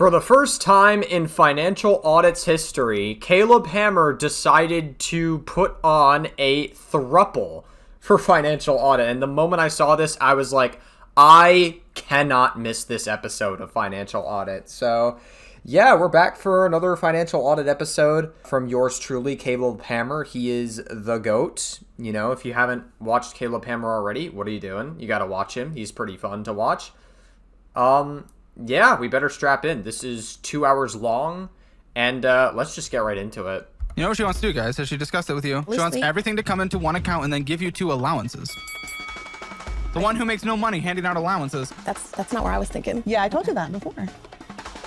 For the first time in Financial Audit's history, Caleb Hammer decided to put on a thruple for Financial Audit. And the moment I saw this, I was like, I cannot miss this episode of Financial Audit. So, yeah, we're back for another Financial Audit episode from yours truly, Caleb Hammer. He is the GOAT. You know, if you haven't watched Caleb Hammer already, what are you doing? You gotta watch him. He's pretty fun to watch. Yeah, we better strap in. This is 2 hours long, and let's just get right into it. You know what she wants to do, guys? Has she discussed it with you? She wants everything to come into one account and then give you 2 allowances. The one who makes no money handing out allowances. That's not where I was thinking. Yeah, I told you that before.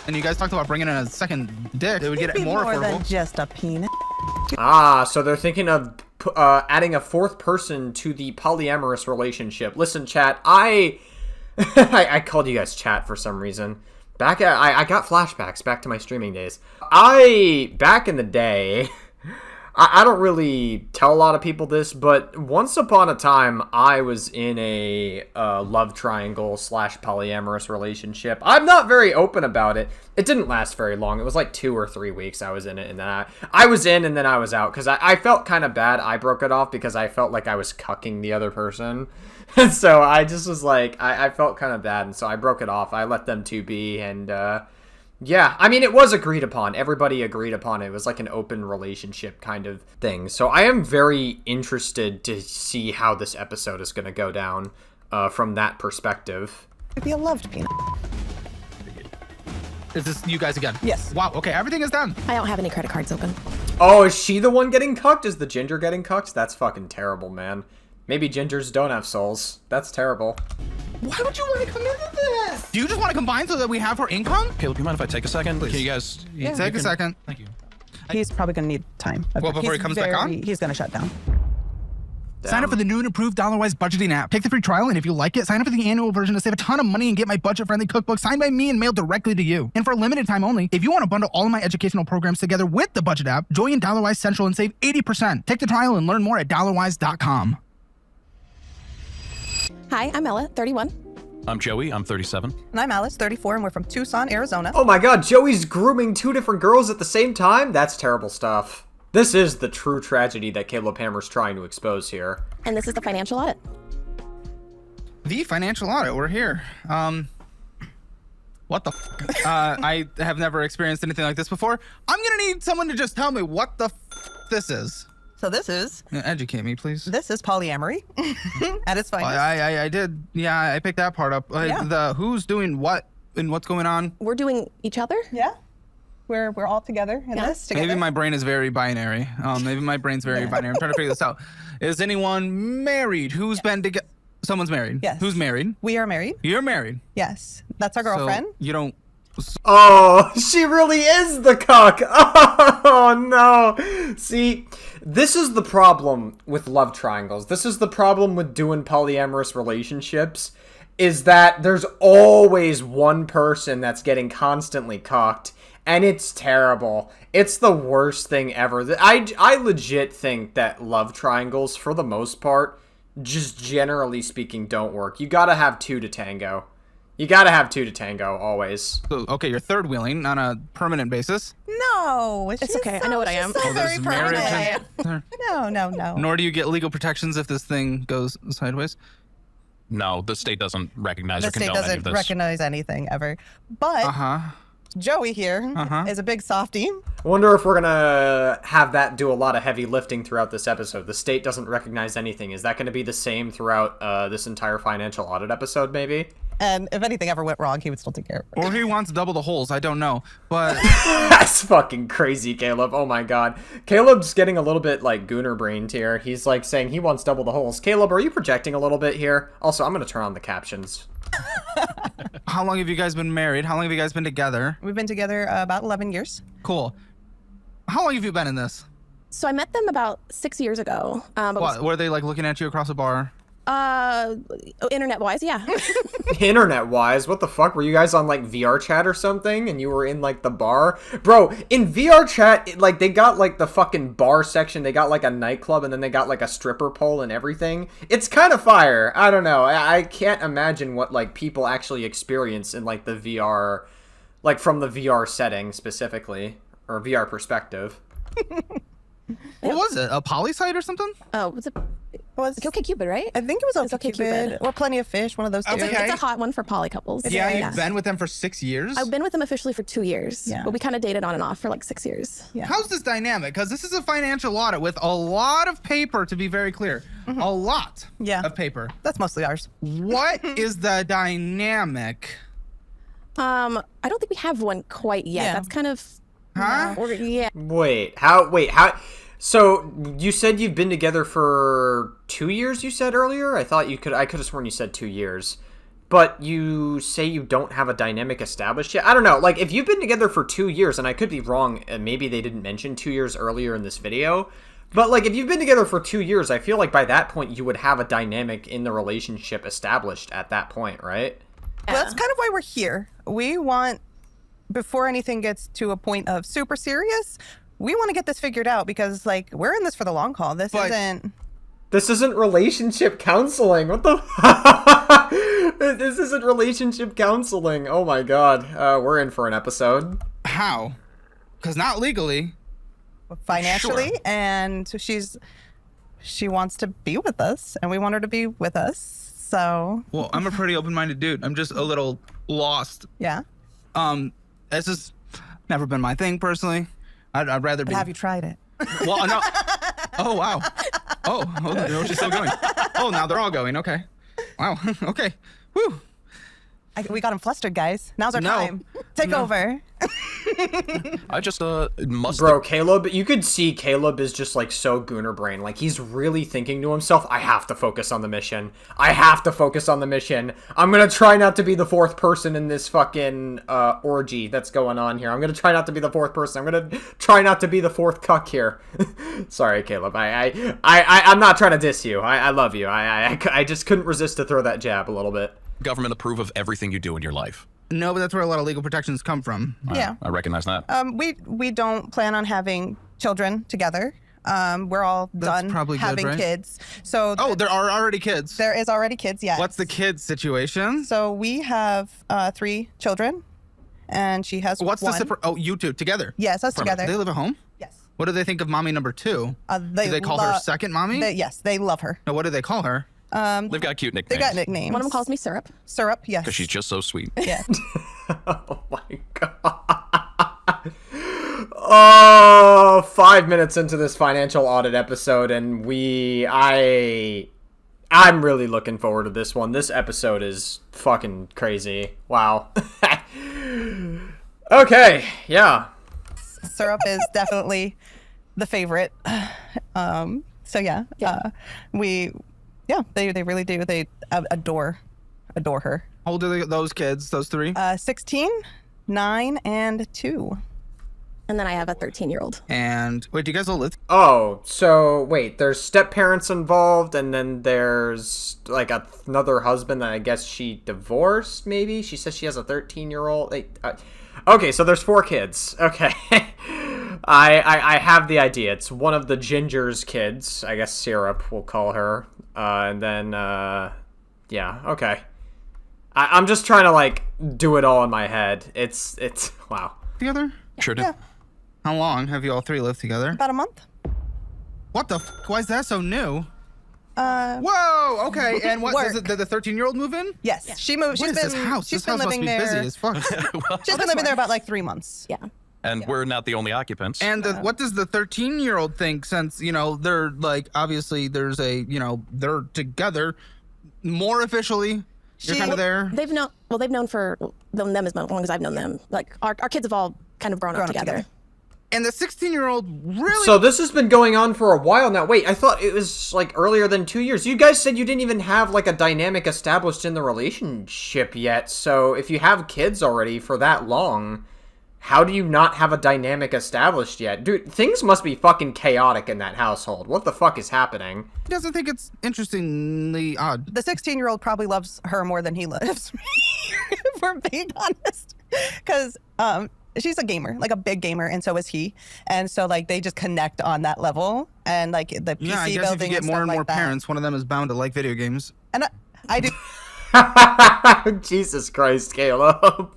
And you guys talked about bringing in a second dick. It would get it more affordable. Than just a penis. Ah, so they're thinking of adding a 4th person to the polyamorous relationship. Listen, chat, I called you guys chat for some reason. I got flashbacks back to my streaming days. Back in the day, I don't really tell a lot of people this, but once upon a time, I was in a love triangle / polyamorous relationship. I'm not very open about it. It didn't last very long. It was like 2 or 3 weeks I was in it, and then I was in and then I was out because I felt kind of bad. I broke it off because I felt like I was cucking the other person. And so I just was like, I felt kind of bad, and so I broke it off. I let them 2 be, and yeah, I mean, it was agreed upon. Everybody agreed upon it. It was like an open relationship kind of thing. So I am very interested to see how this episode is going to go down from that perspective. It'd be a loved penis. Is this you guys again? Yes. Wow, okay, everything is done. I don't have any credit cards open. Oh, is she the one getting cucked? Is the ginger getting cucked? That's fucking terrible, man. Maybe gingers don't have souls. That's terrible. Why would you want to come into this? Do you just want to combine so that we have her income? Caleb, you mind if I take a second? Please. Can you guys... Take a second. Thank you. He's probably going to need time. Well, before he comes back on? He's going to shut down. Sign up for the new and improved Dollarwise budgeting app. Take the free trial, and if you like it, sign up for the annual version to save a ton of money and get my budget-friendly cookbook signed by me and mailed directly to you. And for a limited time only, if you want to bundle all of my educational programs together with the budget app, join Dollarwise Central and save 80%. Take the trial and learn more at dollarwise.com. Hi, I'm Ella, 31. I'm Joey. I'm 37. And I'm Alice, 34, and we're from Tucson, Arizona. Oh my god, Joey's grooming 2 different girls at the same time? That's terrible stuff. This is the true tragedy that Caleb Hammer's trying to expose here. And this is the Financial Audit. The Financial Audit, we're here. What the I have never experienced anything like this before. I'm gonna need someone to just tell me what the this is. So this is Educate me, please. polyamory at its finest. I did. Yeah, I picked that part up. Yeah. The who's doing what and what's going on. We're doing each other? Yeah. We're all together in this together. Maybe my brain is very binary. Maybe my brain's very binary. I'm trying to figure this out. Is anyone married? Who's been together? Someone's married. Yes. Who's married? We are married. You're married. Yes. That's our girlfriend. So you don't. Oh, she really is the cuck. Oh, no. See, this is the problem with love triangles. This is the problem with doing polyamorous relationships, is that there's always one person that's getting constantly cucked, and it's terrible. It's the worst thing ever. I legit think that love triangles, for the most part, just generally speaking, don't work. You gotta have 2 to tango. You gotta have 2 to tango, always. So, okay, you're third wheeling on a permanent basis. No. It's okay. I know what I am. So very marriage. permanent. No. Nor do you get legal protections if this thing goes sideways. No, the state doesn't recognize The or state condone any of doesn't this. recognize anything ever. But Joey here is a big softie. I wonder if we're gonna have that do a lot of heavy lifting throughout this episode. The state doesn't recognize anything. Is that gonna be the same throughout this entire Financial Audit episode, maybe? And if anything ever went wrong, he would still take care of it. Or he wants double the holes. I don't know. But That's fucking crazy, Caleb. Oh my god. Caleb's getting a little bit, like, gooner-brained here. He's, like, saying he wants double the holes. Caleb, are you projecting a little bit here? Also, I'm gonna turn on the captions. how long have you guys been married? How long have you guys been together? We've been together about 11 years. Cool. How long have you been in this? So I met them about 6 years ago. What, were they, like, looking at you across a bar? Internet-wise, yeah. Internet-wise? What the fuck? Were you guys on, like, VR chat or something? And you were in, like, the bar? Bro, in VR chat, like, they got, like, the fucking bar section. They got, like, a nightclub, and then they got, like, a stripper pole and everything. It's kind of fire. I don't know. I can't imagine what, like, people actually experience in, like, the VR like from the VR setting specifically, or VR perspective. What was it? A poly site or something? Oh, was it? Was OkCupid, right? I think it was It's OkCupid or Plenty of Fish, one of those two. Okay. It's a hot one for poly couples. Yeah, is. you've been with them for 6 years? I've been with them officially for 2 years. Yeah. But we kind of dated on and off for like 6 years. Yeah. How's this dynamic? Because this is a financial audit with a lot of paper, to be very clear. A lot of paper. That's mostly ours. What is the dynamic? I don't think we have one quite yet. Yeah. That's kind of. Huh? Yeah. Wait, how? So you said you've been together for 2 years, you said earlier? I could have sworn you said 2 years. But you say you don't have a dynamic established yet? I don't know. Like, if you've been together for 2 years, and I could be wrong, and maybe they didn't mention 2 years earlier in this video, but, like, if you've been together for 2 years, I feel like by that point you would have a dynamic in the relationship established at that point, right? Well, that's kind of why we're here. We want, before anything gets to a point of super serious, we want to get this figured out because, like, we're in this for the long haul. This isn't relationship counseling. What the? This isn't relationship counseling. Oh my god. We're in for an episode. How? Because not legally. financially, Sure. and she wants to be with us, and we want her to be with us. So Well, I'm a pretty open-minded dude. I'm just a little lost. yeah. This has never been my thing personally. I'd rather be. Have you tried it? Well, no. Oh wow. Oh, no, she's still going. Oh, now they're all going. Okay. Wow. Okay. Woo. We got him flustered, guys. Now's our No. time. Take over. I just must. Bro, Caleb, you could see Caleb is just like so gooner brain. Like he's really thinking to himself, I have to focus on the mission. I have to focus on the mission. I'm going to try not to be the fourth person in this fucking orgy that's going on here. I'm going to try not to be the fourth person. I'm going to try not to be the fourth cuck here. Sorry, Caleb. I'm not trying to diss you. I love you. I just couldn't resist to throw that jab a little bit. Government approve of everything you do in your life. No, but that's where a lot of legal protections come from. Yeah. I recognize that. We don't plan on having children together. We're all That's done probably good, having right? kids. So Oh, there are already kids. there is already kids, yes. What's the kids situation? So we have 3 children, and she has What's one. the separate? Oh, you two together. Yes, us together. They live at home. Yes. What do they think of mommy number 2? They do they call her second mommy? Yes, they love her. No, what do they call her? They've got cute They nicknames. got nicknames. One of them calls me Syrup. Syrup. Yes. Because she's just so sweet. Yeah. Oh my god. Oh, 5 minutes into this financial audit episode, and I'm really looking forward to this one. This episode is fucking crazy. Wow. Okay, yeah. Syrup is definitely the favorite. So yeah, they really do. They adore her. How old are those kids? Those 3? 16, 9, and 2. And then I have a 13-year-old. And wait, do you guys all live? Oh, so wait, there's step-parents involved, and then there's like another husband that I guess she divorced, maybe? She says she has a 13-year-old. Okay, so there's 4 kids. Okay. I have the idea. It's one of the Ginger's kids. I guess Syrup, we'll call her. And then, yeah, okay. I'm just trying to, like, do it all in my head. It's wow. Together? Sure do. Yeah. How long have you all 3 lived together? About a month. What the? Why is that so new? Whoa. Okay. And what? Work. Did the 13-year-old move in? Yes, she moved. What She's is been. this house? She's This been house must living be there. busy as fuck. She's been living there about like 3 months. Yeah. And we're not the only occupants. And what does the 13-year-old think? Since they're like obviously there's a they're together more officially. You're kind of there. They've known for them as long as I've known them. Like our kids have all kind of grown up together. And the 16-year-old really. So this has been going on for a while now. Wait, I thought it was like earlier than 2 years. You guys said you didn't even have like a dynamic established in the relationship yet. So if you have kids already for that long, how do you not have a dynamic established yet? Dude, things must be fucking chaotic in that household. What the fuck is happening? He doesn't think it's interestingly odd. The 16-year-old probably loves her more than he loves me, if we're being honest. Because she's a gamer, like a big gamer, and so is he. And so, like, they just connect on that level. And, like, the PC Yeah, I guess building if you get and more stuff and more like that. parents, one of them is bound to like video games. And I do. Jesus Christ, Caleb.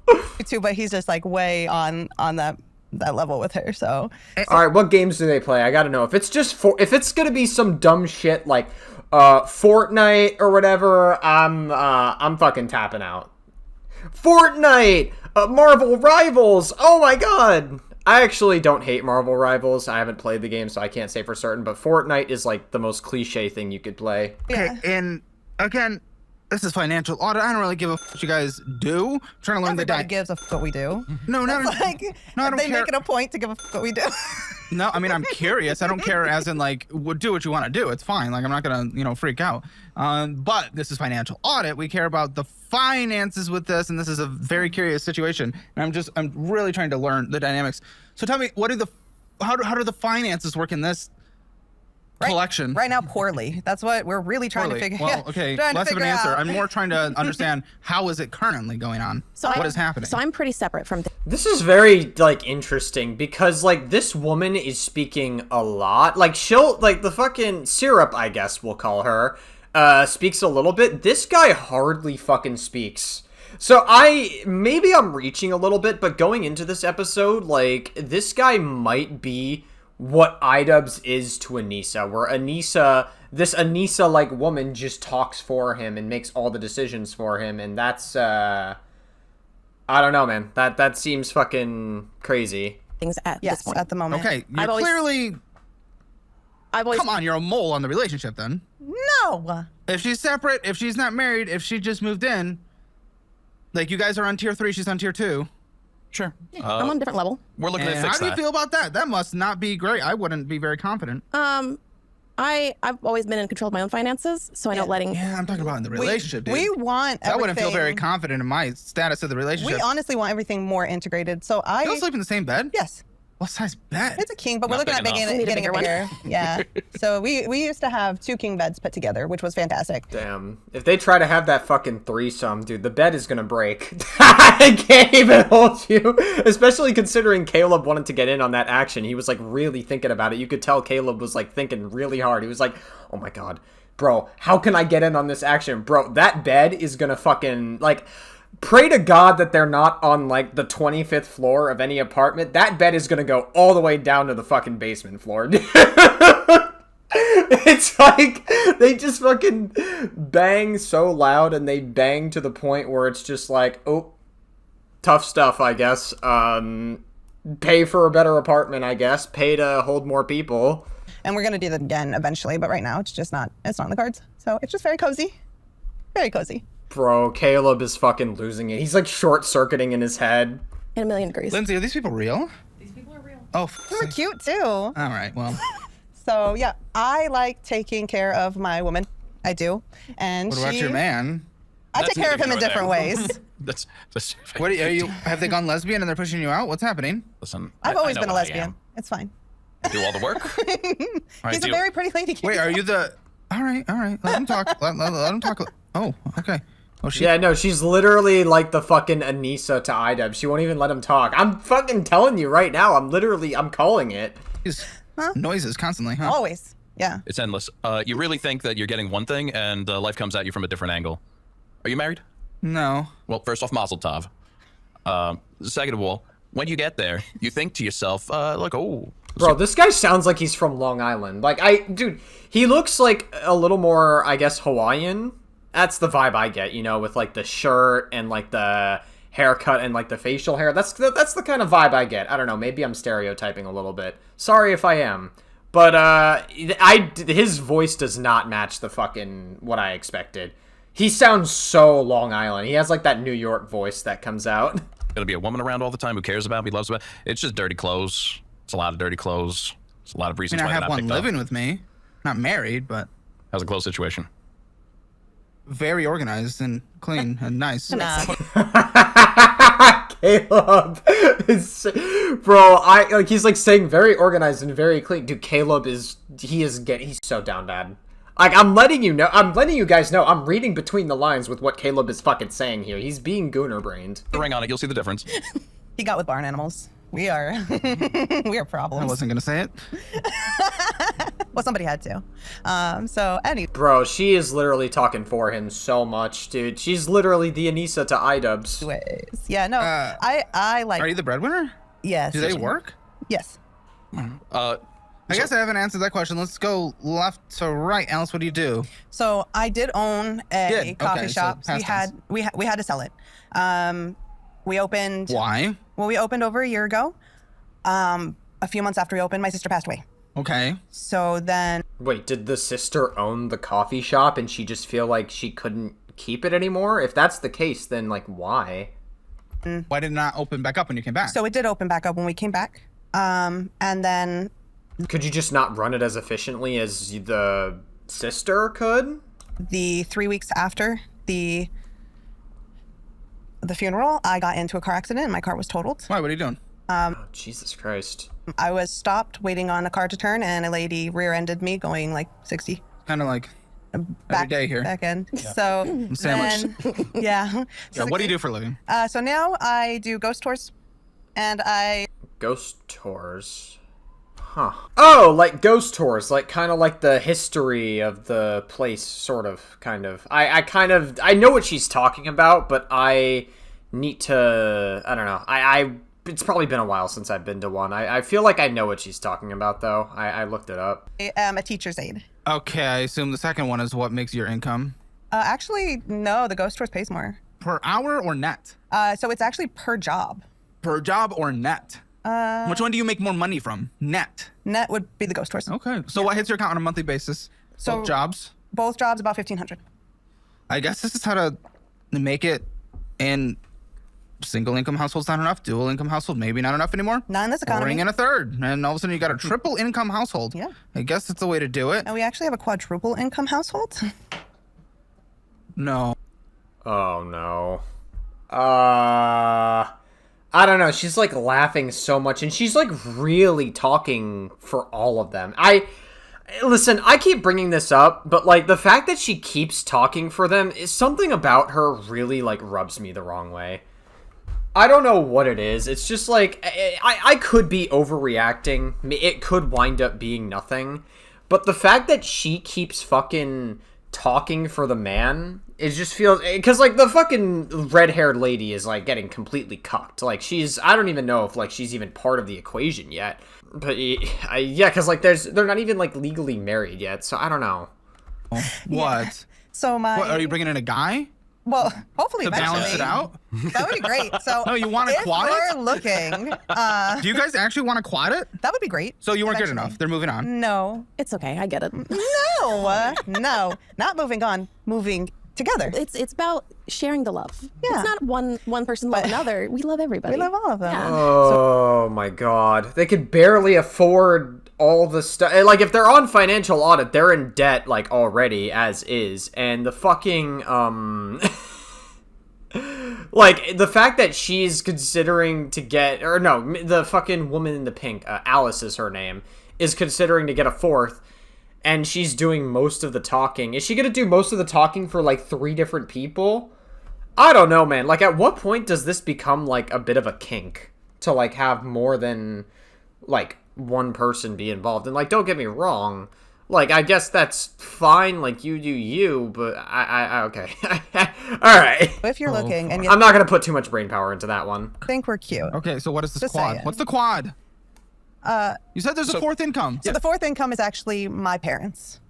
too, but he's just like way on that level with her. So All right, what games do they play? I gotta know. If it's just if it's gonna be some dumb shit like Fortnite or whatever, I'm fucking tapping out. Fortnite, Marvel Rivals. Oh my god. I actually don't hate Marvel Rivals. I haven't played the game, so I can't say for certain. But Fortnite is like the most cliche thing you could play. Okay, and again, this is financial audit. I don't really give a what you guys do. I'm trying to learn everybody the gives a what we do. No, no, no. Like No, I don't they care. make it a point to give a what we do. No, I mean, I'm curious. I don't care as in, like, do what you want to do. It's fine. Like, I'm not going to, freak out. But this is financial audit. We care about the finances with this, and this is a very curious situation. And I'm really trying to learn the dynamics. So tell me, how do the finances work in this collection? Right now, poorly. That's what we're really trying to figure out. Well, okay, less of an answer. I'm more trying to understand how is it currently going on? What is happening? So I'm pretty separate from. This is very, like, interesting because, like, this woman is speaking a lot. Like, she'll, like, the fucking Syrup, I guess we'll call her, speaks a little bit. This guy hardly fucking speaks. So maybe I'm reaching a little bit, but going into this episode, like, this guy might be what iDubbbz is to Anissa, where this Anissa-like woman just talks for him and makes all the decisions for him, and that's, I don't know, man. That seems fucking crazy. Things at this point. At the moment. Okay, you're I've always come on, you're a mole on the relationship then. No. If she's separate, if she's not married, if she just moved in, like you guys are on tier 3, she's on tier 2. Sure. I'm on a different level. We're looking And at how fix do you that. feel about that? That must not be great. I wouldn't be very confident. I've always been in control of my own finances, so I know letting. Yeah, I'm talking about in the relationship, dude. We want everything. I wouldn't feel very confident in my status of the relationship. We honestly want everything more integrated. So You all sleep in the same bed? Yes. What size bed? It's a king, but we're Not looking at big making enough. it, We need a getting it bigger bigger. Yeah. So we used to have 2 king beds put together, which was fantastic. Damn. If they try to have that fucking threesome, dude, the bed is gonna break. I can't even hold you. Especially considering Caleb wanted to get in on that action. He was, like, really thinking about it. You could tell Caleb was, like, thinking really hard. He was like, oh my god, bro, how can I get in on this action? Bro, that bed is gonna fucking, like... Pray to God that they're not on, like, the 25th floor of any apartment. That bed is gonna go all the way down to the fucking basement floor. It's like, they just fucking bang so loud, and they bang to the point where it's just like, oh, tough stuff, I guess. Pay for a better apartment, I guess. Pay to hold more people. And we're gonna do that again eventually, but right now it's not in the cards. So it's just very cozy. Very cozy. Bro, Caleb is fucking losing it. He's, like, short-circuiting in his head. In a million degrees. Lindsay, are these people real? These people are real. Oh, They were cute too. all right, well. So yeah, I like taking care of my woman. I do. And What about your man? I take That's care of him in neither different here nor ways. That's What are you? Have they gone lesbian and they're pushing you out? What's happening? Listen, I've I always know been a what I lesbian. am. It's fine. I do all the work. I He's a do- very pretty lady. Wait, are you the? All right. Let him talk. Let him talk. Oh, okay. Oh, she. Yeah, no, she's literally like the fucking Anissa to iDubbbz. She won't even let him talk. I'm fucking telling you right now. I'm calling it. She's noises constantly, huh? Always. Yeah. It's endless. You really think that you're getting one thing and life comes at you from a different angle. Are you married? No. Well, first off, Mazel Tov. Second of all, when you get there, you think to yourself, like, oh. Bro, this guy sounds like he's from Long Island. Like, dude, he looks like a little more, I guess, Hawaiian. That's the vibe I get, with, like, the shirt and, like, the haircut and, like, the facial hair. That's the kind of vibe I get. I don't know. Maybe I'm stereotyping a little bit. Sorry if I am. But, his voice does not match the fucking what I expected. He sounds so Long Island. He has, like, that New York voice that comes out. Gonna be a woman around all the time who cares about me, loves me. It's just dirty clothes. It's a lot of dirty clothes. It's a lot of I reasons mean, I why they're have not one picked up. living with me, not married, but How's the clothes situation? very organized and clean and nice. Caleb is, bro, he's like saying very organized and very clean. Dude, Caleb he's so down bad. Like, I'm letting you guys know, I'm reading between the lines with what Caleb is fucking saying here. He's being gooner-brained. The ring on it, you'll see the difference. He got with barn animals. We are we are I problems. wasn't gonna say it. Well, somebody had to. So anyway. Bro, she is literally talking for him so much, dude. She's literally the Anissa to iDubbbz. Yeah, no, I like. Are you the breadwinner? Yes. Do they work? Yes. I guess I haven't answered that question. Let's go left to right. Alice, what do you do? So I did own a coffee Okay, so shop. past tense. We had to sell it. We opened. Why? Well, we opened over a year ago. A few months after we opened, my sister passed away. Okay. So then. Wait, did the sister own the coffee shop and she just feel like she couldn't keep it anymore? If that's the case, then like why? Why did it not open back up when you came back? So it did open back up when we came back. And then. Could you just not run it as efficiently as the sister could? The 3 weeks after the funeral, I got into a car accident and my car was totaled. Why? What are you doing? Oh, Jesus Christ. I was stopped waiting on a car to turn and a lady rear-ended me going like 60. Kind of like Back, day here. Back end. So sandwiched. then, yeah. Yeah, what do you do for a living? So now I do ghost tours and I Ghost tours. Huh. Oh, like ghost tours, like kind of like the history of the place, sort of, kind of. I know what she's talking about, but I need to, I don't know. It's probably been a while since I've been to one. I feel like I know what she's talking about, though. I looked it up. am a teacher's aide. Okay, I assume the second one is what makes your income. Actually, no, the ghost tours pays more. Per hour or net? So it's actually per job. Per job or net? Which one do you make more money from? Net. Net would be the ghost tours. Okay. So what hits your account on a monthly basis? So- Both jobs? Both jobs about 1,500. I guess this is how to make it in single income households not enough, dual income household maybe not enough anymore. Not in this economy. Bring in a third, and all of a sudden you got a triple income household. Yeah. I guess that's the way to do it. And we actually have a quadruple income household. No. Oh, no. I don't know. She's like laughing so much, and she's like really talking for all of them. Listen, I keep bringing this up, but like the fact that she keeps talking for them is something about her really like rubs me the wrong way. I don't know what it is. It's just like I could be overreacting. It could wind up being nothing, but the fact that she keeps fucking talking for the man, it just feels, because like the fucking red-haired lady is like getting completely cucked. Like I don't even know if like she's even part of the equation yet. But yeah, because like they're not even like legally married yet, so I don't know. What? So What, are you bringing in a guy well, hopefully to eventually. balance it out? That would be great. So No, you want to if quad it? we're looking, Do you guys actually want to quad it? that would be great. So you weren't good Eventually. enough. They're moving on. No, It's okay. I get it. no, not moving on, moving together. It's about sharing the love. Yeah. It's not one person love another. We love everybody. We love all of them. Yeah. Oh my god. They could barely afford all the stuff. Like, if they're on financial audit, they're in debt, like, already, as is. And the fucking, like, the fact that she's considering to get, or no, the fucking woman in the pink, Alice is her name, is considering to get a fourth, and she's doing most of the talking. Is she gonna do most of the talking for, like, 3 different people? I don't know, man. Like, at what point does this become, like, a bit of a kink? To, like, have more than, like, one person be involved? And, like, don't get me wrong. Like, I guess that's fine. Like, you do you, but I okay. Alright. If you're looking and you I'm not gonna put too much brain power into that one. think we're cute. Okay, so what is this Just quad? saying. What's the quad? You said there's a fourth income. So the fourth income is actually my parents.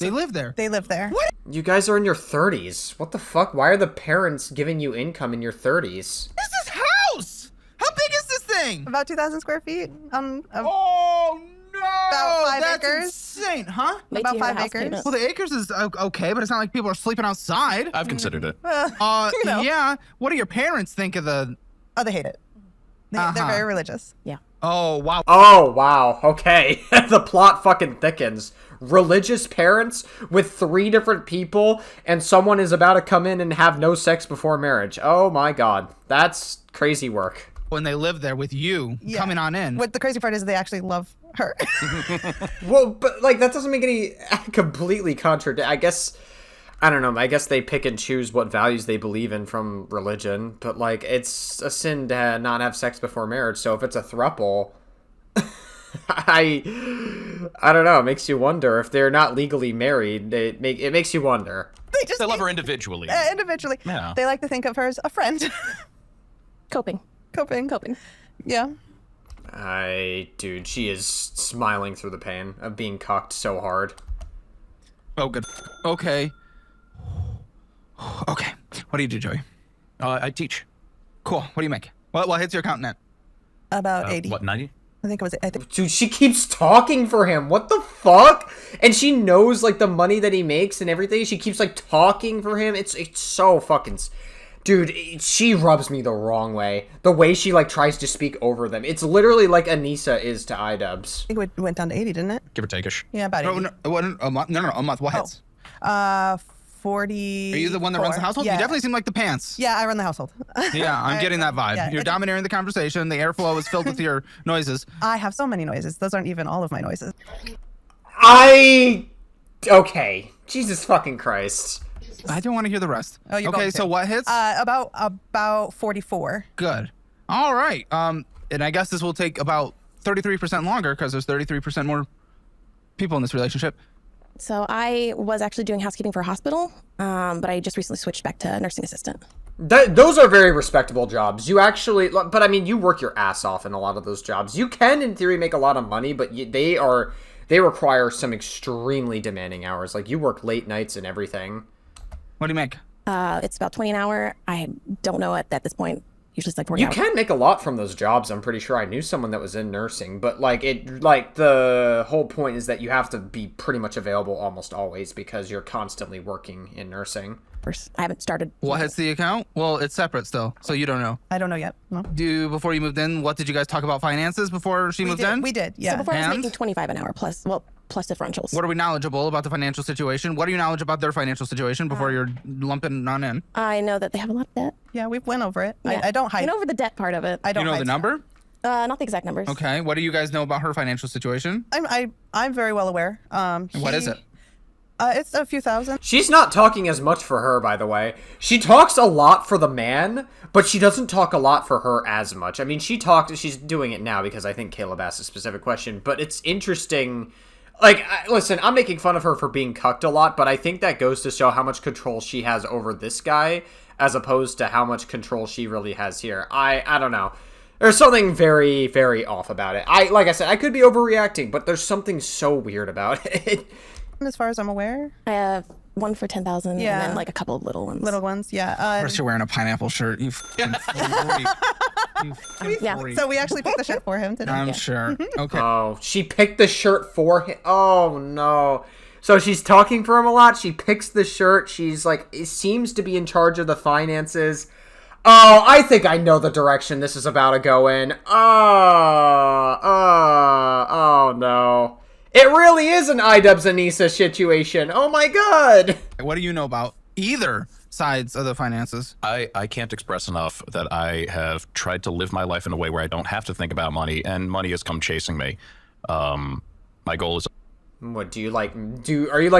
They live there. They live there. You guys are in your 30s. What the fuck? Why are the parents giving you income in your 30s? This is house! How big is this thing? About 2,000 square feet. Oh no! About 5 That's acres. insane, huh? Wait about till you hear 5 the house acres. payments. Well, the acres is okay, but it's not like people are sleeping outside. I've considered it. know. Yeah. What do your parents think of the? Oh, they hate it. They're Uh-huh. very religious. Yeah. Oh wow. Oh, wow. Okay. The plot fucking thickens. Religious parents with 3 different people, and someone is about to come in and have no sex before marriage. Oh my god. That's crazy work. When they live there with you coming on in. What the crazy part is they actually love her. Well, but, like, that doesn't make any completely contradict. I guess, I don't know. I guess they pick and choose what values they believe in from religion, but, like, it's a sin to not have sex before marriage, so if it's a throuple, I don't know. It makes you wonder if they're not legally married. It makes you wonder. They love her individually. Individually. Yeah. They like to think of her as a friend. Coping. Coping. Yeah. Dude, she is smiling through the pain of being cucked so hard. Oh, good. Okay. Okay. What do you do, Joey? I teach. Cool. What do you make? What hits your account net? About 80. What, 90? I think it was. Dude, she keeps talking for him. What the fuck? And she knows, like, the money that he makes and everything. She keeps, like, talking for him. It's so fucking... Dude, she rubs me the wrong way. The way she, like, tries to speak over them. It's literally like Anissa is to iDubbbz. I think it went down to 80, didn't it? Give or take-ish. Yeah, about 80. No, a month. No, a month. What hits? 40. Are you the one that runs the household? Yeah. You definitely seem like the pants. Yeah, I run the household. Yeah, I'm getting that vibe. Yeah, You're dominating the conversation. The airflow is filled with your noises. I have so many noises. Those aren't even all of my noises. Okay. Jesus fucking Christ. I don't want to hear the rest. Oh, you're okay, going to. so what hits? About 44. Good. All right. And I guess this will take about 33% longer because there's 33% more people in this relationship. So I was actually doing housekeeping for a hospital, but I just recently switched back to nursing assistant. Those are very respectable jobs. You actually, but I mean, you work your ass off in a lot of those jobs. You can, in theory, make a lot of money, but they require some extremely demanding hours. Like, you work late nights and everything. What do you make? It's about 20 an hour. I don't know at this point. Usually it's like 40 You hours. can make a lot from those jobs. I'm pretty sure I knew someone that was in nursing, but the whole point is that you have to be pretty much available almost always because you're constantly working in nursing. I haven't started. What hits the account? Well, it's separate still, so you don't know. I don't know yet. No. Before you moved in, what did you guys talk about finances before she moved in? We did, yeah. So before I was And? making 25 an hour plus differentials. What are we knowledgeable about the financial situation? What are you knowledgeable about their financial situation before you're lumping none in? I know that they have a lot of debt. Yeah, we went over it. Yeah. I don't hide. I know over the debt part of it. I Do don't you know hide the number? Not the exact numbers. Okay. What do you guys know about her financial situation? I'm very well aware. What is it? It's a few thousand. She's not talking as much for her, by the way. She talks a lot for the man, but she doesn't talk a lot for her as much. I mean, she's doing it now because I think Caleb asked a specific question, but it's interesting. Like, listen, I'm making fun of her for being cucked a lot, but I think that goes to show how much control she has over this guy as opposed to how much control she really has here. I don't know. There's something very, very off about it. Like I said, I could be overreacting, but there's something so weird about it. As far as I'm aware. I have one for 10,000 Yeah. and then like a couple of little ones. Little ones, yeah. Of course you're wearing a pineapple shirt. You fucking freak. You fucking Yeah. freak. So we actually picked the shirt for him today. I'm sure. Okay. Oh, she picked the shirt for him. Oh, no. So she's talking for him a lot. She picks the shirt. She's like, it seems to be in charge of the finances. Oh, I think I know the direction this is about to go in. Oh, no. It really is an iDubbbz Anissa situation. Oh, my God. What do you know about either sides of the finances? I can't express enough that I have tried to live my life in a way where I don't have to think about money, and money has come chasing me. My goal is... What, are you like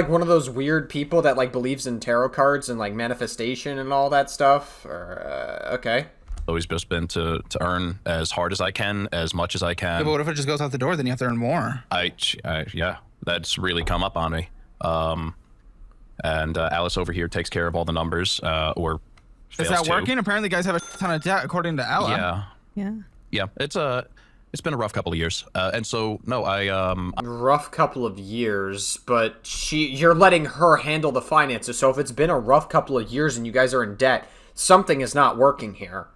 one of those weird people that like believes in tarot cards and like manifestation and all that stuff? Or, okay. always just been to earn as hard as I can, as much as I can. Yeah, but what if it just goes out the door? Then you have to earn more. Yeah, that's really come up on me. And Alice over here takes care of all the numbers, or Is that working? Apparently, guys have a ton of debt, according to Ella. Yeah. It's been a rough couple of years, and so no, rough couple of years, but you're letting her handle the finances. So if it's been a rough couple of years and you guys are in debt, something is not working here.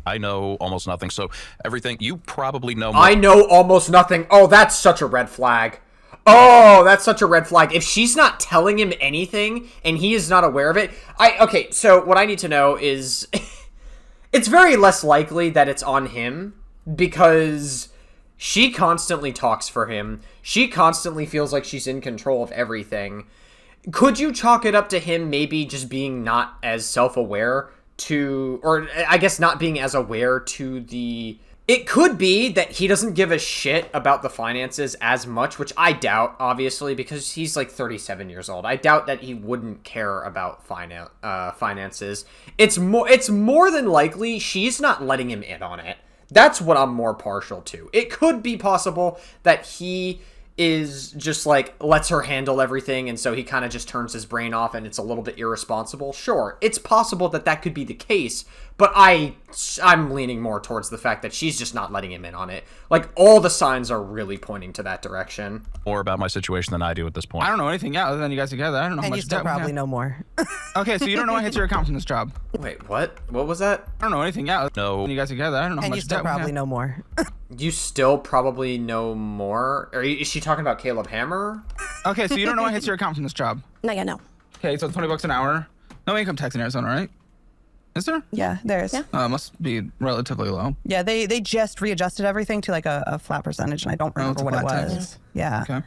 I know almost nothing. So everything you probably know more. I know almost nothing. Oh, that's such a red flag. Oh, that's such a red flag. If she's not telling him anything and he is not aware of it, okay, so what I need to know is it's very less likely that it's on him because she constantly talks for him. She constantly feels like she's in control of everything. Could you chalk it up to him maybe just being not as self-aware or I guess not being as aware to the... It could be that he doesn't give a shit about the finances as much, which I doubt, obviously, because he's like 37 years old. I doubt that he wouldn't care about finances. It's more than likely she's not letting him in on it. That's what I'm more partial to. It could be possible that he is just like lets her handle everything, and so he kind of just turns his brain off and it's a little bit irresponsible. Sure, it's possible that could be the case, but I'm leaning more towards the fact that she's just not letting him in on it. Like, all the signs are really pointing to that direction. More about my situation than I do at this point. I don't know anything other than you guys together. I don't know how And much you still debt we probably have. know more. Okay, so you don't know what hits your account from this job. Wait, what? What was that? I don't know anything else. No. You guys together. I don't know how And much you still debt we probably have. know more. You still probably know more? Is she talking about Caleb Hammer? Okay, so you don't know what hits your account from this job. Not yet, no. Okay, so $20 an hour. No income tax in Arizona, right? Is there? Yeah, there's. Yeah. Must be relatively low. Yeah, they just readjusted everything to like a flat percentage, and I don't remember it's a what it flat was. tax. Yeah. Okay.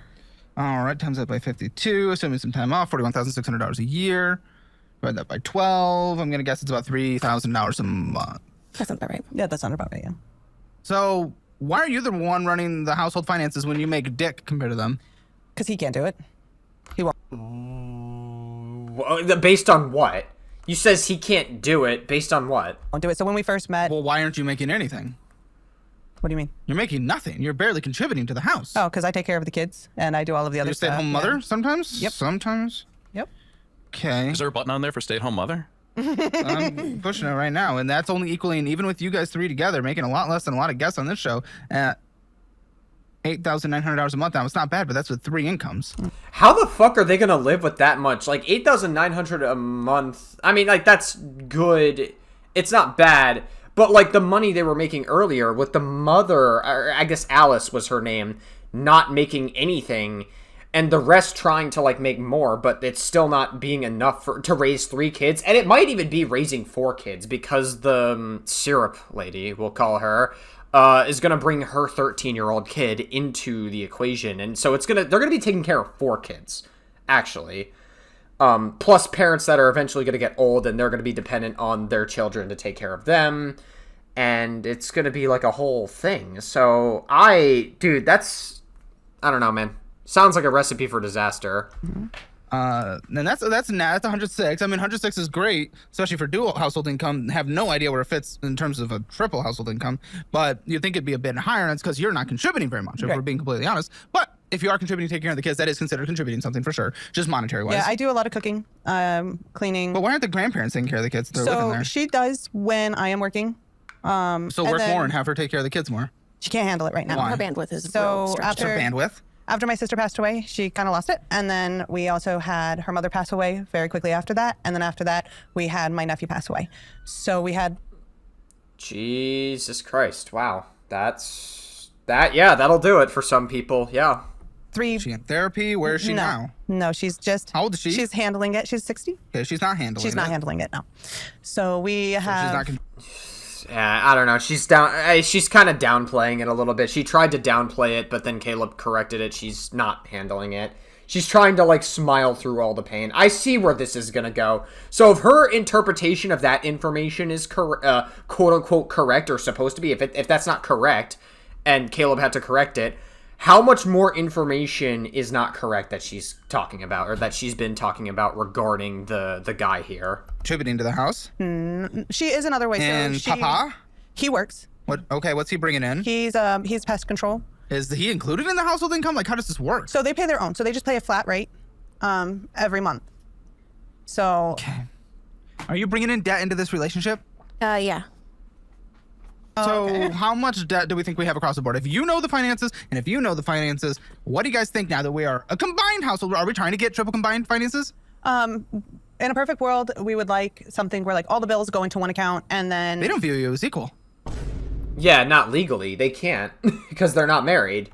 All right, times that by 52, assuming some time off, $41,600 a year. Divide that by 12. I'm gonna guess it's about $3,000 a month. That sounds about right. Yeah, that sounded about right, yeah. So why are you the one running the household finances when you make dick compared to them? Because he can't do it. He won't. Based on what? You says he can't do it. Based on what? Do it. So when we first met, Well, why aren't you making anything? what do you mean? You're making nothing. You're barely contributing to the house. Oh, because I take care of the kids and I do all of the other You're a stuff. stay-at-home mother sometimes? Yep. Sometimes? Yep. Okay. Is there a button on there for stay-at-home mother? I'm pushing it right now, and that's only equaling, even with you guys three together, making a lot less than a lot of guests on this show at $8,900 a month. Now, it's not bad, but that's with 3 incomes. How the fuck are they gonna live with that much? Like, $8,900 a month. I mean, like, that's good. It's not bad. But, like, the money they were making earlier with the mother, or I guess Alice was her name, not making anything, and the rest trying to, like, make more, but it's still not being enough to raise 3 kids. And it might even be raising 4 kids, because the syrup lady, we'll call her, is gonna bring her 13-year-old kid into the equation. And so they're gonna be taking care of 4 kids, actually. Plus parents that are eventually going to get old and they're going to be dependent on their children to take care of them. And it's going to be like a whole thing. So dude, I don't know, man. Sounds like a recipe for disaster. And that's 106. I mean, 106 is great, especially for dual household income. Have no idea where it fits in terms of a triple household income. But you'd think it'd be a bit higher, and it's because you're not contributing very much, if Right. we're being completely honest. But if you are contributing, taking care of the kids, that is considered contributing something for sure, just monetary-wise. Yeah, I do a lot of cooking, cleaning. But why aren't the grandparents taking care of the kids if they're living So there? she does when I am working. So work then- more and have her take care of the kids more. She can't handle it right now. Why? Her bandwidth is So real stretched. So Sure. bandwidth. After my sister passed away, she kind of lost it. And then we also had her mother pass away very quickly after that. And then after that, we had my nephew pass away. So we had Jesus Christ. Wow. Yeah, that'll do it for some people. Yeah. 3. Is she in therapy? Where is she no, now? no, she's just. How old is she? She's handling it. She's 60. Okay, she's not handling She's not it. handling it now. So we have. She's not con- Yeah, I don't know. She's kind of downplaying it a little bit. She tried to downplay it, but then Caleb corrected it. She's not handling it. She's trying to, like, smile through all the pain. I see where this is going to go. So if her interpretation of that information is quote-unquote correct, or supposed to be, if that's not correct, and Caleb had to correct it, how much more information is not correct that she's talking about, or that she's been talking about regarding the guy here? contributing to the house. She is another way. And so Papa? He works. What? Okay, what's he bringing in? He's pest control. Is he included in the household income? Like, how does this work? So they pay their own. So they just pay a flat rate every month. So Okay. Are you bringing in debt into this relationship? Yeah. So how much debt do we think we have across the board? If you know the finances, and if you know the finances, what do you guys think now that we are a combined household? Are we trying to get triple combined finances? in a perfect world, we would like something where like all the bills go into one account and then They don't view you as equal. Yeah, not legally. They can't because they're not married.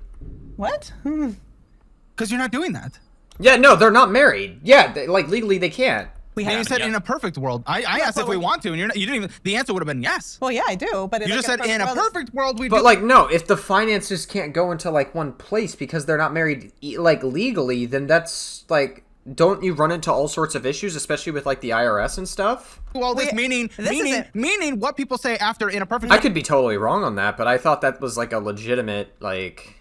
What? Because you're not doing that. Yeah, no, they're not married. Yeah, like legally they can't. We And you have. said in a perfect world. I asked but if we we- want to, and you didn't even. The answer would have been yes. Well, yeah, I do, but You just said in a perfect world we But do. like, no, if the finances can't go into like one place because they're not married, like legally, then that's like, don't you run into all sorts of issues, especially with like the IRS and stuff? Well, this Wait, this isn't- meaning what people say after in a perfect. I could be totally wrong on that, but I thought that was like a legitimate like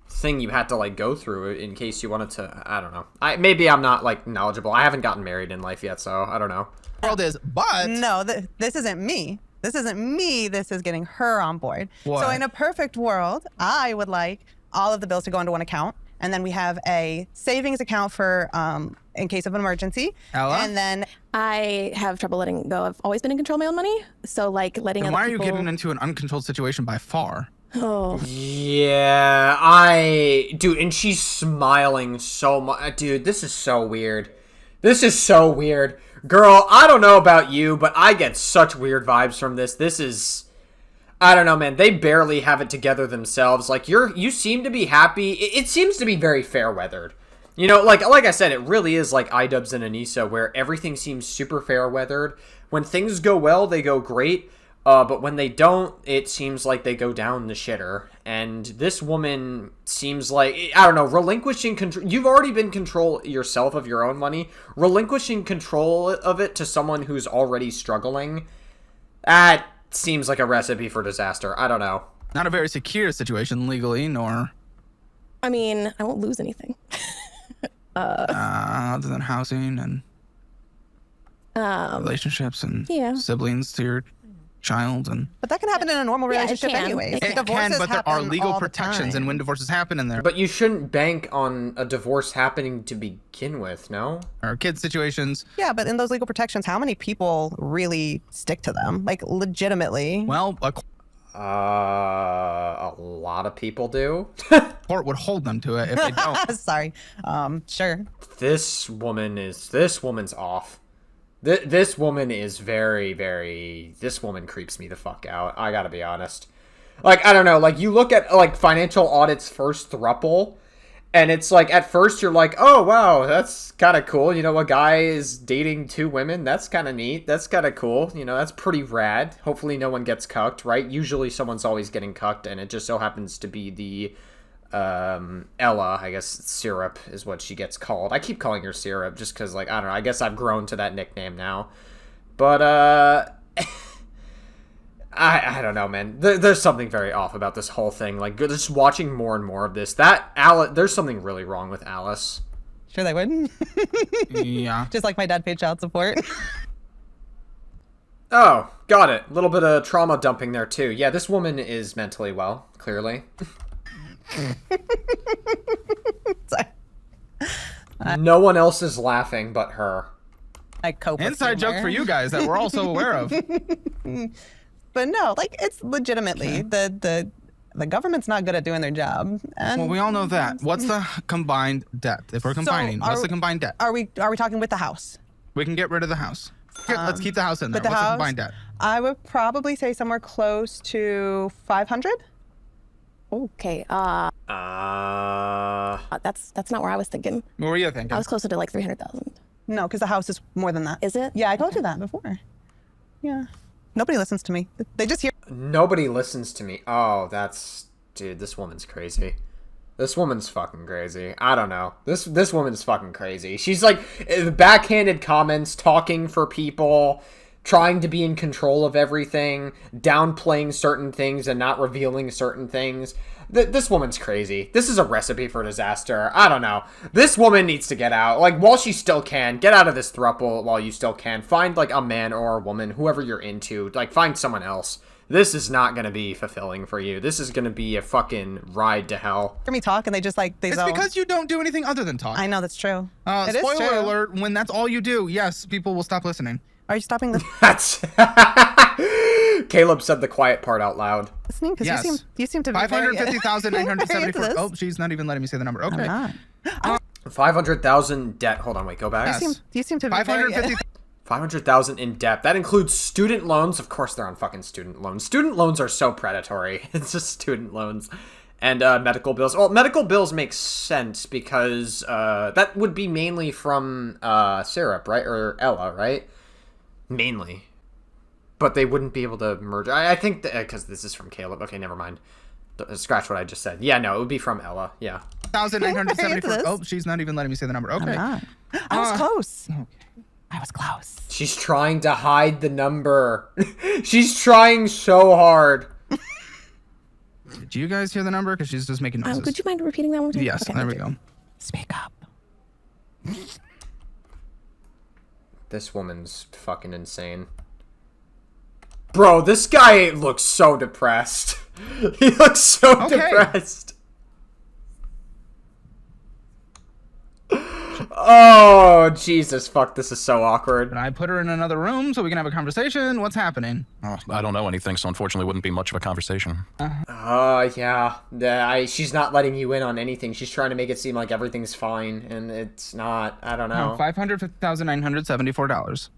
thing you had to like go through in case you wanted to. I don't know. Maybe I'm not like knowledgeable. I haven't gotten married in life yet, so I don't know. world is, but No, this isn't me. This isn't me. This is getting her on board. What? So in a perfect world, I would like all of the bills to go into one account, And then we have a savings account for in case of an emergency. Ella? And then I have trouble letting go. I've always been in control of my own money. So like letting And other why are you people... getting into an uncontrolled situation by far? Oh, Yeah, dude, and she's smiling so much. Dude, this is so weird. This is so weird. Girl, I don't know about you, but I get such weird vibes from this. This is... I don't know, man. They barely have it together themselves. Like, you seem to be happy. It seems to be very fair-weathered. You know, like I said, it really is like iDubbbz and Anissa, where everything seems super fair-weathered. When things go well, they go great. But when they don't, it seems like they go down the shitter. And this woman seems like, I don't know, relinquishing control. You've already been control yourself of your own money. Relinquishing control of it to someone who's already struggling, that seems like a recipe for disaster. I don't know. Not a very secure situation legally, nor I mean, I won't lose anything. other than housing and relationships and yeah. siblings to your child. And but that can happen in a normal Yeah, it relationship can. anyways. It it can, Divorces but there are happen legal all the protections, and time. when divorces happen and there But you shouldn't bank on a divorce happening to begin with, no? are kid situations, Yeah, but in those legal protections, how many people really stick to them? Like legitimately. well, a A lot of people do. court would hold them to it if they don't. Sorry. Sure. This woman's off. This woman is very, this woman creeps me the fuck out. I gotta be honest. Like, I don't know, like, you look at, like, Financial Audit's first thruple, and it's like, at first you're like, oh, wow, that's kind of cool. You know, a guy is dating 2 women. That's kind of neat. That's kind of cool. You know, that's pretty rad. Hopefully no one gets cucked, right? Usually someone's always getting cucked, and it just so happens to be the, Ella, I guess Syrup is what she gets called. I keep calling her Syrup just because, like, I don't know. I guess I've grown to that nickname now. But, I don't know, man. There's something very off about this whole thing. Like, just watching more and more of this. There's something really wrong with Alice. Sure they would. Yeah. Just like my dad paid child support. Oh, got it. A little bit of trauma dumping there, too. Yeah, this woman is mentally well, clearly. Sorry. No one else is laughing but her. I cope with Inside joke humor. for you guys that we're also aware of. But no, like it's legitimately the government's not good at doing their job. And Well, we all know that. What's the combined debt? If we're combining, what's the combined debt? Are we talking with the house? We can get rid of the house. Let's keep the house in there. With the What's the house, combined debt? I would probably say somewhere close to 500. Okay. Uh, That's not where I was thinking. What were you thinking? I was closer to like 300,000. No, because the house is more than that. Is it? Yeah, I told you that before. Yeah. Nobody listens to me. They just hear. Nobody listens to me. Oh, dude, this woman's crazy. This woman's fucking crazy. I don't know. This woman's fucking crazy. She's like backhanded comments, talking for people, trying to be in control of everything, downplaying certain things and not revealing certain things. This woman's crazy. This is a recipe for disaster. I don't know. This woman needs to get out. Like, while she still can, get out of this throuple while you still can. Find, like, a man or a woman, whoever you're into. Like, find someone else. This is not going to be fulfilling for you. This is going to be a fucking ride to hell. Me talk and they just like they It's zone. because you don't do anything other than talk. I know that's true. It is Spoiler true. alert, when that's all you do, yes, people will stop listening. Are you stopping the That's... Caleb said the quiet part out loud. listening? Because Yes. you seem to be very- 550,974. this. Oh, she's not even letting me say the number. I'm Okay. not. 500,000 debt. Hold on, wait, go back. You seem to be very- 550. 500,000 in debt. That includes student loans. Of course, they're on fucking student loans. Student loans are so predatory. It's just student loans. And medical bills. Well, medical bills make sense because that would be mainly from Syrup, right? Or Ella, right? Mainly. But they wouldn't be able to merge. I think because this is from Caleb. Okay, never mind. Scratch what I just said. Yeah, no, it would be from Ella. Yeah. 1,974. this. Oh, she's not even letting me say the number. I'm Okay. not. I was close. I was close. She's trying to hide the number. She's trying so hard. Did you guys hear the number? Because she's just making noises. Could you mind repeating that one more time? Yes, Okay, there we thank you. go. Speak up. This woman's fucking insane. Bro, this guy looks so depressed. He looks so Okay. depressed. Oh, Jesus, fuck, this is so awkward. Can I put her in another room so we can have a conversation? What's happening? I don't know anything, so unfortunately wouldn't be much of a conversation. Yeah. She's not letting you in on anything. She's trying to make it seem like everything's fine, and it's not. I don't know. No, $550,974.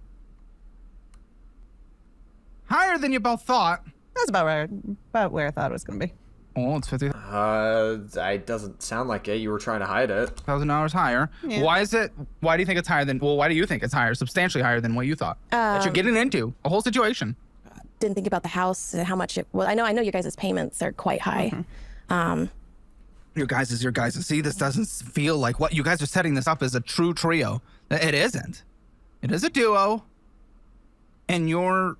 Higher than you both thought. That's about where I thought it was going to be. Oh, it's It doesn't sound like it. You were trying to hide it. $1,000 higher. Yeah. Why is it? Why do you think it's higher than? Well, why do you think it's higher? Substantially higher than what you thought that you're getting into a whole situation. Didn't think about the house and how much it. Well, I know your guys' payments are quite high. Your guys is your guys. See, this doesn't feel like what you guys are setting this up as a true trio. It isn't. It is a duo, and you're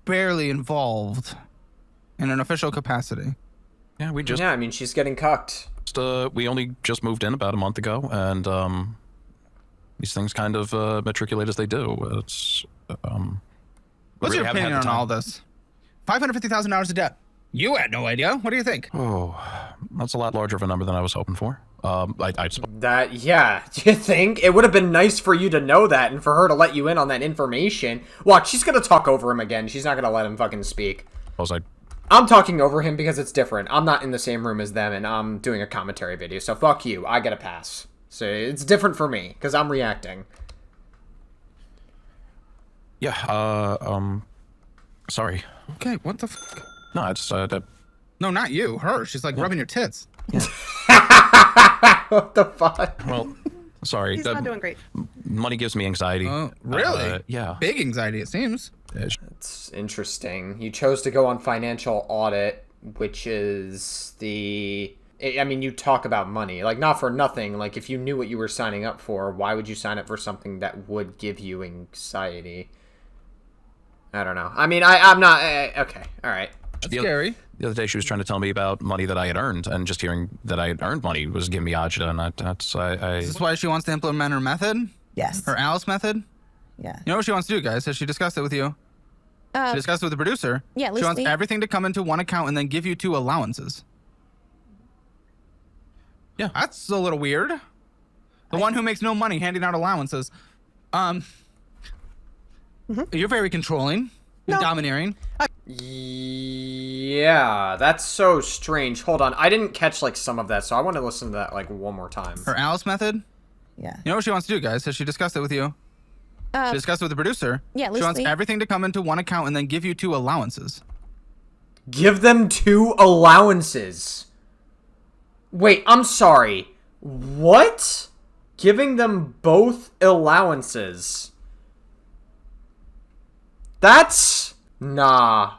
barely involved in an official capacity. Yeah, I mean, she's getting cucked. We only just moved in about a month ago, and these things kind of matriculate as they do. It's What's your opinion on all this? $550,000 of debt. You had no idea. What do you think? Oh, that's a lot larger of a number than I was hoping for. Yeah, do you think? It would have been nice for you to know that and for her to let you in on that information. Watch, she's gonna talk over him again. She's not gonna let him fucking speak. I'm talking over him because it's different. I'm not in the same room as them, and I'm doing a commentary video, so fuck you. I get a pass. So it's different for me, because I'm reacting. Yeah, sorry. Okay, what the fuck? No, it's, No, not you. Her. She's like rubbing your tits. What the fuck? Well, sorry. He's not doing great. Money gives me anxiety. Oh, really? Yeah. Big anxiety, it seems. It's interesting. You chose to go on financial audit, which is I mean, you talk about money. Like, not for nothing. Like, if you knew what you were signing up for, why would you sign up for something that would give you anxiety? I don't know. I mean, I'm not... okay, all right. That's scary. The other day, she was trying to tell me about money that I had earned, and just hearing that I had earned money was giving me agita, and Is this why she wants to implement her method? Yes. Her Alice method? Yeah. You know what she wants to do, guys? Has she discussed it with you? She discussed it with the producer. Yeah, She wants loosely. everything to come into one account and then give you 2 allowances. Yeah. That's a little weird. The one who makes no money handing out allowances. You're very controlling. You're domineering. Yeah, that's so strange. Hold on. I didn't catch, like, some of that, so I want to listen to that, like, one more time. Her Alice method? Yeah. You know what she wants to do, guys? Has she discussed it with you? She discussed it with the producer. Yeah, She wants loosely. everything to come into one account and then give you 2 allowances. Give them 2 allowances. Wait, I'm sorry. What? Giving them both allowances. That's... Nah.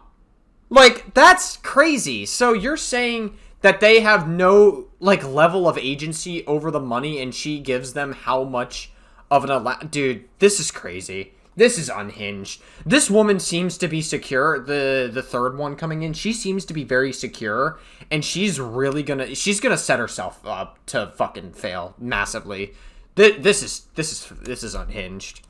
Like, that's crazy. So you're saying that they have no, like, level of agency over the money and she gives them how much of an Dude, this is crazy. This is unhinged. This woman seems to be secure. The third one coming in, she seems to be very secure, and she's really she's gonna set herself up to fucking fail massively. This is unhinged.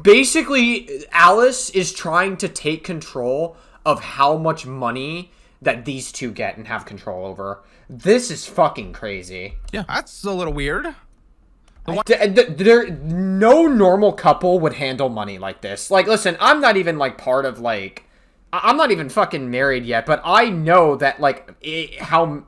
Basically, Alice is trying to take control of how much money that these two get and have control over. This is fucking crazy. Yeah, that's a little weird. No normal couple would handle money like this. Like, listen, I'm not even, like, part of, like... I'm not even fucking married yet, but I know that, like, how...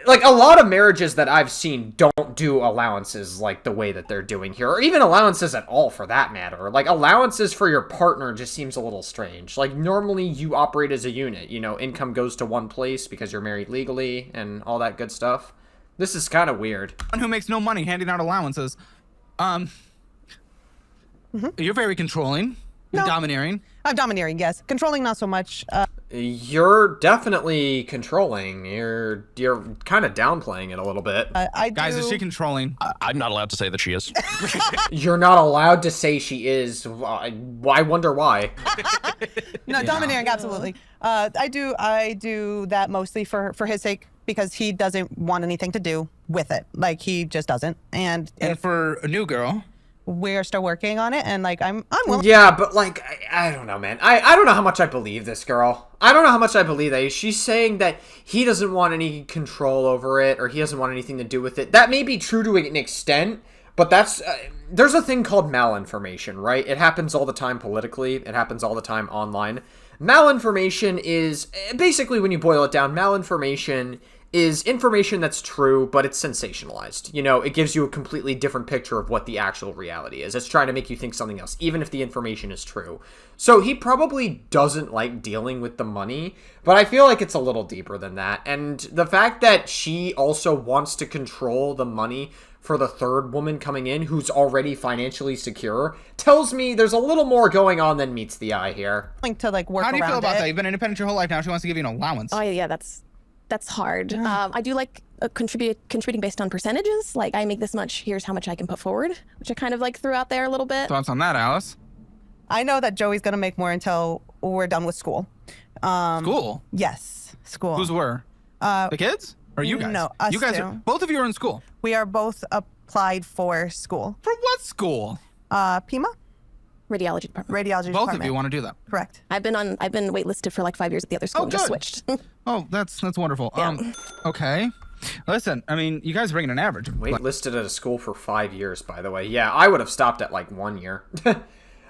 Like, a lot of marriages that I've seen don't do allowances like the way that they're doing here. Or even allowances at all, for that matter. Like, allowances for your partner just seems a little strange. Like, normally you operate as a unit. You know, income goes to one place because you're married legally and all that good stuff. This is kind of weird. One who makes no money handing out allowances. You're very controlling. You're domineering. I'm domineering, yes. Controlling, not so much. You're definitely controlling. You're kind of downplaying it a little bit. Guys, is she controlling? I'm not allowed to say that she is. You're not allowed to say she is. I wonder why. No, domineering, absolutely. I do that mostly for his sake, because he doesn't want anything to do with it. Like, he just doesn't. And for a new girl, we're still working on it, and like I'm willing. Yeah, but like I don't know, man. I don't know how much I believe this girl. I don't know how much I believe that. She's saying that he doesn't want any control over it, or he doesn't want anything to do with it. That may be true to an extent, but that's there's a thing called malinformation, right? It happens all the time politically. It happens all the time online. Malinformation is basically, when you boil it down, malinformation is information that's true, but it's sensationalized. You know, it gives you a completely different picture of what the actual reality is. It's trying to make you think something else, even if the information is true. So he probably doesn't like dealing with the money, but I feel like it's a little deeper than that. And the fact that she also wants to control the money for the third woman coming in, who's already financially secure, tells me there's a little more going on than meets the eye here. To like work. How do you feel around about it. that? You've been independent your whole life. Now she wants to give you an allowance. Oh yeah, that's hard. I do like contributing based on percentages. Like, I make this much, here's how much I can put forward, which I kind of like threw out there a little bit. Thoughts on that, Alice? I know that Joey's gonna make more until we're done with school. School? Yes, school. Who's were? The kids? Or you guys? No, us you guys two. are, both of you are in school. We are both applied for school. For what school? Pima, Radiology department. radiology Both department. of you want to do that. Correct. I've been waitlisted for like 5 years at the other school Oh, and just good. switched. Oh, that's wonderful. Yeah. Okay. Listen, I mean, you guys are bringing an average. Wait, listed at a school for 5 years, by the way. Yeah, I would have stopped at like 1 year.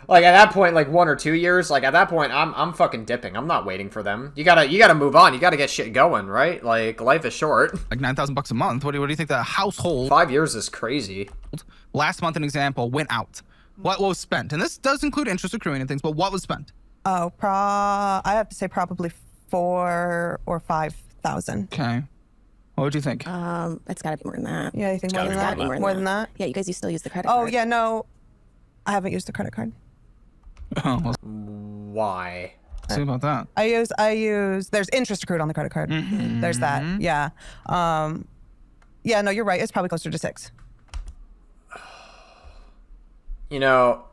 Like, at that point, like 1 or 2 years, like, at that point, I'm fucking dipping. I'm not waiting for them. You gotta move on. You gotta get shit going, right? Like, life is short. Like $9,000 a month. What do you think the household 5 years is crazy. last month, an example, went out? What was spent? And this does include interest accruing and things, but what was spent? Oh, I have to say probably 4,000 or 5,000. Okay. What would you think? It's got to be more than that. Yeah, you think more gotta than be that? Gotta be More than that? Yeah, you guys still use the credit Oh card. yeah, no, I haven't used the credit card. Oh, well, Why? see about that. I use. There's interest accrued on the credit card. There's that. Yeah. Yeah. No, you're right. It's probably closer to 6. You know,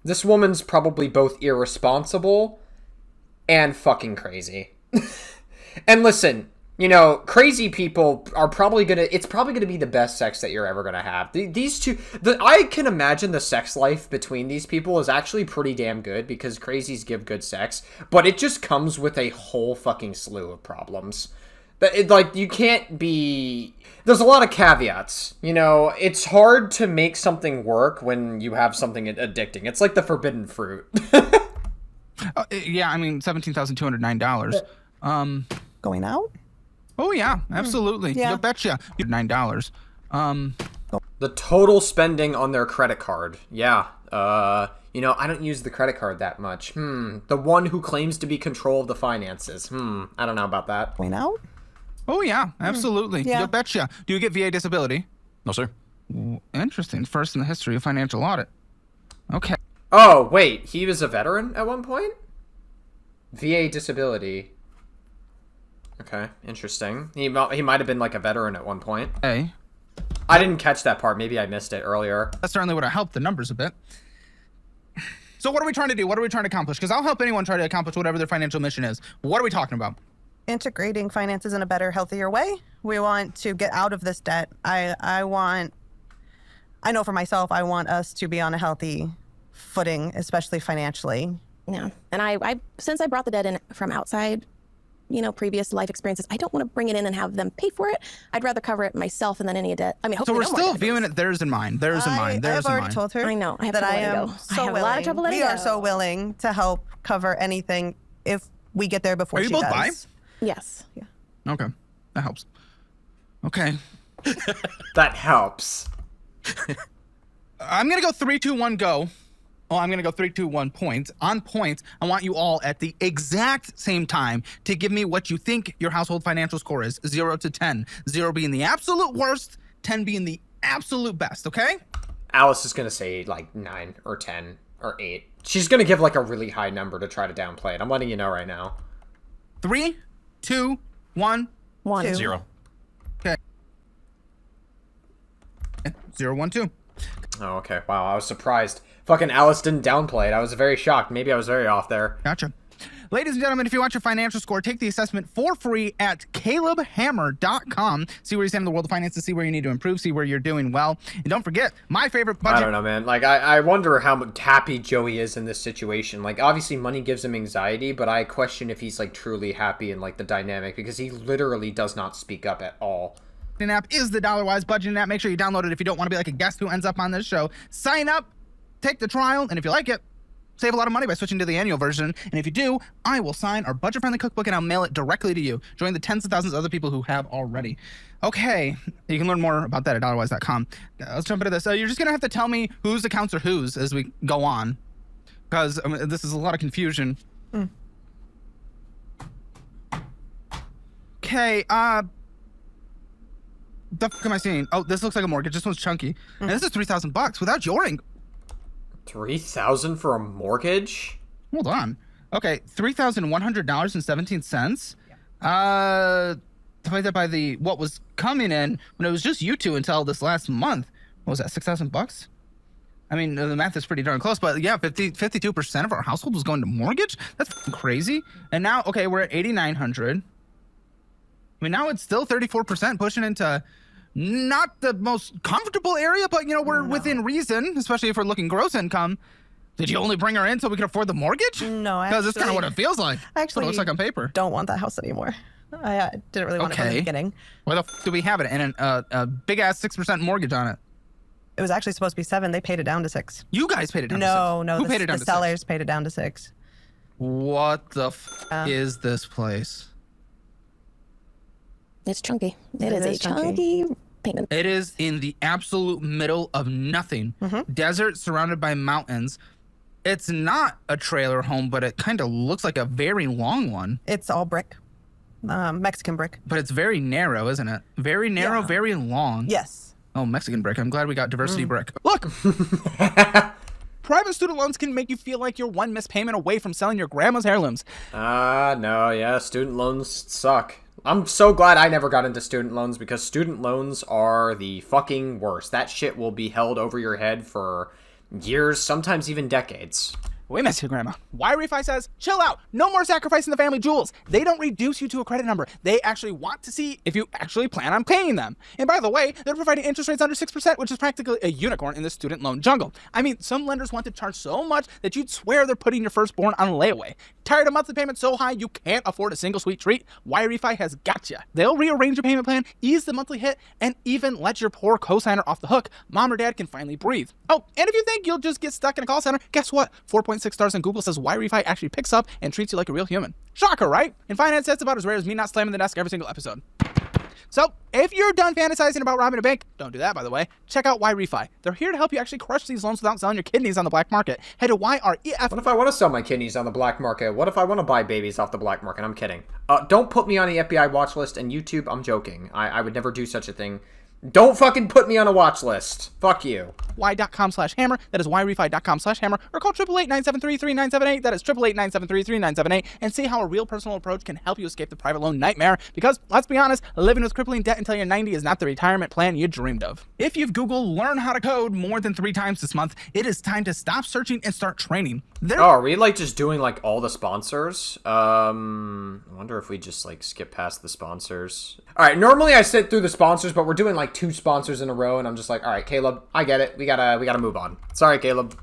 this woman's probably both irresponsible and fucking crazy. And listen, you know, crazy people are probably it's probably gonna be the best sex that you're ever gonna have. These two, I can imagine the sex life between these people is actually pretty damn good, because crazies give good sex, but it just comes with a whole fucking slew of problems. Like, you can't be... There's a lot of caveats, you know. It's hard to make something work when you have something addicting. It's like the forbidden fruit. Yeah, I mean, $17,209. Going out? Oh, yeah, absolutely. Yeah. You betcha. $9. The total spending on their credit card. Yeah. You know, I don't use the credit card that much. The one who claims to be control of the finances. I don't know about that. Going out? Oh, yeah, absolutely. Yeah. You betcha. Do you get VA disability? No, sir. Interesting. First in the history of financial audit. Okay. Oh, wait. He was a veteran at one point? VA disability. Okay, interesting. He might have been like a veteran at one point. Hey, I didn't catch that part. Maybe I missed it earlier. that certainly would have helped the numbers a bit. So what are we trying to do? What are we trying to accomplish? Because I'll help anyone try to accomplish whatever their financial mission is. What are we talking about? Integrating finances in a better, healthier way. We want to get out of this debt. I know for myself, I want us to be on a healthy footing, especially financially. Yeah. And I since I brought the debt in from outside, you know, previous life experiences, I don't want to bring it in and have them pay for it. I'd rather cover it myself and then any debt. I mean, So hopefully we're no more still debt. viewing it theirs and mine. Theirs and mine. I Theirs have and already mine. told her I know. I have that to I let it am go. so I have a willing. lot of trouble letting we it are go. so willing to help cover anything if we get there before Are you she both does. bi? Yes. Yeah. Okay, that helps. Okay, That helps. I'm gonna go 3, 2, 1, go. Oh, I'm gonna go 3, 2, 1 points. On points, I want you all at the exact same time to give me what you think your household financial score is, 0 to 10. 0 being the absolute worst, 10 being the absolute best. Okay? Alice is going to say like 9 or 10 or 8. She's going to give like a really high number to try to downplay it. I'm letting you know right now. 3, 2, 1. 1. 2. 0. Okay. 0, 1, 2. Oh, okay. Wow, I was surprised. Fucking Alice didn't downplay it. I was very shocked. Maybe I was very off there. Gotcha. Ladies and gentlemen, if you want your financial score, take the assessment for free at calebhammer.com. See where you stand in the world of finances, see where you need to improve, see where you're doing well. And don't forget, my favorite budget. I don't know, man. Like, I wonder how happy Joey is in this situation. Like, obviously money gives him anxiety, but I question if he's, like, truly happy in, like, the dynamic, because he literally does not speak up at all. App is the $wise budgeting app. Make sure you download it if you don't want to be like a guest who ends up on this show. Sign up, take the trial, and if you like it, save a lot of money by switching to the annual version. And if you do, I will sign our budget-friendly cookbook and I'll mail it directly to you. Join the tens of thousands of other people who have already. Okay, you can learn more about that at $wise.com. Let's jump into this. You're just going to have to tell me whose accounts are whose as we go on, because this is a lot of confusion. Okay, the fuck am I seeing? Oh, this looks like a mortgage. This one's chunky. And this is $3,000 without your 3,000 for a mortgage? Hold on. Okay, $3,100.17. Divided by the what was coming in when it was just you two until this last month. What was that? $6,000? I mean, the math is pretty darn close, but yeah, 52% of our household was going to mortgage. That's crazy. And now, okay, we're at 8,900. I mean, now it's still 34%, pushing into not the most comfortable area, but, you know, we're within reason, especially if we're looking gross income. Did you only bring her in so we could afford the mortgage? No, because it's kind of what it feels like. Actually, what it looks like on paper. Don't want that house anymore. I didn't really want it from the beginning. Where the f do we have it? And a big ass 6% mortgage on it. It was actually supposed to be 7. They paid it down to 6. You guys paid it down to 6. No, Who paid it down to 6? The sellers paid it down to 6. What the f is this place? It's chunky. It is a chunky payment. It is in the absolute middle of nothing. Desert surrounded by mountains. It's not a trailer home, but it kind of looks like a very long one. It's all brick. Mexican brick. But it's very narrow, isn't it? Very narrow, very long. Yes. Oh, Mexican brick. I'm glad we got diversity brick. Look! Private student loans can make you feel like you're one missed payment away from selling your grandma's heirlooms. No, yeah, student loans suck. I'm so glad I never got into student loans, because student loans are the fucking worst. That shit will be held over your head for years, sometimes even decades. We miss you, Grandma. Y-Refi says, chill out. No more sacrificing the family jewels. They don't reduce you to a credit number. They actually want to see if you actually plan on paying them. And by the way, they're providing interest rates under 6%, which is practically a unicorn in the student loan jungle. I mean, some lenders want to charge so much that you'd swear they're putting your firstborn on layaway. Tired of monthly payments so high you can't afford a single sweet treat? Y-Refi has got you. They'll rearrange your payment plan, ease the monthly hit, and even let your poor cosigner off the hook. Mom or dad can finally breathe. Oh, and if you think you'll just get stuck in a call center, guess what? 4.6 stars on Google says Y-Refi actually picks up and treats you like a real human. Shocker, right? In finance, that's about as rare as me not slamming the desk every single episode. So, if you're done fantasizing about robbing a bank, don't do that, by the way, check out Y-Refi. They're here to help you actually crush these loans without selling your kidneys on the black market. Head to YREF. What if I want to sell my kidneys on the black market? What if I want to buy babies off the black market? I'm kidding. Don't put me on the FBI watch list, and YouTube, I'm joking. I would never do such a thing. Don't fucking put me on a watch list. Fuck you. Y.com/hammer. That is YRefi.com/hammer. Or call 888-973-3978. That is 888-973-3978. And see how a real personal approach can help you escape the private loan nightmare. Because, let's be honest, living with crippling debt until you're 90 is not the retirement plan you dreamed of. If you've Googled learn how to code more than 3 times this month, it is time to stop searching and start training. Are we like just doing like all the sponsors? I wonder if we just like skip past the sponsors. All right, normally I sit through the sponsors, but we're doing like 2 sponsors in a row, and I'm just like, all right, Caleb, I get it. We gotta move on. Sorry, Caleb.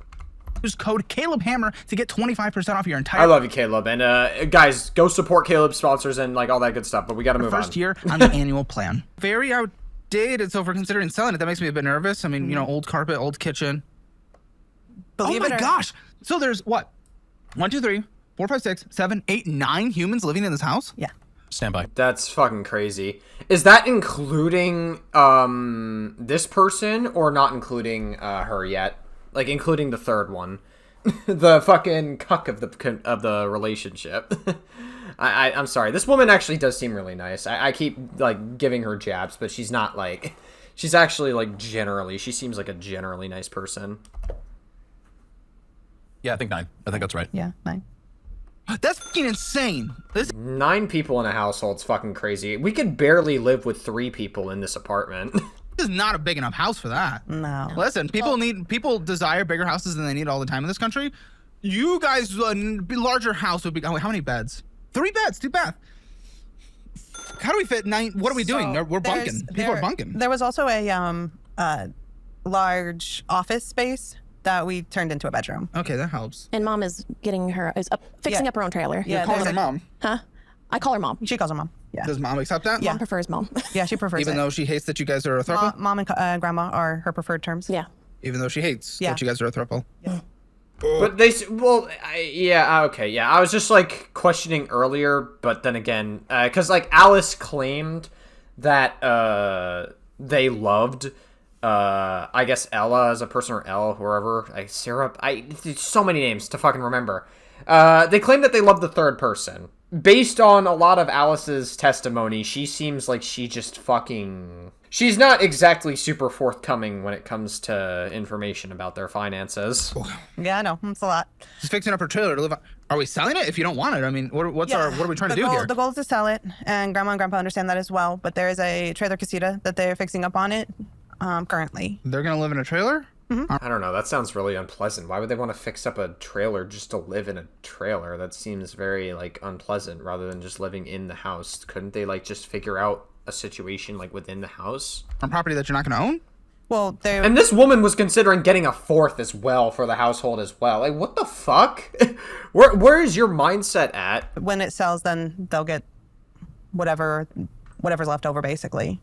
Use code CalebHammer to get 25% off your entire. I love you, Caleb, and guys, go support Caleb's sponsors and like all that good stuff. But we gotta move on. First year on the annual plan. Very outdated, so if we're considering selling it, that makes me a bit nervous. I mean, you know, old carpet, old kitchen. Oh my gosh! So there's what? 1, 2, 3, 4, 5, 6, 7, 8, 9 humans living in this house? Yeah. Stand by. That's fucking crazy. Is that including this person or not including her yet? Like including the third one, the fucking cuck of the relationship. I'm sorry. This woman actually does seem really nice. I keep like giving her jabs, but she's not like. She's actually like generally. She seems like a generally nice person. Yeah, I think 9. I think that's right. Yeah, 9. That's fucking insane. 9 people in a household's fucking crazy. We could barely live with 3 people in this apartment. This is not a big enough house for that. No. Listen, people desire bigger houses than they need all the time in this country. You guys, larger house would be. Oh, how many beds? 3 beds, 2 bath. How do we fit 9? What are we doing? We're bunking. People are bunking. There was also a large office space that we turned into a bedroom. Okay, that helps. And mom is fixing up her own trailer. You're calling her mom. Huh? I call her mom. She calls her mom. Yeah. Does mom accept that? Mom prefers mom. Yeah, she prefers Even though she hates that you guys are a throuple? Mom and grandma are her preferred terms. Yeah. Even though she hates that you guys are a throuple? Yeah. But okay, yeah. I was just like questioning earlier, but then again, because like Alice claimed that they loved, I guess Ella as a person or Elle, whoever, Syrup. So many names to fucking remember. They claim that they love the third person. Based on a lot of Alice's testimony, she seems like she just fucking... She's not exactly super forthcoming when it comes to information about their finances. Yeah, I know. It's a lot. She's fixing up her trailer to live on. Are we selling it if you don't want it? I mean, what are we trying to do here? The goal is to sell it, and grandma and grandpa understand that as well, but there is a trailer casita that they're fixing up on it currently. They're going to live in a trailer? I don't know. That sounds really unpleasant. Why would they want to fix up a trailer just to live in a trailer? That seems very, like, unpleasant rather than just living in the house. Couldn't they, like, just figure out a situation, like, within the house? On property that you're not going to own? Well, and this woman was considering getting a 4th as well for the household as well. Like, what the fuck? Where is your mindset at? When it sells, then they'll get whatever's left over, basically.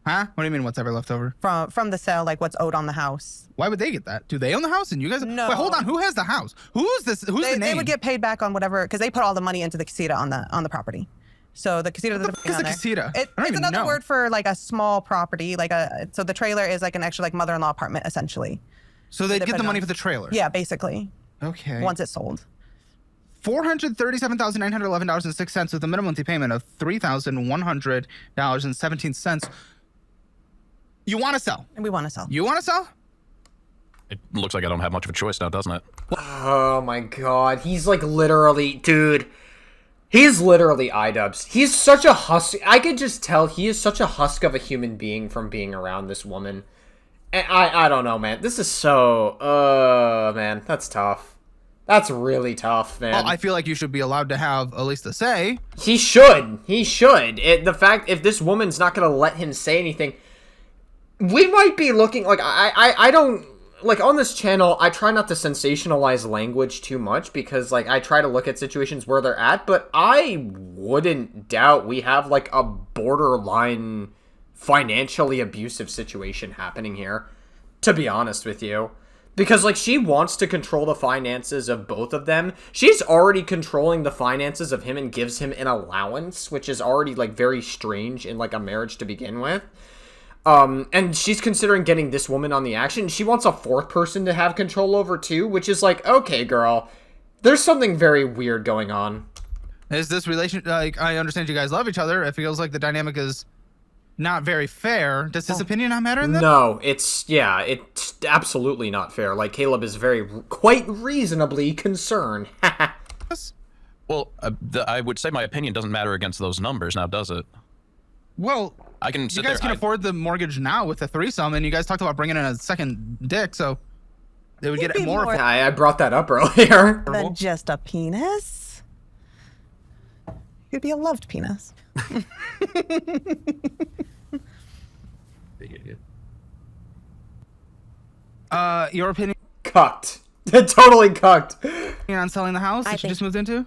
Huh? What do you mean, what's ever left over? From the sale, like what's owed on the house. Why would they get that? Do they own the house and you guys? No. Wait, hold on. Who has the house? Who's the name? They would get paid back on whatever, because they put all the money into the casita on the property. So the casita. What the fuck is the casita? It's another word for like a small property, so the trailer is like an extra like mother-in-law apartment essentially. So they get the money for the trailer. Yeah, basically. Okay. Once it's sold. $437,911.06 with a minimum monthly payment of $3,100.17. You want to sell? And we want to sell. You want to sell? It looks like I don't have much of a choice now, doesn't it? Oh my god. He's like literally... Dude. He's literally iDubbbz. He's such a husk. I could just tell he is such a husk of a human being from being around this woman. And I don't know, man. This is so... man. That's tough. That's really tough, man. Well, I feel like you should be allowed to have at least a say. He should. He should. The fact, if this woman's not going to let him say anything... We might be looking, like, I don't, like, on this channel, I try not to sensationalize language too much because, like, I try to look at situations where they're at, but I wouldn't doubt we have, like, a borderline financially abusive situation happening here, to be honest with you. Because, like, she wants to control the finances of both of them. She's already controlling the finances of him and gives him an allowance, which is already, like, very strange in, like, a marriage to begin with. And she's considering getting this woman on the action. She wants a 4th person to have control over too, which is like, okay, girl, there's something very weird going on. Is this relation, like, I understand you guys love each other. It feels like the dynamic is not very fair. Does his opinion not matter in that? No, it's absolutely not fair. Like, Caleb is quite reasonably concerned. Well, I would say my opinion doesn't matter against those numbers now, does it? Well, I can you guys can afford the mortgage now with a threesome, and you guys talked about bringing in a second dick, so they would get it more. I brought that up earlier. Than just a penis. You'd be a loved penis. Your opinion Cucked. Totally cucked. on selling the house that you just moved into?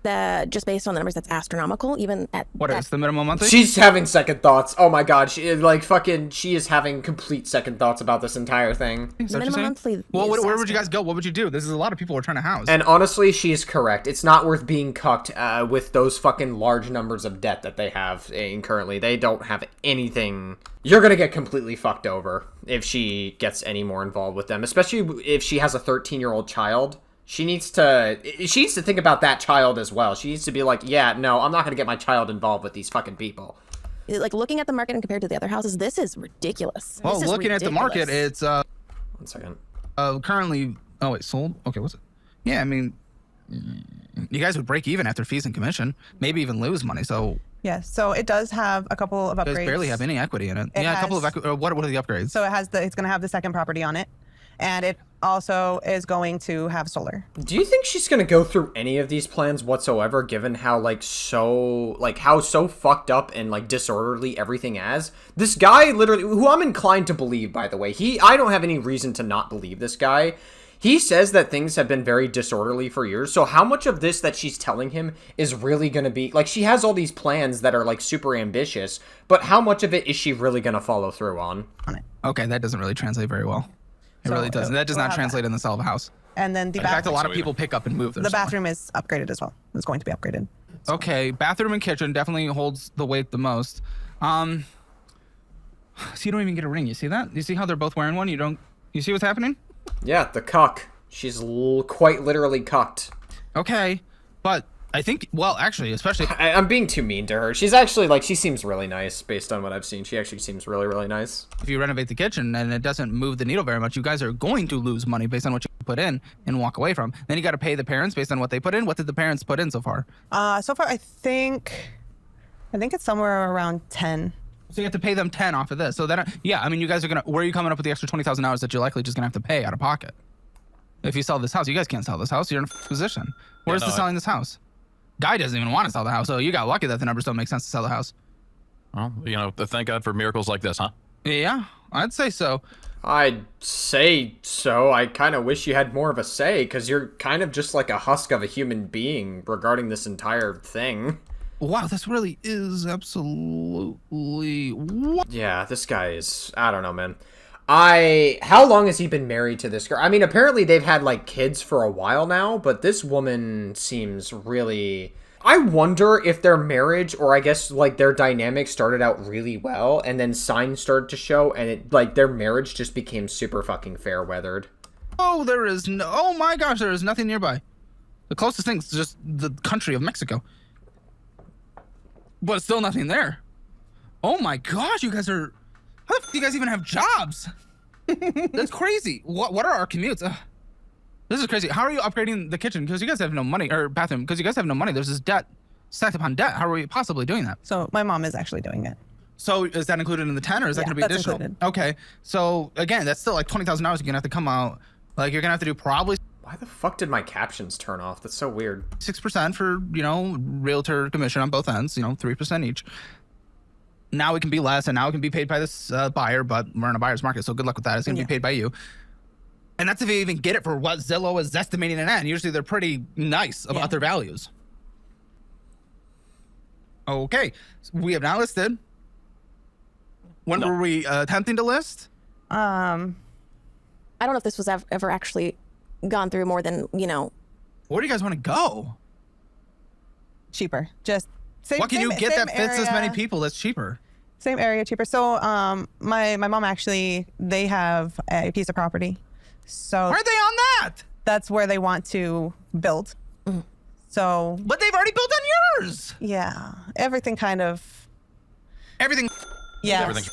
Just based on the numbers, that's astronomical. Even at What is the minimum monthly? She's having second thoughts. Oh my god, she is having complete second thoughts about this entire thing. minimum monthly. Well, is where would you guys go? What would you do? This is a lot of people we're trying to house. And honestly, she's correct. It's not worth being cucked with those fucking large numbers of debt that they have currently. They don't have anything. You're gonna get completely fucked over if she gets any more involved with them, especially if she has a 13-year-old child. She needs to think about that child as well. She needs to be like, yeah, no, I'm not going to get my child involved with these fucking people. Like, looking at the market and compared to the other houses, this is ridiculous. Well, looking at the market, it's 1 second. Currently, oh wait, sold? Okay, what's it? Yeah, I mean, you guys would break even after fees and commission, maybe even lose money, so. Yeah, so it does have a couple of upgrades. You guys barely have any equity in it. It a couple has- of what are the upgrades? So it's going to have the second property on it. and it also is going to have solar. Do you think she's gonna go through any of these plans whatsoever, given how how so fucked up and like disorderly everything is? This guy literally, who I'm inclined to believe, by the way, I don't have any reason to not believe this guy. He says that things have been very disorderly for years, so how much of this that she's telling him is really gonna be, like, she has all these plans that are, like, super ambitious, but how much of it is she really gonna follow through on? Okay, that doesn't really translate very well. It really doesn't. That does not translate in the sale of a house. And then the In fact, a bathroom, lot of people pick up and move their the stuff. bathroom is upgraded as well. It's going to be upgraded. Okay, bathroom and kitchen definitely holds the weight the most. So you don't even get a ring. You see that? You see how they're both wearing one? You see what's happening? Yeah, the cuck. She's quite literally cucked. Okay, but I think, well, actually, especially... I'm being too mean to her. She's actually, like, she seems really nice based on what I've seen. She actually seems really, really nice. If you renovate the kitchen and it doesn't move the needle very much, you guys are going to lose money based on what you put in and walk away from. Then you got to pay the parents based on what they put in. What did the parents put in so far? So far, I think it's somewhere around 10. So you have to pay them 10 off of this. So then, yeah, I mean, you guys are going to... Where are you coming up with the extra $20,000 that you're likely just going to have to pay out of pocket? If you sell this house, you guys can't sell this house. You're in a position. Where's the selling this house? Guy doesn't even want to sell the house, so you got lucky that the numbers don't make sense to sell the house. Well, thank God for miracles like this, huh? Yeah, I'd say so. I'd say so. I kind of wish you had more of a say, because you're kind of just like a husk of a human being regarding this entire thing. Wow, this really is absolutely... Yeah, this guy is... I don't know, man. How long has he been married to this girl? I mean, apparently they've had, like, kids for a while now, but this woman seems really... I wonder if their marriage, or I guess, like, their dynamic started out really well, and then signs started to show, and it, like, their marriage just became super fucking fair-weathered. Oh, there is no... Oh my gosh, there is nothing nearby. The closest thing is just the country of Mexico. But still nothing there. Oh my gosh, you guys are... How the f*** do you guys even have jobs? That's crazy. What are our commutes? This is crazy. How are you upgrading the kitchen? Because you guys have no money, or bathroom, because you guys have no money. There's this debt, stacked upon debt. How are we possibly doing that? So my mom is actually doing it. So is that included in the 10, or is that going to be that's additional? included. Okay. So again, that's still like $20,000 you're going to have to come out. Like you're going to have to do probably Why the fuck did my captions turn off? That's so weird. 6% for, realtor commission on both ends, 3% each. Now it can be less, and now it can be paid by this buyer, but we're in a buyer's market, so good luck with that. It's going to be paid by you. And that's if you even get it for what Zillow is estimating it at. And usually they're pretty nice about their values. Okay, so we have now listed. When were we attempting to list? I don't know if this was ever actually gone through more than, Where do you guys want to go? Cheaper. Just same. What can you get that fits as many area. people that's cheaper? Same area, cheaper. So my mom actually, they have a piece of property. So Aren't they on that? that's where they want to build. So But they've already built on yours. yeah, everything kind of. Everything Yeah. Everything.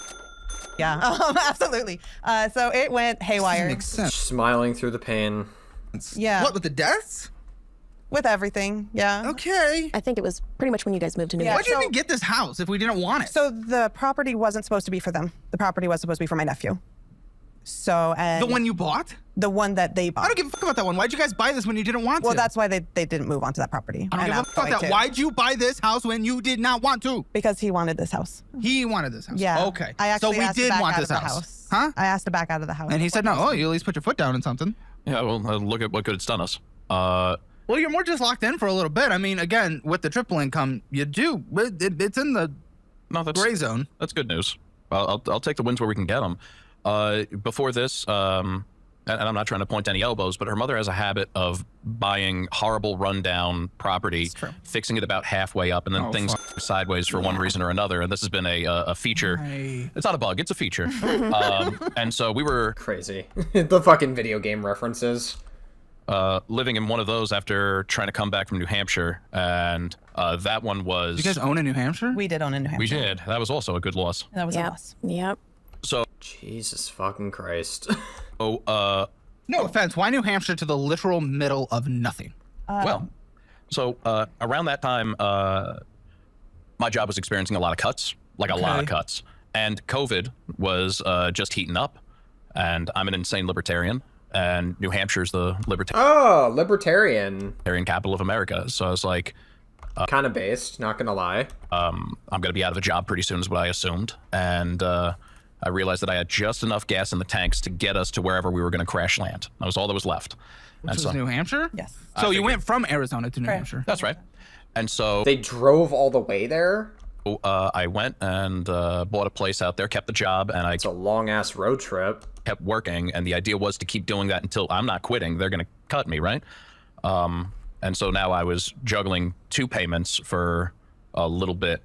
Yeah, absolutely. So it went haywire. makes sense. Smiling through the pain. Yeah. What, with the deaths? With everything, yeah. Okay. I think it was pretty much when you guys moved to New Yeah. York. Why'd you so- even get this house if we didn't want it? So the property wasn't supposed to be for them. The property was supposed to be for my nephew. So and The one you bought? the one that they bought. I don't give a fuck about that one. Why'd you guys buy this when you didn't want to? Well, that's why they didn't move onto that property. I don't And give a I'm fuck going that. to. Why'd you buy this house when you did not want to? Because he wanted this house. He wanted this house. Yeah. Okay. I actually so we asked to did back want out this of the house. Huh? I asked to back out of the house. And he said no. Oh, you at least put your foot down in something. Yeah, well, look at what good it's done us. Well, you're more just locked in for a little bit. I mean, again, with the triple income, you do. It's in the No, that's gray zone. That's good news. I'll take the wins where we can get them. Before this, and I'm not trying to point any elbows, but her mother has a habit of buying horrible rundown property, fixing it about halfway up, and then things go sideways for one reason or another. And this has been a feature. It's not a bug, it's a feature. And so we were Crazy. The fucking video game references. living in one of those after trying to come back from New Hampshire, and that one was... You guys own in New Hampshire? We did own in New Hampshire. We did. That was also a good loss. That was a Yep. loss. Yep. So, Jesus fucking Christ. No offense. Why New Hampshire to the literal middle of nothing? so around that time, my job was experiencing a lot of cuts, like a lot of cuts. And COVID was just heating up. And I'm an insane libertarian. and New Hampshire's the libertarian capital of America. So I was like, kind of based, not gonna lie. I'm gonna be out of a job pretty soon is what I assumed, and I realized that I had just enough gas in the tanks to get us to wherever we were gonna crash land. That was all that was left. Which was New Hampshire? Yes. So you went from Arizona to New Hampshire. That's right. And so They drove all the way there? I went and bought a place out there, kept the job, and I It's a long-ass road trip. kept working. And the idea was to keep doing that until I'm not quitting. They're going to cut me, right? And so now I was juggling 2 payments for a little bit.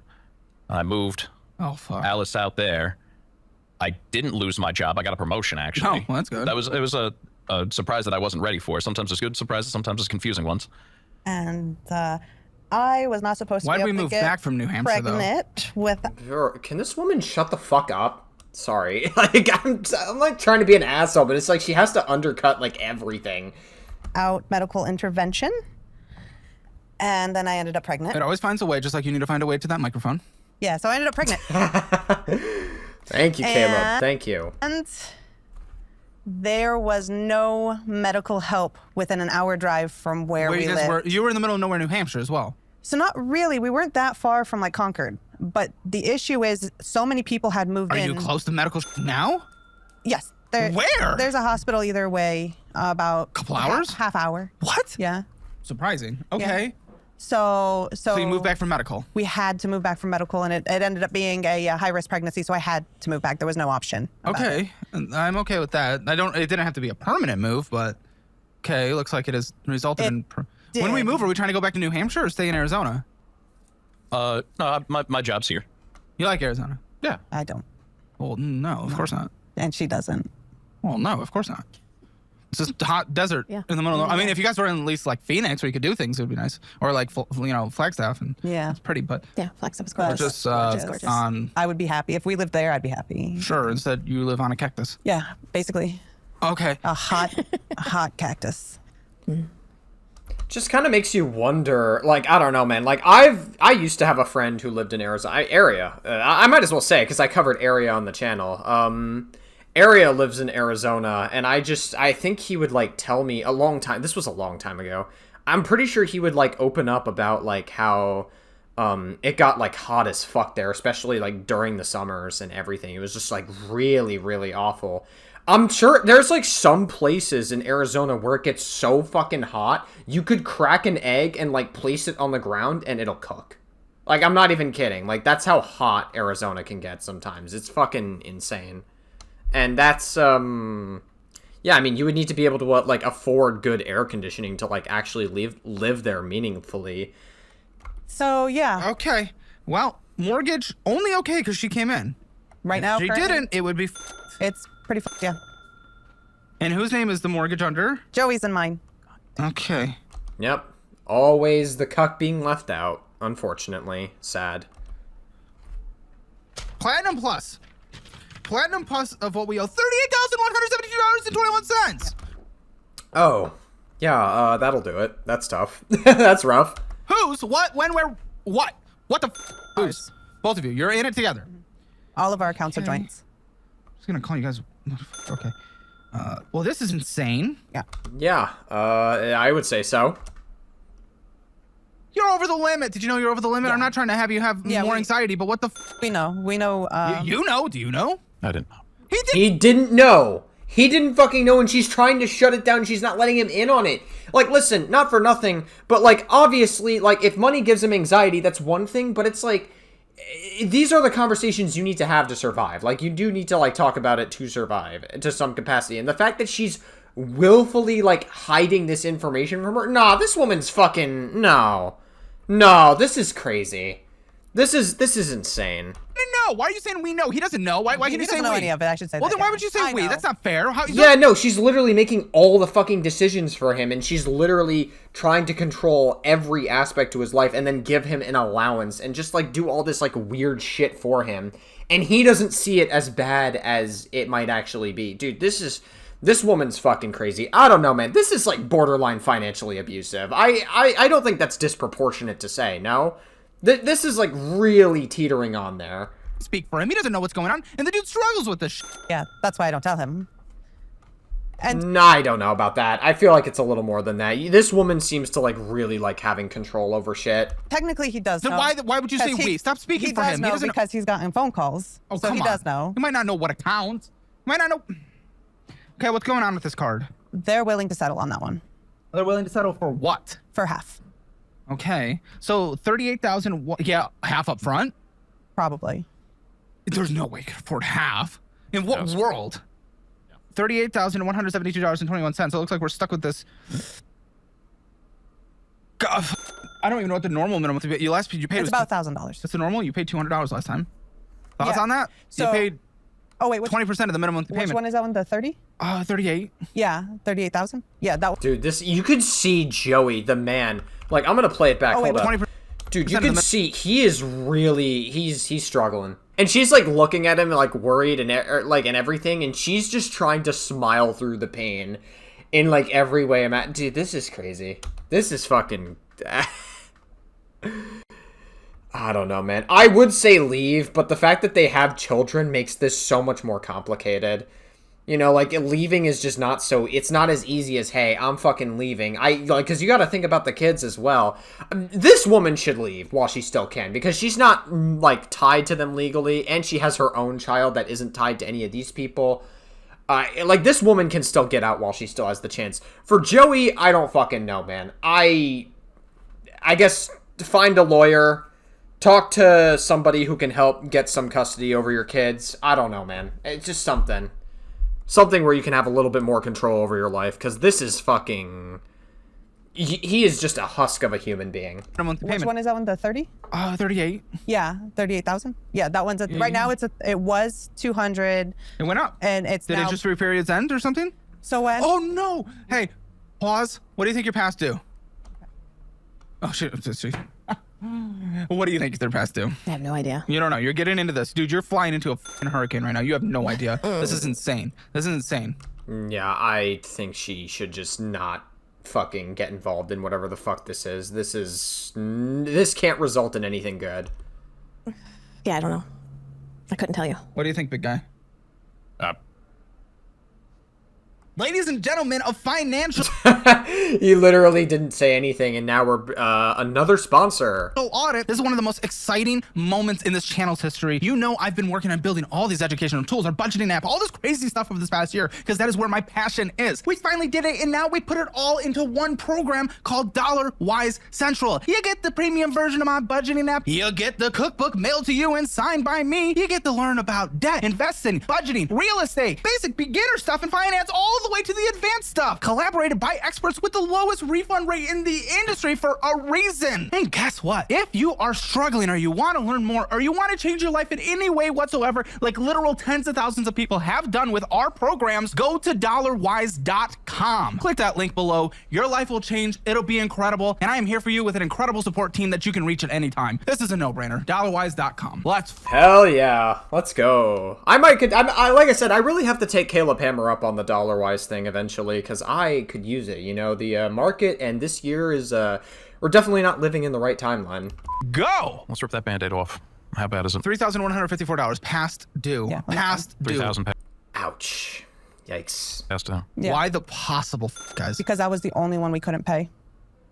I moved Oh, fuck. Alice out there. I didn't lose my job. I got a promotion, actually. Oh, well, that's good. It was a surprise that I wasn't ready for. Sometimes it's good surprises, sometimes it's confusing ones. And I was not supposed to Why'd be we able move to get back from New Hampshire, though? pregnant with Can this woman shut the fuck up? Sorry. Like, I'm like trying to be an asshole, but it's like she has to undercut like everything. out medical intervention. And then I ended up pregnant. It always finds a way, just like you need to find a way to that microphone. Yeah, so I ended up pregnant. Thank you, Caleb. Thank you. And there was no medical help within an hour drive from where we lived. You were in the middle of nowhere, New Hampshire, as well. So not really. We weren't that far from like Concord. But the issue is so many people had moved Are in. you close to medical now? Yes. Where? There's a hospital either way, about Couple hours? half hour. What? Yeah. Surprising. Okay. So you moved back from medical. We had to move back from medical, and it ended up being a high-risk pregnancy, so I had to move back. There was no option. Okay. I'm okay with that. It didn't have to be a permanent move, but okay, looks like it has resulted in... When we move, are we trying to go back to New Hampshire or stay in Arizona? No, my job's here. You like Arizona? Yeah. I don't. Well, no, of course not. And she doesn't. Well, no, of course not. It's just hot desert in the middle of... I mean, if you guys were in at least like Phoenix where you could do things, it would be nice. Or like, Flagstaff. And Yeah. it's pretty, but... Yeah, Flagstaff is But- gorgeous. Just Gorgeous. on... I would be happy. If we lived there, I'd be happy. Sure, instead you live on a cactus. Yeah, basically. Okay. A hot cactus. Just kind of makes you wonder, like, I don't know, man. Like, I used to have a friend who lived in Arizona area. I might as well say, because I covered area on the channel. Area lives in Arizona, and I think he would, like, tell me this was a long time ago. I'm pretty sure he would, like, open up about, like, how, it got, like, hot as fuck there, especially, like, during the summers and everything. It was just, like, really, really awful. I'm sure there's, like, some places in Arizona where it gets so fucking hot, you could crack an egg and, like, place it on the ground and it'll cook. Like, I'm not even kidding. Like, that's how hot Arizona can get sometimes. It's fucking insane. And that's, yeah, I mean, you would need to be able to, like, afford good air conditioning to, like, actually live there meaningfully. So, yeah. Okay. Well, mortgage only okay because she came in. Right now, If she currently, didn't, it would be... it's pretty yeah. And whose name is the mortgage under? Joey's and mine. Okay. Yep. Always the cuck being left out, unfortunately. Sad. Platinum Plus. Platinum Plus of what we owe, $38,172.21. Oh. Yeah, that'll do it. That's tough. That's rough. Whose? What? When? Where? What? What the? Whose? Both of you. You're in it together. All of our accounts are joints. I'm just gonna call you guys. Okay. Well, this is insane. Yeah. Yeah, I would say so. You're over the limit. Did you know you're over the limit? I'm not trying to have you have more anxiety, but what the? We know. We know. You know? Do you know? I didn't know. He didn't know. He didn't fucking know, and she's trying to shut it down. She's not letting him in on it. Like, listen, not for nothing, but, like, obviously, like, if money gives him anxiety, that's one thing, but it's like, these are the conversations you need to have to survive. Like, you do need to, like, talk about it to survive to some capacity. And the fact that she's willfully, like, hiding this information from her, nah, this woman's fucking, no, this is crazy. This is insane. No. Why are you saying we know? He doesn't know. Why can you say doesn't know we? any of it. I should say Well, that, then why yeah. would you say I we? know. That's not fair. Yeah, no, she's literally making all the fucking decisions for him, and she's literally trying to control every aspect to his life and then give him an allowance and just, like, do all this, like, weird shit for him. And he doesn't see it as bad as it might actually be. Dude, this woman's fucking crazy. I don't know, man. This is, like, borderline financially abusive. I don't think that's disproportionate to say, no? This is, like, really teetering on there. Speak for him. He doesn't know what's going on, and the dude struggles with this shit. Yeah, that's why I don't tell him. And Nah, I don't know about that. I feel like it's a little more than that. This woman seems to like really like having control over shit. technically he does Then know. why would you say 'Cause we? Stop speaking he for does him. know He doesn't because he's gotten phone calls. Oh, so come he on. does know. He might not know what account. He might not know. Okay, what's going on with this card? They're willing to settle on that one They're willing to settle for what? for half, Okay, so 38,000. Yeah, half up front. probably. There's no way you could afford half. In what Yes. world? $38,172.21. So it looks like we're stuck with this. God, I don't even know what the normal minimum to be. You last you paid It's was about $1,000. That's the normal. You paid $200 last time. Thoughts Yeah. on that? So- you paid Oh wait, which 20% of the minimum which payment. one is that one? The 30? 38. Yeah, 38,000. Yeah, that one. Dude, this you could see Joey, the man. Like, I'm gonna play it back. Oh, wait, Hold up. 20%. Dude, you of the can see he is really he's struggling. And she's like looking at him like worried and like and everything, and she's just trying to smile through the pain in like every way. Dude, this is crazy. This is fucking I don't know, man. I would say leave, but the fact that they have children makes this so much more complicated. You know, like, leaving is just not so... It's not as easy as, hey, I'm fucking leaving. Because you gotta think about the kids as well. This woman should leave while she still can, because she's not, like, tied to them legally, and she has her own child that isn't tied to any of these people. Like, this woman can still get out while she still has the chance. For Joey, I don't fucking know, man. I guess find a lawyer... Talk to somebody who can help get some custody over your kids. I don't know, man. It's just something. Something where you can have a little bit more control over your life, because this is fucking... He is just a husk of a human being. Which one is that one? The 30? 38. Yeah, 38,000. Yeah, that one's right now. It was 200. It went up. And it's Did now. it just through period's end or something? So when? Oh no! Hey, pause. What do you think you're past due? Oh shit! What do you think they're past due? I have no idea. You don't know. You're getting into this, dude. You're flying into a fucking hurricane right now. You have no idea. This is insane. This is insane. Yeah, I think she should just not fucking get involved in whatever the fuck this is. This can't result in anything good. Yeah, I don't know. I couldn't tell you. What do you think, big guy? Ladies and gentlemen of financial He literally didn't say anything, and now we're another sponsor. Audit. This is one of the most exciting moments in this channel's history. You know I've been working on building all these educational tools, our budgeting app, all this crazy stuff over this past year, because that is where my passion is. We finally did it, and now we put it all into one program called Wise Central. You get the premium version of my budgeting app. You get the cookbook mailed to you and signed by me. You get to learn about debt, investing, budgeting, real estate, basic beginner stuff in finance, all the way to the advanced stuff. Collaborated by experts with the lowest refund rate in the industry for a reason. And guess what? If you are struggling or you want to learn more or you want to change your life in any way whatsoever, like literal tens of thousands of people have done with our programs, go to dollarwise.com. Click that link below. Your life will change. It'll be incredible. And I am here for you with an incredible support team that you can reach at any time. This is a no-brainer. Dollarwise.com. Hell yeah. Let's go. like I said, I really have to take Caleb Hammer up on the Dollarwise thing eventually, because I could use it. You know, the market and this year is, we're definitely not living in the right timeline. Go! Let's rip that Band-Aid off. How bad is it? $3,154 past due. Yeah. Past due. 3,000 Ouch. Yikes. past due. Yeah. Why the possible guys? Because I was the only one we couldn't pay.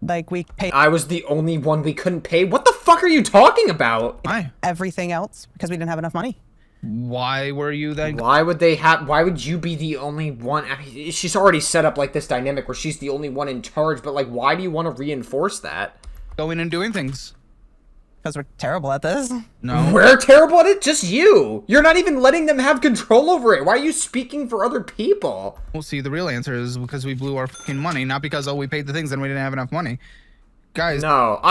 Like, we paid I was the only one we couldn't pay. What the fuck are you talking about? Why? everything else because we didn't have enough money. Why were you then? Why would you be the only one? I mean, she's already set up like this dynamic where she's the only one in charge, but like, why do you want to reinforce that? Going and doing things. Because we're terrible at this. No. We're terrible at it? Just you. You're not even letting them have control over it. Why are you speaking for other people? We'll see. The real answer is because we blew our fucking money, not because, oh, we paid the things and we didn't have enough money. Guys. No,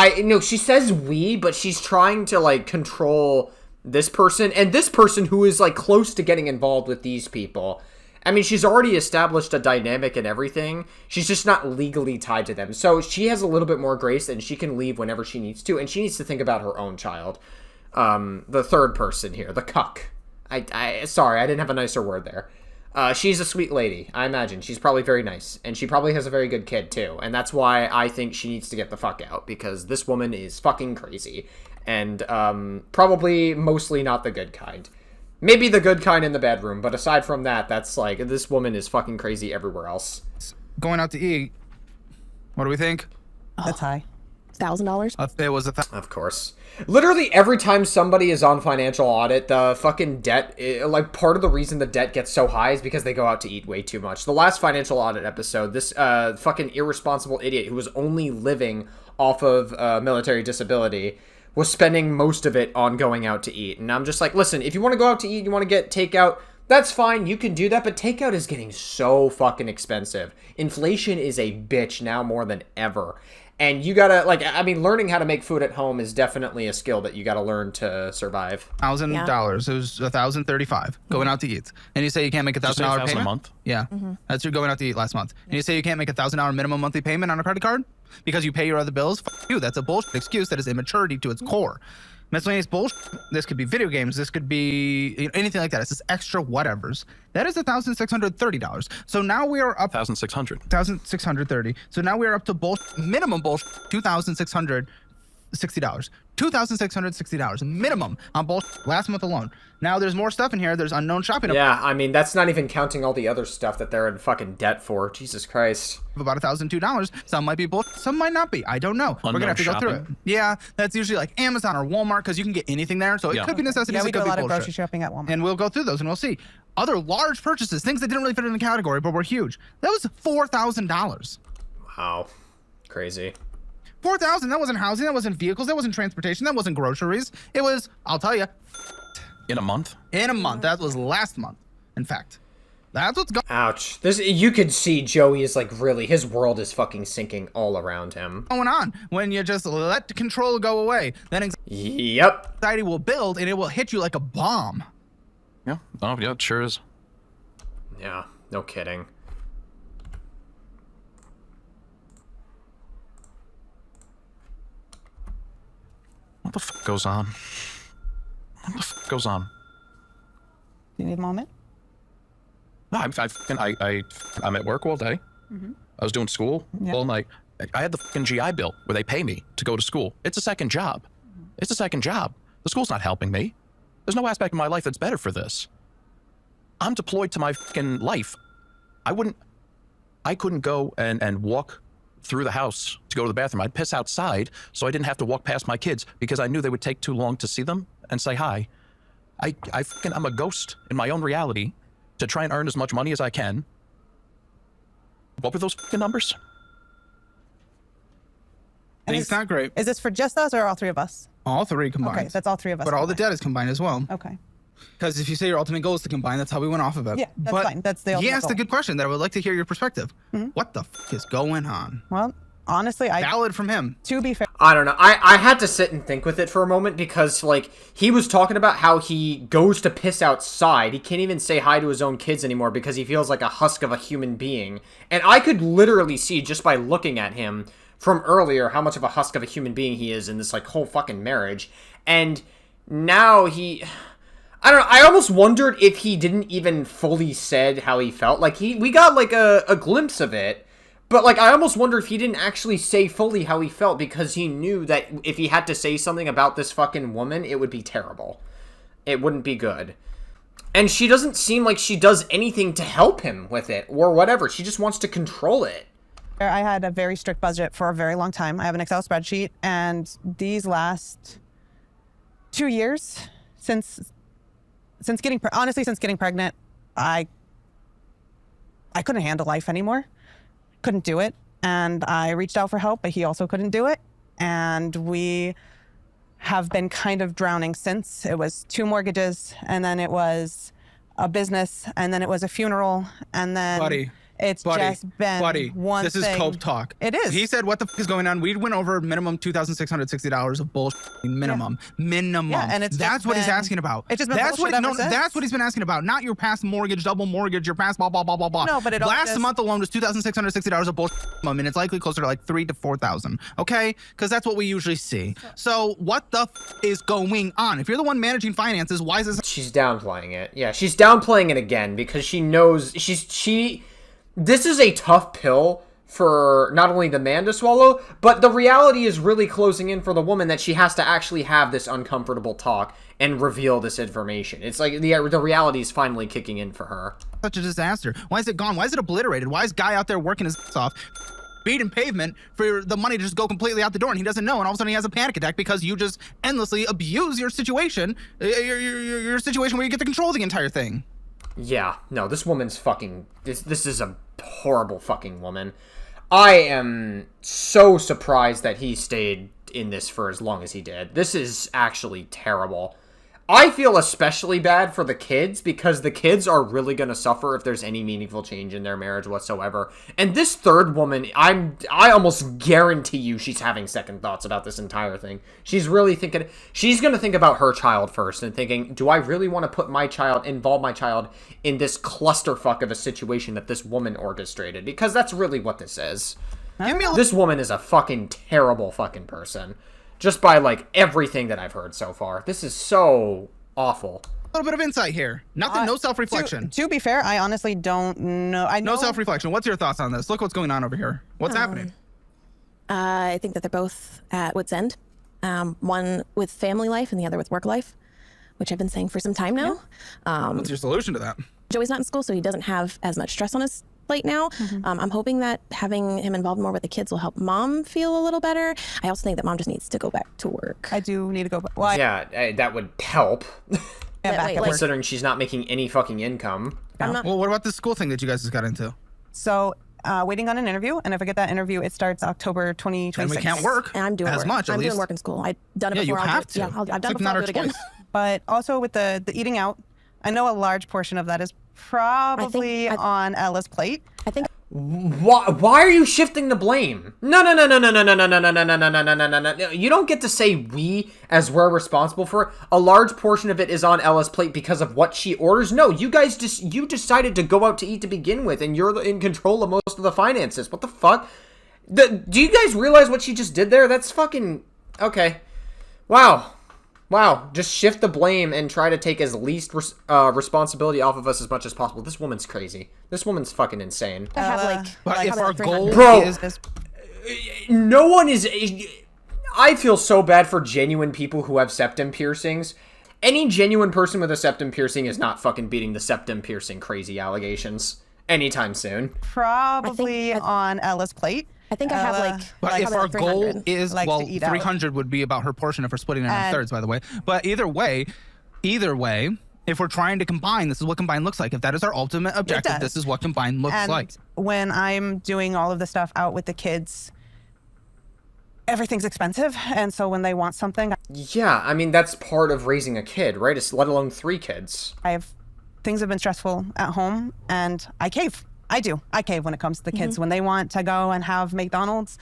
she says we, but she's trying to like control this person and this person who is like close to getting involved with these people. I mean, she's already established a dynamic and everything. She's just not legally tied to them. So she has a little bit more grace and she can leave whenever she needs to. And she needs to think about her own child. The third person here, the cuck. Sorry, I didn't have a nicer word there. She's a sweet lady, I imagine. She's probably very nice. And she probably has a very good kid, too. And that's why I think she needs to get the fuck out. Because this woman is fucking crazy. And probably mostly not the good kind. Maybe the good kind in the bedroom, but aside from that, that's like, this woman is fucking crazy everywhere else. Going out to eat. What do we think? That's high. $1,000. It was Of course. Literally every time somebody is on financial audit, the fucking debt, like part of the reason the debt gets so high is because they go out to eat way too much. The last financial audit episode, this fucking irresponsible idiot who was only living off of military disability was spending most of it on going out to eat. And I'm just like, listen, if you want to go out to eat, you want to get takeout, that's fine, you can do that, but takeout is getting so fucking expensive. Inflation is a bitch now more than ever. And you gotta, like, I mean, learning how to make food at home is definitely a skill that you gotta learn to survive. $1,000. It was $1,035 going out to eat. And you say you can't make $1,000 payment a month? Yeah, that's your going out to eat last month. And you say you can't make $1,000 minimum monthly payment on a credit card because you pay your other bills. F you. That's a bullshit excuse that is immaturity to its core. Miscellaneous bullshit. This could be video games. This could be anything like that. It's just extra whatevers. That is $1,630. So now we are up 1,600. 1,630. So now we are up to minimum $2,660. $2,660 minimum on last month alone. Now there's more stuff in here. There's unknown shopping. Yeah, I mean, that's not even counting all the other stuff that they're in fucking debt for. Jesus Christ. About $1,002. Some might be some might not be. I don't know. We're gonna have to go through it. Yeah, that's usually like Amazon or Walmart because you can get anything there. So it could be necessities. Yeah, we it do could a be lot of bullshit. grocery shopping at Walmart. And we'll go through those and we'll see. Other large purchases, things that didn't really fit in the category but were huge. That was $4,000. Wow. Crazy. 4,000. That wasn't housing. That wasn't vehicles. That wasn't transportation. That wasn't groceries. It was, I'll tell you, In a month? in a month. That was last month. In fact, that's what's going. Ouch. This, you could see Joey is like really, his world is fucking sinking all around him. Going on when you just let control go away. Then Yep. anxiety will build and it will hit you like a bomb. Yeah. Oh, yeah, it sure is. Yeah, no kidding. What the fuck goes on? What the fuck goes on? Do you need a moment? No, I'm at work all day. I was doing school all night. I had the fucking GI Bill where they pay me to go to school. It's a second job. It's a second job. The school's not helping me. There's no aspect of my life that's better for this. I'm deployed to my fucking life. I couldn't go and walk through the house to go to the bathroom. I'd piss outside so I didn't have to walk past my kids because I knew they would take too long to see them and say hi. I'm a ghost in my own reality to try and earn as much money as I can. What were those fucking numbers? It's not great. Is this for just us or all three of us? All three combined. Okay, that's all three of us. But all the combined. debt is combined as well. Okay. Because if you say your ultimate goal is to combine, that's how we went off of it. Yeah, that's fine. That's the ultimate He asked a goal. good question that I would like to hear your perspective. What the fuck is going on? Well, honestly, Valid from him. to be fair, I don't know. I had to sit and think with it for a moment because, like, he was talking about how he goes to piss outside. He can't even say hi to his own kids anymore because he feels like a husk of a human being. And I could literally see, just by looking at him from earlier, how much of a husk of a human being he is in this, like, whole fucking marriage. And now I don't know, I almost wondered if he didn't even fully said how he felt. Like, we got, like, a glimpse of it. But, like, I almost wonder if he didn't actually say fully how he felt because he knew that if he had to say something about this fucking woman, it would be terrible. It wouldn't be good. And she doesn't seem like she does anything to help him with it or whatever. She just wants to control it. I had a very strict budget for a very long time. I have an Excel spreadsheet, and these last 2 years, since getting pregnant, I couldn't handle life anymore. Couldn't do it. And I reached out for help, but he also couldn't do it. And we have been kind of drowning since. It was 2 mortgages, and then it was a business, and then it was a funeral, and then it's just been one this thing. Is cope talk. It is. He said, what the fuck is going on? We went over minimum $2,660 of bullshit. Minimum. Yeah, and it's that's just what he's been- asking about. it's just been that's bullshit what ever since. that's what he's been asking about. Not your past mortgage, double mortgage, your past blah blah blah blah blah. No, but it all last just- month alone was $2,660 of bullshit, and it's likely closer to like $3,000 to $4,000. Okay, because that's what we usually see. So what the is going on? If you're the one managing finances, why is this? She's downplaying it. Yeah, she's downplaying it again because she knows this is a tough pill for not only the man to swallow, but the reality is really closing in for the woman that she has to actually have this uncomfortable talk and reveal this information. It's like the reality is finally kicking in for her. Such a disaster. Why is it gone? Why is it obliterated? Why is Guy out there working his ass off, beating pavement for the money to just go completely out the door, and he doesn't know, and all of a sudden he has a panic attack because you just endlessly abuse your situation, your situation where you get to control the entire thing. Yeah, no, this woman's fucking... This is a horrible fucking woman. I am so surprised that he stayed in this for as long as he did. This is actually terrible. I feel especially bad for the kids because the kids are really going to suffer if there's any meaningful change in their marriage whatsoever. And this third woman, I almost guarantee you she's having second thoughts about this entire thing. She's really thinking, she's going to think about her child first and thinking, do I really want to put my child, involve my child in this clusterfuck of a situation that this woman orchestrated? Because that's really what this is. This woman is a fucking terrible fucking person. Just by, like, everything that I've heard so far. This is so awful. A little bit of insight here. Nothing, no self-reflection. To be fair, I honestly don't know. I know. No self-reflection. What's your thoughts on this? Look what's going on over here. What's happening? I think that they're both at wit's end. One with family life and the other with work life, which I've been saying for some time now. What's your solution to that? Joey's not in school, so he doesn't have as much stress on his plate now. I'm hoping that having him involved more with the kids will help mom feel a little better. I also think that mom just needs to go back to work. I do need to go back. Well, yeah, that would help. Wait, Considering she's not making any fucking income. Well, what about this school thing that you guys just got into? So, waiting on an interview, and if I get that interview, it starts October 2026. And we can't work. And I'm doing as work. much, at I'm least. doing work in school. I've done it Yeah, before. you have to. Yeah, I've done it It's before. I'll do it again. But also with the eating out, I know a large portion of that is probably on Ella's plate. I think. Why are you shifting the blame? No. You don't get to say we as we're responsible for it. A large portion of it is on Ella's plate because of what she orders. No, you guys you decided to go out to eat to begin with, and you're in control of most of the finances. What the fuck? Do you guys realize what she just did there? That's fucking... Okay. Wow, just shift the blame and try to take as least responsibility off of us as much as possible. This woman's crazy. This woman's fucking insane. I have But if our goal is... No one is... I feel so bad for genuine people who have septum piercings. Any genuine person with a septum piercing is not fucking beating the septum piercing crazy allegations anytime soon. Probably on Ella's plate. I think I have But if our goal is, likes well, to eat 300 would be about her portion if we're splitting it in thirds, by the way. But either way, if we're trying to combine, this is what combine looks like. If that is our ultimate objective, this is what combine looks like. When I'm doing all of the stuff out with the kids, everything's expensive. And so when they want something... Yeah, I mean, that's part of raising a kid, right? It's let alone 3 kids. Things have been stressful at home, and I cave. I cave when it comes to the kids. When they want to go and have McDonald's,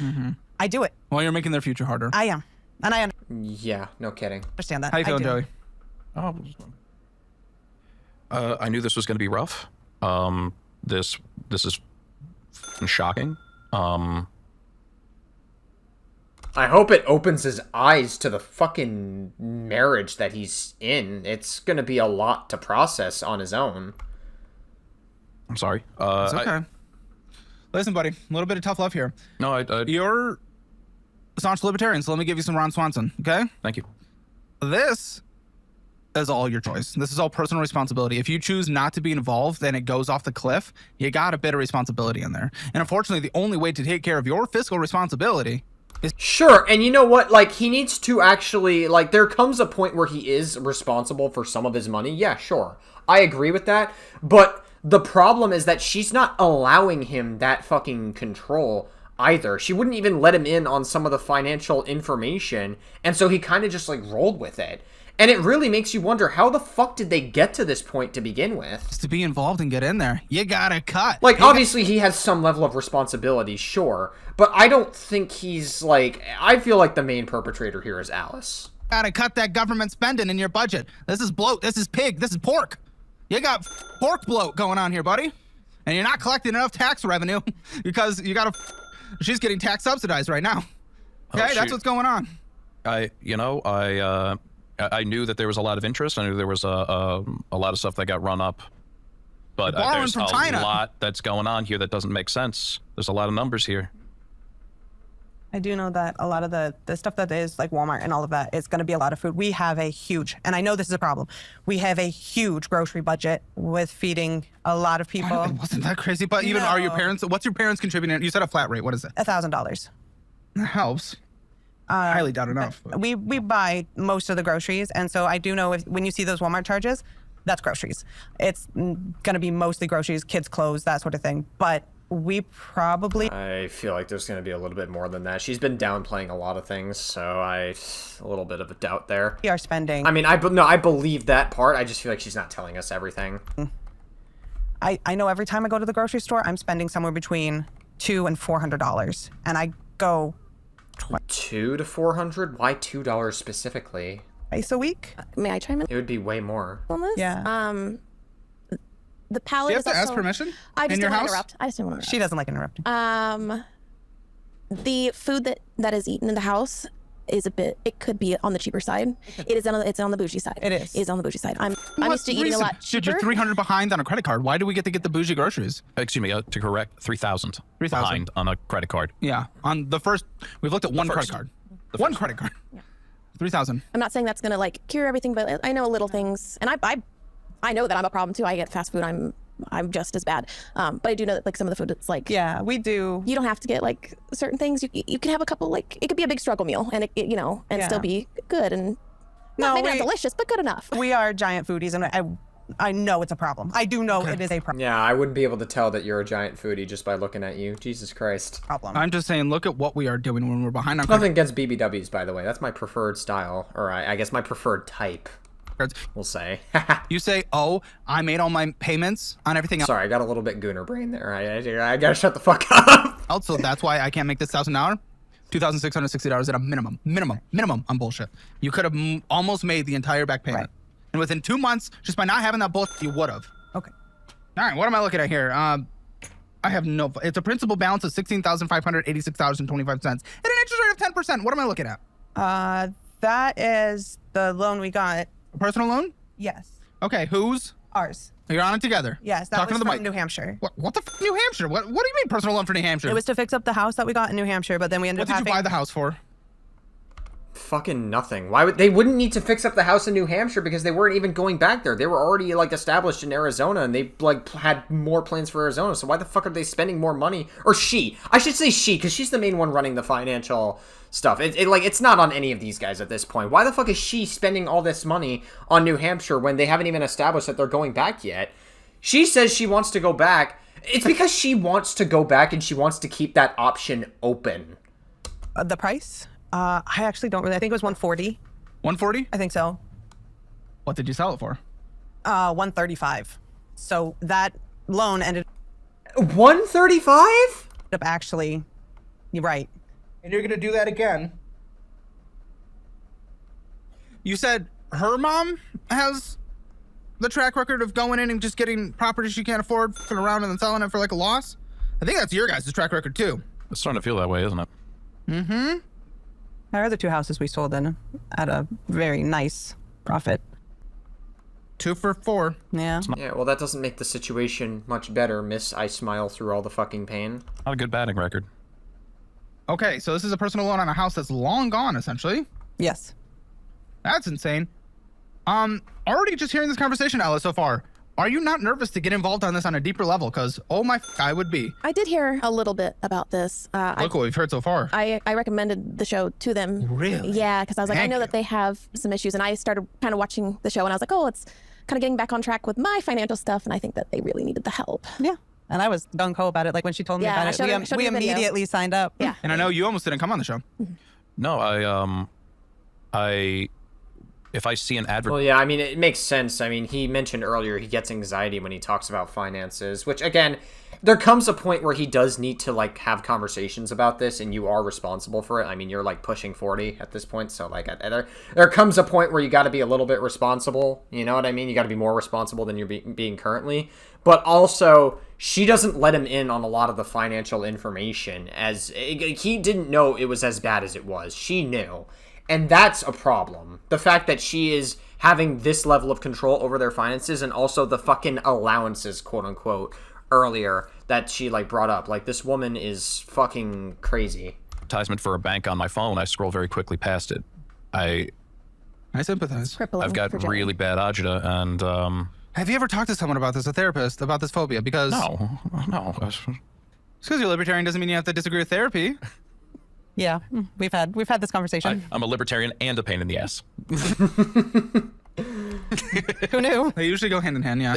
I do it. Well, you're making their future harder. I am. And I Yeah, no kidding. understand that. How you feeling, Joey? I knew this was going to be rough. This is shocking. I hope it opens his eyes to the fucking marriage that he's in. It's gonna be a lot to process on his own. I'm sorry. It's okay. Listen, buddy, a little bit of tough love here. No, You're staunch libertarian, so let me give you some Ron Swanson, okay? Thank you. This is all your choice. This is all personal responsibility. If you choose not to be involved, then it goes off the cliff. You got a bit of responsibility in there. And unfortunately, the only way to take care of your fiscal responsibility is... Sure, and you know what? Like, he needs to actually... Like, there comes a point where he is responsible for some of his money. Yeah, sure. I agree with that. But the problem is that she's not allowing him that fucking control either. She wouldn't even let him in on some of the financial information, and so he kind of just, like, rolled with it. And it really makes you wonder, how the fuck did they get to this point to begin with? to be involved and get in there. You gotta cut. Like, obviously, he has some level of responsibility, sure. But I don't think he's, like... I feel like the main perpetrator here is Alice. Gotta cut that government spending in your budget. This is bloat. This is pig. This is pork. You got pork bloat going on here, buddy. And you're not collecting enough tax revenue because you gotta... She's getting tax subsidized right now. Okay, that's what's going on. I knew that there was a lot of interest. I knew there was a lot of stuff that got run up But Borrowing there's from a China. lot that's going on here that doesn't make sense. There's a lot of numbers here. I do know that a lot of the stuff that is like Walmart and all of that is going to be a lot of food. We have a huge, and I know this is a problem, we have a huge grocery budget with feeding a lot of people. It wasn't that crazy, but even are your parents, what's your parents contributing? You said a flat rate. What is it? $1,000. That helps. Highly doubt enough. But. We buy most of the groceries, and so I do know when you see those Walmart charges, that's groceries. It's going to be mostly groceries, kids' clothes, that sort of thing. But we probably... I feel like there's going to be a little bit more than that. She's been downplaying a lot of things, so a little bit of a doubt there. We are spending... I mean, I believe that part. I just feel like she's not telling us everything. I know every time I go to the grocery store, I'm spending somewhere between $200 and $400, and I go... $200 to $400? Why $2 specifically? Twice a week? May I chime in It would be way more. on this? Yeah. The palette Do you have is to ask also- permission I just in your don't want house? to interrupt. I just don't want to She doesn't like interrupting. The food that is eaten in the house is it could be on the cheaper side. It's on the bougie side. It is. It is on the bougie side. I'm used to eating reason? a lot Dude, cheaper. you're 300 behind on a credit card. Why do we get to get the bougie groceries? Excuse me, to correct, 3,000 3,000. behind on a credit card. Yeah, on the first, we've looked at one credit first. card. One credit card. 3,000. I'm not saying that's gonna like cure everything, but I know little things, and I know that I'm a problem too. I get fast food. I'm just as bad. But I do know that like some of the food, it's like Yeah, we do. you don't have to get like certain things. You can have a couple, like it could be a big struggle meal, and and Yeah. still be good and No, maybe not we- delicious, but good enough. We are giant foodies, and I know it's a problem. I do know it is a Yeah, I wouldn't be able to tell that you're a giant foodie just by looking at you. Jesus Christ. problem. I'm just saying, look at what we are doing when we're behind on credit Nothing against BBWs, by the way. That's my preferred style, or I guess my preferred type, cards. we'll say. You say, oh, I made all my payments on everything else. Sorry, I got a little bit gooner brain there. I gotta shut the fuck up. So that's why I can't make this $1,000. $2,660 at a minimum on bullshit. You could have almost made the entire back payment. Right. And within 2 months, just by not having that bullshit, you would have. Okay. All right, what am I looking at here? I have no... It's a principal balance of $16,586.25 and an interest rate of 10%. What am I looking at? That is the loan we got. A personal loan? Yes. Okay, whose? Ours. You're on it together. Yes, that Talking was to the from mic. New Hampshire. What the f*** New Hampshire? What do you mean personal loan for New Hampshire? It was to fix up the house that we got in New Hampshire, but then we ended What up did you having... buy the house for? Fucking nothing. Why would they wouldn't need to fix up the house in New Hampshire because they weren't even going back there. They were already like established in Arizona and they like had more plans for Arizona. So why the fuck are they spending more money? Or she. I should say she because she's the main one running the financial stuff. It's not on any of these guys at this point. Why the fuck is she spending all this money on New Hampshire when they haven't even established that they're going back yet? She says she wants to go back. It's because she wants to go back and she wants to keep that option open. The price? I actually don't really... I think it was 140. 140? I think so. What did you sell it for? 135. So that loan ended 135? up actually... You're right. And you're gonna do that again. You said her mom has the track record of going in and just getting property she can't afford, flipping around and then selling it for like a loss? I think that's your guys' track record too. It's starting to feel that way, isn't it? Mm-hmm. Our other two houses we sold in at a very nice profit. 2 for 4. Yeah. Yeah, well, that doesn't make the situation much better, Miss I Smile Through All the Fucking Pain. Not a good batting record. Okay, so this is a personal loan on a house that's long gone, essentially. Yes. That's insane. Already just hearing this conversation, Ella, so far, are you not nervous to get involved on this on a deeper level? Because, oh my, I would be. I did hear a little bit about this. Look what we've heard so far. I recommended the show to them. Really? Yeah, because I was like, I Thank know you. that they have some issues, and I started kind of watching the show, and I was like, oh, it's kind of getting back on track with my financial stuff, and I think that they really needed the help. Yeah. And I was gung-ho about it. Like when she told me Yeah, I about showed it, her we the video. immediately signed up. Yeah. And I know you almost didn't come on the show. No, if I see an advert, Well, yeah, I mean, it makes sense. I mean, he mentioned earlier he gets anxiety when he talks about finances, which, again, there comes a point where he does need to, like, have conversations about this, and you are responsible for it. I mean, you're, like, pushing 40 at this point, so, like, there comes a point where you got to be a little bit responsible, you know what I mean? You got to be more responsible than you're being currently. But also, she doesn't let him in on a lot of the financial information, as he didn't know it was as bad as it was. She knew. And that's a problem. The fact that she having this level of control over their finances, and also the fucking allowances, quote unquote, earlier that she like brought up. Like, this woman is fucking crazy. Advertisement for a bank on my phone. I scroll very quickly past it. I sympathize. I've got really bad agita, and Have you ever talked to someone about this, a therapist, about this phobia? Because no. Just because you're libertarian doesn't mean you have to disagree with therapy. Yeah, we've had this conversation. I'm a libertarian and a pain in the ass. Who knew? They usually go hand in hand, yeah.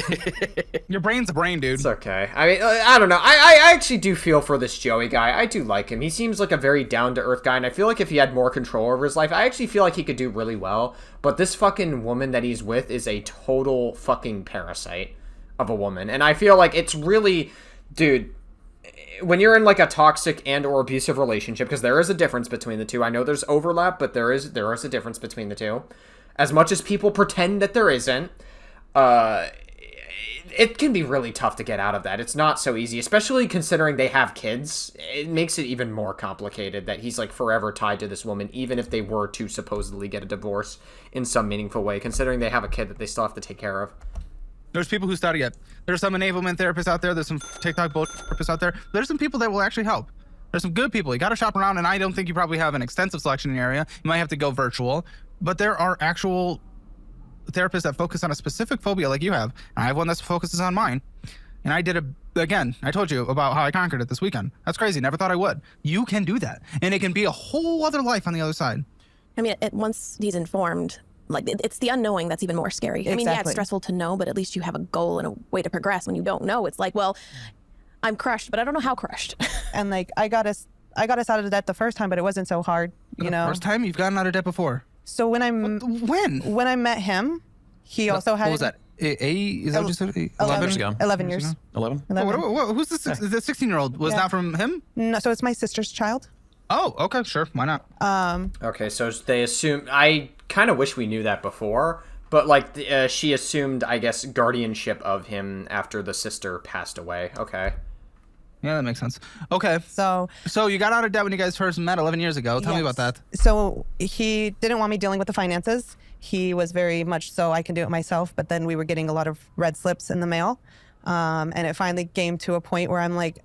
Your brain's a brain, dude. It's okay. I mean, I don't know. I actually do feel for this Joey guy. I do like him. He seems like a very down-to-earth guy, and I feel like if he had more control over his life, I actually feel like he could do really well. But this fucking woman that he's with is a total fucking parasite of a woman. And I feel like it's really... Dude, when you're in like a toxic and or abusive relationship, because there is a difference between the two. I know there's overlap, but there is a difference between the two. As much as people pretend that there isn't, it can be really tough to get out of that. It's not so easy, especially considering they have kids. It makes it even more complicated that he's like forever tied to this woman, even if they were to supposedly get a divorce in some meaningful way, considering they have a kid that they still have to take care of. There's people who study it. There's some enablement therapists out there. There's some TikTok bullshit therapists out there. There's some people that will actually help. There's some good people. You got to shop around, and I don't think you probably have an extensive selection in your area. You might have to go virtual. But there are actual therapists that focus on a specific phobia like you have. And I have one that focuses on mine. And I did again, I told you about how I conquered it this weekend. That's crazy. Never thought I would. You can do that. And it can be a whole other life on the other side. I mean, once he's informed, like, it's the unknowing that's even more scary. Exactly. I mean, yeah, it's stressful to know, but at least you have a goal and a way to progress. When you don't know, it's like, well, I'm crushed, but I don't know how crushed. And like, I got us out of debt the first time, but it wasn't so hard, you know. First time? You've gotten out of debt before? So when I met him, he also had... What was that? Is that what you said? 11 years ago. 11 years. 11? Who's the 16-year-old? Was that from him? No, so it's my sister's child. Oh, okay, sure. Why not? Okay, so they assume... I kind of wish we knew that before, but like she assumed, I guess, guardianship of him after the sister passed away. Okay. Yeah, that makes sense. Okay. So you got out of debt when you guys first met 11 years ago. Tell me about that. So he didn't want me dealing with the finances. He was very much so I can do it myself, but then we were getting a lot of red slips in the mail. And it finally came to a point where I'm like,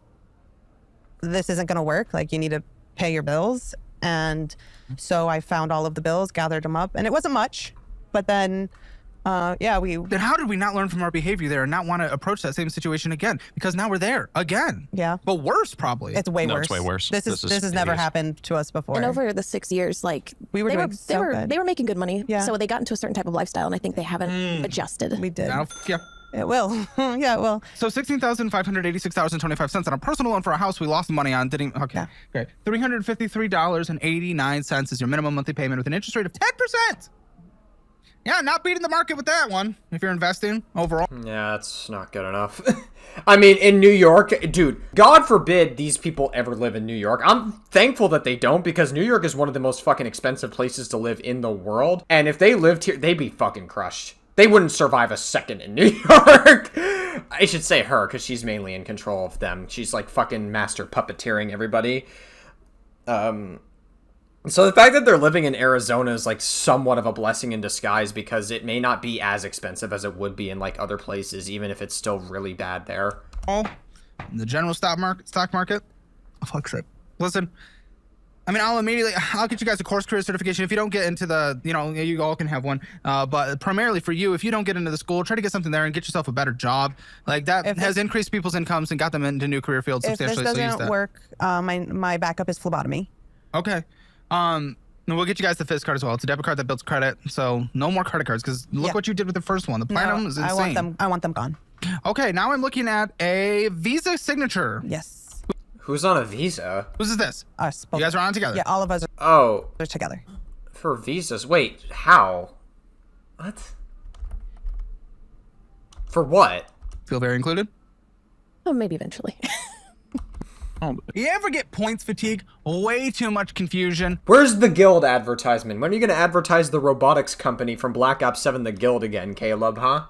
this isn't going to work. Like, you need to pay your bills. And so I found all of the bills, gathered them up, and it wasn't much. But then... Then how did we not learn from our behavior there and not want to approach that same situation again? Because now we're there again. Yeah. But worse, probably. It's way worse. It's way worse. This has never happened to us before. And over the 6 years, like, we were they doing good. They were making good money. Yeah. So they got into a certain type of lifestyle, and I think they haven't adjusted. We did. Now, yeah. It will. Yeah, it will. So $16,586.25 on a personal loan for a house we lost money on. Okay. Yeah. Great. $353.89 is your minimum monthly payment with an interest rate of 10%. Yeah, not beating the market with that one if you're investing overall. Yeah, that's not good enough. I mean, in New York, dude, God forbid these people ever live in New York. I'm thankful that they don't, because New York is one of the most fucking expensive places to live in the world. And if they lived here, they'd be fucking crushed. They wouldn't survive a second in New York. I should say her, because she's mainly in control of them. She's like fucking master puppeteering everybody. So the fact that they're living in Arizona is like somewhat of a blessing in disguise, because it may not be as expensive as it would be in like other places, even if it's still really bad there. Oh, the general stock market. Oh, fuck's sake. Listen, I mean, I'll get you guys a course career certification. If you don't get into the, you all can have one. But primarily for you, if you don't get into the school, try to get something there and get yourself a better job. Like that has increased people's incomes and got them into new career fields substantially. If this doesn't work, my backup is phlebotomy. Okay. We'll get you guys the Fizz card as well. It's a debit card that builds credit, so no more credit cards, because look what you did with the first one. The Platinum is insane. I want them gone. Okay, now I'm looking at a Visa signature. Yes. Who's on a Visa? Whose is this? Us. You guys are on together? Yeah, all of us are together. For visas? Wait, how? What? For what? Feel very included? Oh, maybe eventually. You ever get points fatigue? Way too much confusion. Where's the Guild advertisement? When are you going to advertise the robotics company from Black Ops 7, the Guild again, Caleb, huh?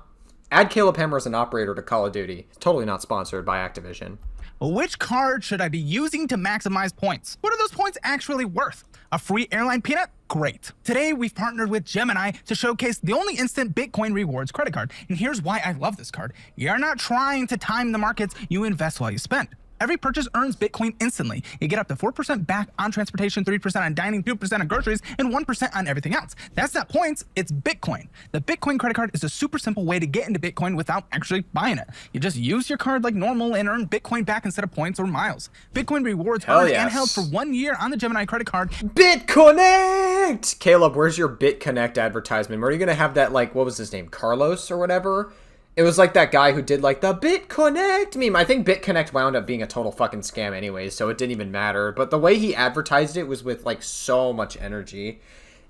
Add Caleb Hammer as an operator to Call of Duty. Totally not sponsored by Activision. Which card should I be using to maximize points? What are those points actually worth? A free airline peanut? Great. Today, we've partnered with Gemini to showcase the only instant Bitcoin rewards credit card. And here's why I love this card. You're not trying to time the markets, you invest while you spend. Every purchase earns Bitcoin instantly. You get up to 4% back on transportation, 3% on dining, 2% on groceries, and 1% on everything else. That's not points, it's Bitcoin. The Bitcoin credit card is a super simple way to get into Bitcoin without actually buying it. You just use your card like normal and earn Bitcoin back instead of points or miles. Bitcoin rewards earned and held for 1 year on the Gemini credit card. BitConnect! Caleb, where's your BitConnect advertisement? Were you going to have that, like, what was his name? Carlos or whatever? It was like that guy who did like the BitConnect meme. I think BitConnect wound up being a total fucking scam anyway, so it didn't even matter. But the way he advertised it was with like so much energy.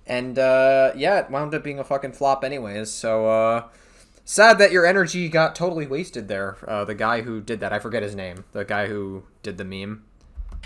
And yeah, it wound up being a fucking flop anyways. So sad that your energy got totally wasted there. The guy who did that, I forget his name. The guy who did the meme.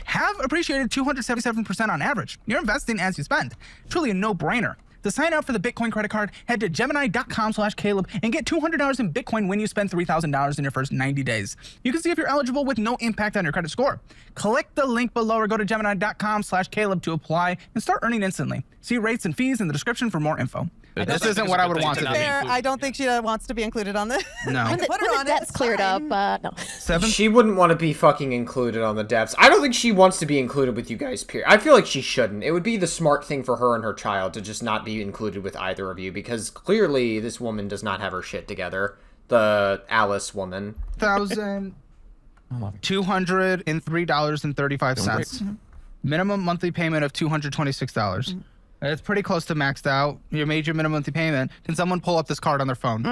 Have appreciated 277% on average. You're investing as you spend. Truly a no-brainer. To sign up for the Bitcoin credit card, head to Gemini.com/Caleb and get $200 in Bitcoin when you spend $3,000 in your first 90 days. You can see if you're eligible with no impact on your credit score. Click the link below or go to Gemini.com/Caleb to apply and start earning instantly. See rates and fees in the description for more info. This isn't what I would want to be. I don't think she wants to be included on this. No. When the debt's cleared up, no. 7? She wouldn't want to be fucking included on the depths. I don't think she wants to be included with you guys, period. I feel like she shouldn't. It would be the smart thing for her and her child to just not be included with either of you, because clearly this woman does not have her shit together. The Alice woman. $1,203.35. Minimum monthly payment of $226. It's pretty close to maxed out. You made your minimum monthly payment. Can someone pull up this card on their phone?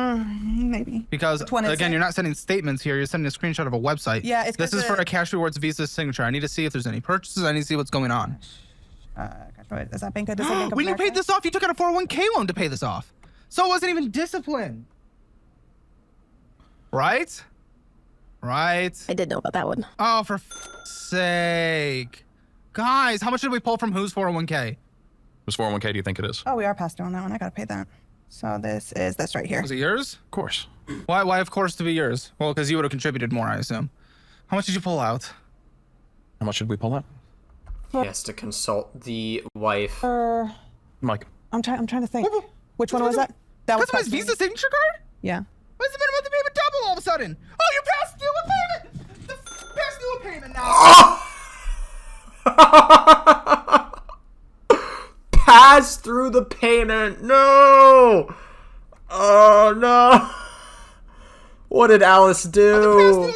Maybe. Because, again, you're not sending statements here. You're sending a screenshot of a website. Yeah, it's This is for a Cash Rewards Visa signature. I need to see if there's any purchases. I need to see what's going on. Is that Bank of America? When you paid this off, you took out a 401k loan to pay this off. So it wasn't even discipline. Right? I did know about that one. Oh, for sake. Guys, how much did we pull from whose 401k? Whose 401k do you think it is? Oh, we are past due on that one. I gotta pay that. So this is this right here. Was it yours? Of course. Why of course to be yours? Well, because you would have contributed more, I assume. How much did you pull out? How much should we pull out? He has to consult the wife. Mike. I'm trying to think. Which one was that? That was Customized Visa signature card? Yeah. Why is the minimum monthly payment double all of a sudden? Oh, you're past due a payment! Past due a payment now! Pass through the payment. No. Oh no. What did Alice do?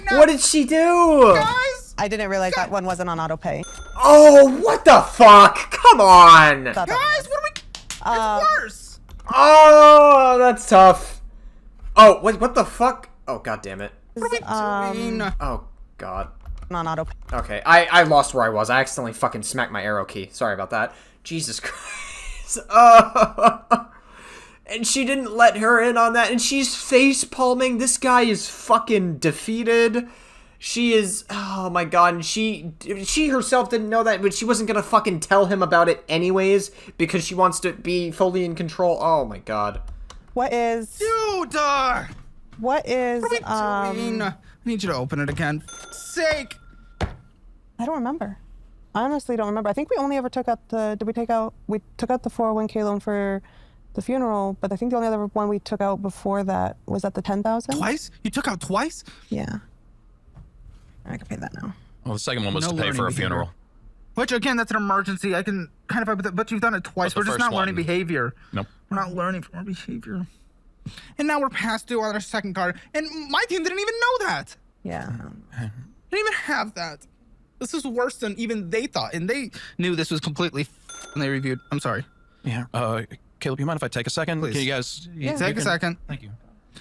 What did she do? Guys! I didn't realize that one wasn't on auto pay. Oh, what the fuck? Come on. Guys, what are we... It's worse! Oh, that's tough. Oh, wait, what the fuck? Oh, god damn it. What are we doing? Oh, god. On auto pay. Okay, I lost where I was. I accidentally fucking smacked my arrow key. Sorry about that. Jesus Christ. And she didn't let her in on that. And she's face palming. This guy is fucking defeated. She is, oh my god, and she herself didn't know that, but she wasn't gonna fucking tell him about it anyways, because she wants to be fully in control. Oh my god. What is... Dude! What is... What are we doing? I need you to open it again. Sake! I don't remember. I honestly don't remember. I think we only ever took out the... We took out the 401k loan for the funeral, but I think the only other one we took out before that was at the 10,000. Twice? You took out twice? Yeah. I can pay that now. Well, the second one was No to pay for a learning funeral. behavior. Which, again, that's an emergency. I can kind of, but you've done it twice. But We're the just not first learning one- behavior. Nope. We're not learning from our behavior. And now we're past due on our second card. And my team didn't even know that. Yeah. Didn't even have that. This is worse than even they thought. And they knew this was completely when they reviewed. I'm sorry. Yeah. Caleb, you mind if I take a second? Please. Can you guys... Take a second. Thank you.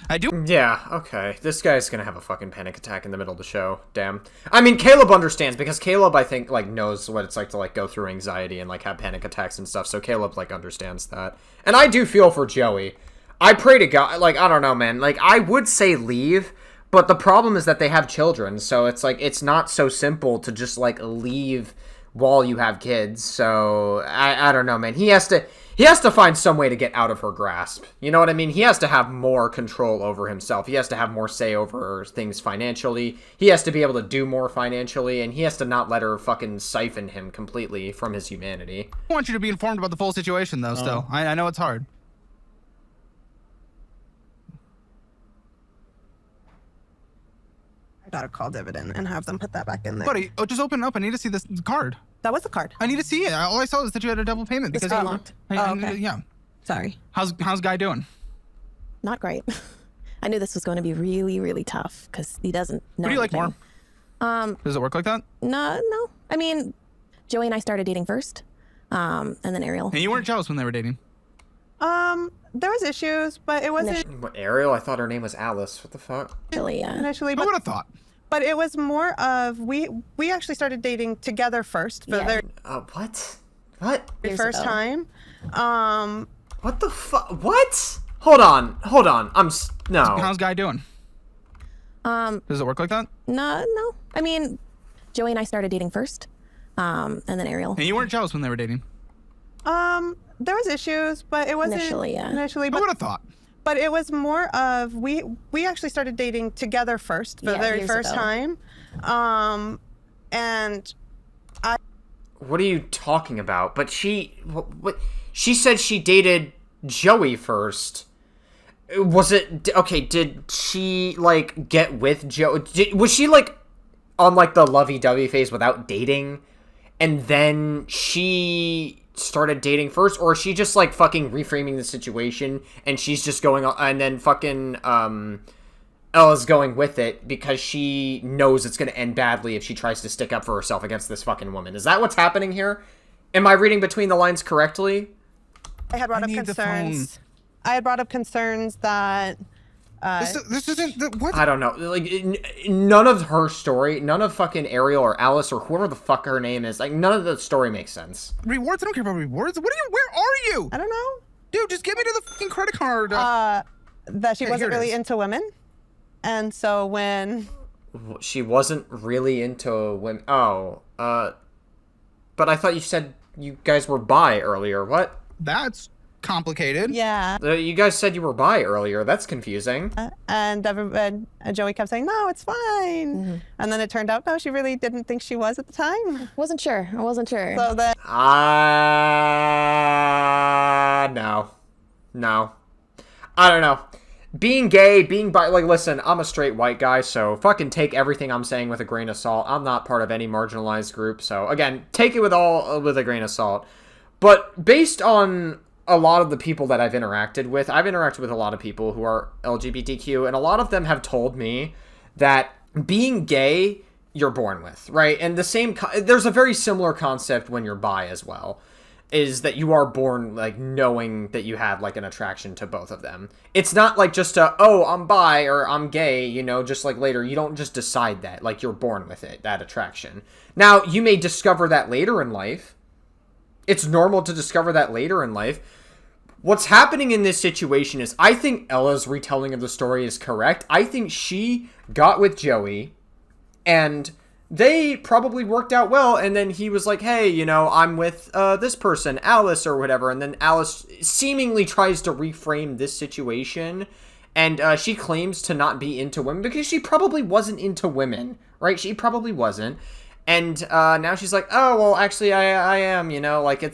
I do. Yeah, okay. This guy's gonna have a fucking panic attack in the middle of the show. Damn. I mean, Caleb understands, because Caleb, I think, like, knows what it's like to, like, go through anxiety and, like, have panic attacks and stuff, so Caleb, like, understands that. And I do feel for Joey. I pray to God, like, I don't know, man. Like, I would say leave, but the problem is that they have children, so it's, like, it's not so simple to just, like, leave while you have kids, so I don't know, man. He has to he has to find some way to get out of her grasp. You know what I mean? He has to have more control over himself. He has to have more say over things financially. He has to be able to do more financially, and he has to not let her fucking siphon him completely from his humanity. I want you to be informed about the full situation, though, still. I know it's hard. I gotta call Dividend and have them put that back in there. Buddy, just open it up. I need to see this card. That was the card. I need to see it. All I saw was that you had a double payment because It's you locked. okay. Okay. Yeah. Sorry. How's Guy doing? Not great. I knew this was going to be really, really tough because he doesn't know. Who do you like anything. more? Does it work like that? No. I mean, Joey and I started dating first, and then Ariel. And you weren't jealous when they were dating? There was issues, but it wasn't What, Ariel? I thought her name was Alice. What the fuck? Initially, yeah. initially. I But, would have thought. but it was more of we actually started dating together first for the very What? What? Years first ago. time. What the fuck? What? Hold on. No. How's Guy doing? Does it work like that? No. I mean, Joey and I started dating first, and then Ariel. And you weren't jealous when they were dating? There was issues, but it wasn't Initially, yeah. I but would have thought. but it was more of we actually started dating together first for the Yeah, very years first ago. time. And What are you talking about? But what? She said she dated Joey first. Was it okay? Did she like get with Joe? Was she like on like the lovey-dovey phase without dating, and then she started dating first, or is she just like fucking reframing the situation and she's just going on, and then fucking Ella's going with it because she knows it's going to end badly if she tries to stick up for herself against this fucking woman? Is that what's happening here? Am I reading between the lines correctly? I had brought I up need the concerns. I had brought up concerns that This isn't... What? I don't know. Like, none of her story, none of fucking Ariel or Alice or whoever the fuck her name is, like, none of the story makes sense. Rewards? I don't care about rewards. Where are you? I don't know. Dude, just get me to the fucking credit card. That she here wasn't it really is. into women. And so when She wasn't really into women. Oh, but I thought you said you guys were bi earlier. What? That's complicated. yeah, You guys said you were bi earlier. That's confusing. and Joey kept saying, no, it's fine. And then it turned out, no, she really didn't think she was at the time. Wasn't sure. I wasn't sure. So then No. I don't know. Being gay, being bi, like, listen, I'm a straight white guy, so fucking take everything I'm saying with a grain of salt. I'm not part of any marginalized group, so again, take it with a grain of salt. But based on a lot of the people that I've interacted with a lot of people who are LGBTQ, and a lot of them have told me that being gay, you're born with, right? And there's a very similar concept when you're bi as well, is that you are born, like, knowing that you have, like, an attraction to both of them. It's not, like, just I'm bi or I'm gay, you know, just, like, later. You don't just decide that. Like, you're born with it, that attraction. Now, you may discover that later in life. It's normal to discover that later in life. What's happening in this situation is, I think Ella's retelling of the story is correct. I think she got with Joey, and they probably worked out well, and then he was like, hey, you know, I'm with this person, Alice or whatever, and then Alice seemingly tries to reframe this situation, and she claims to not be into women because she probably wasn't into women, right? She probably wasn't. And now she's like, oh, well, actually, I am, you know, like, it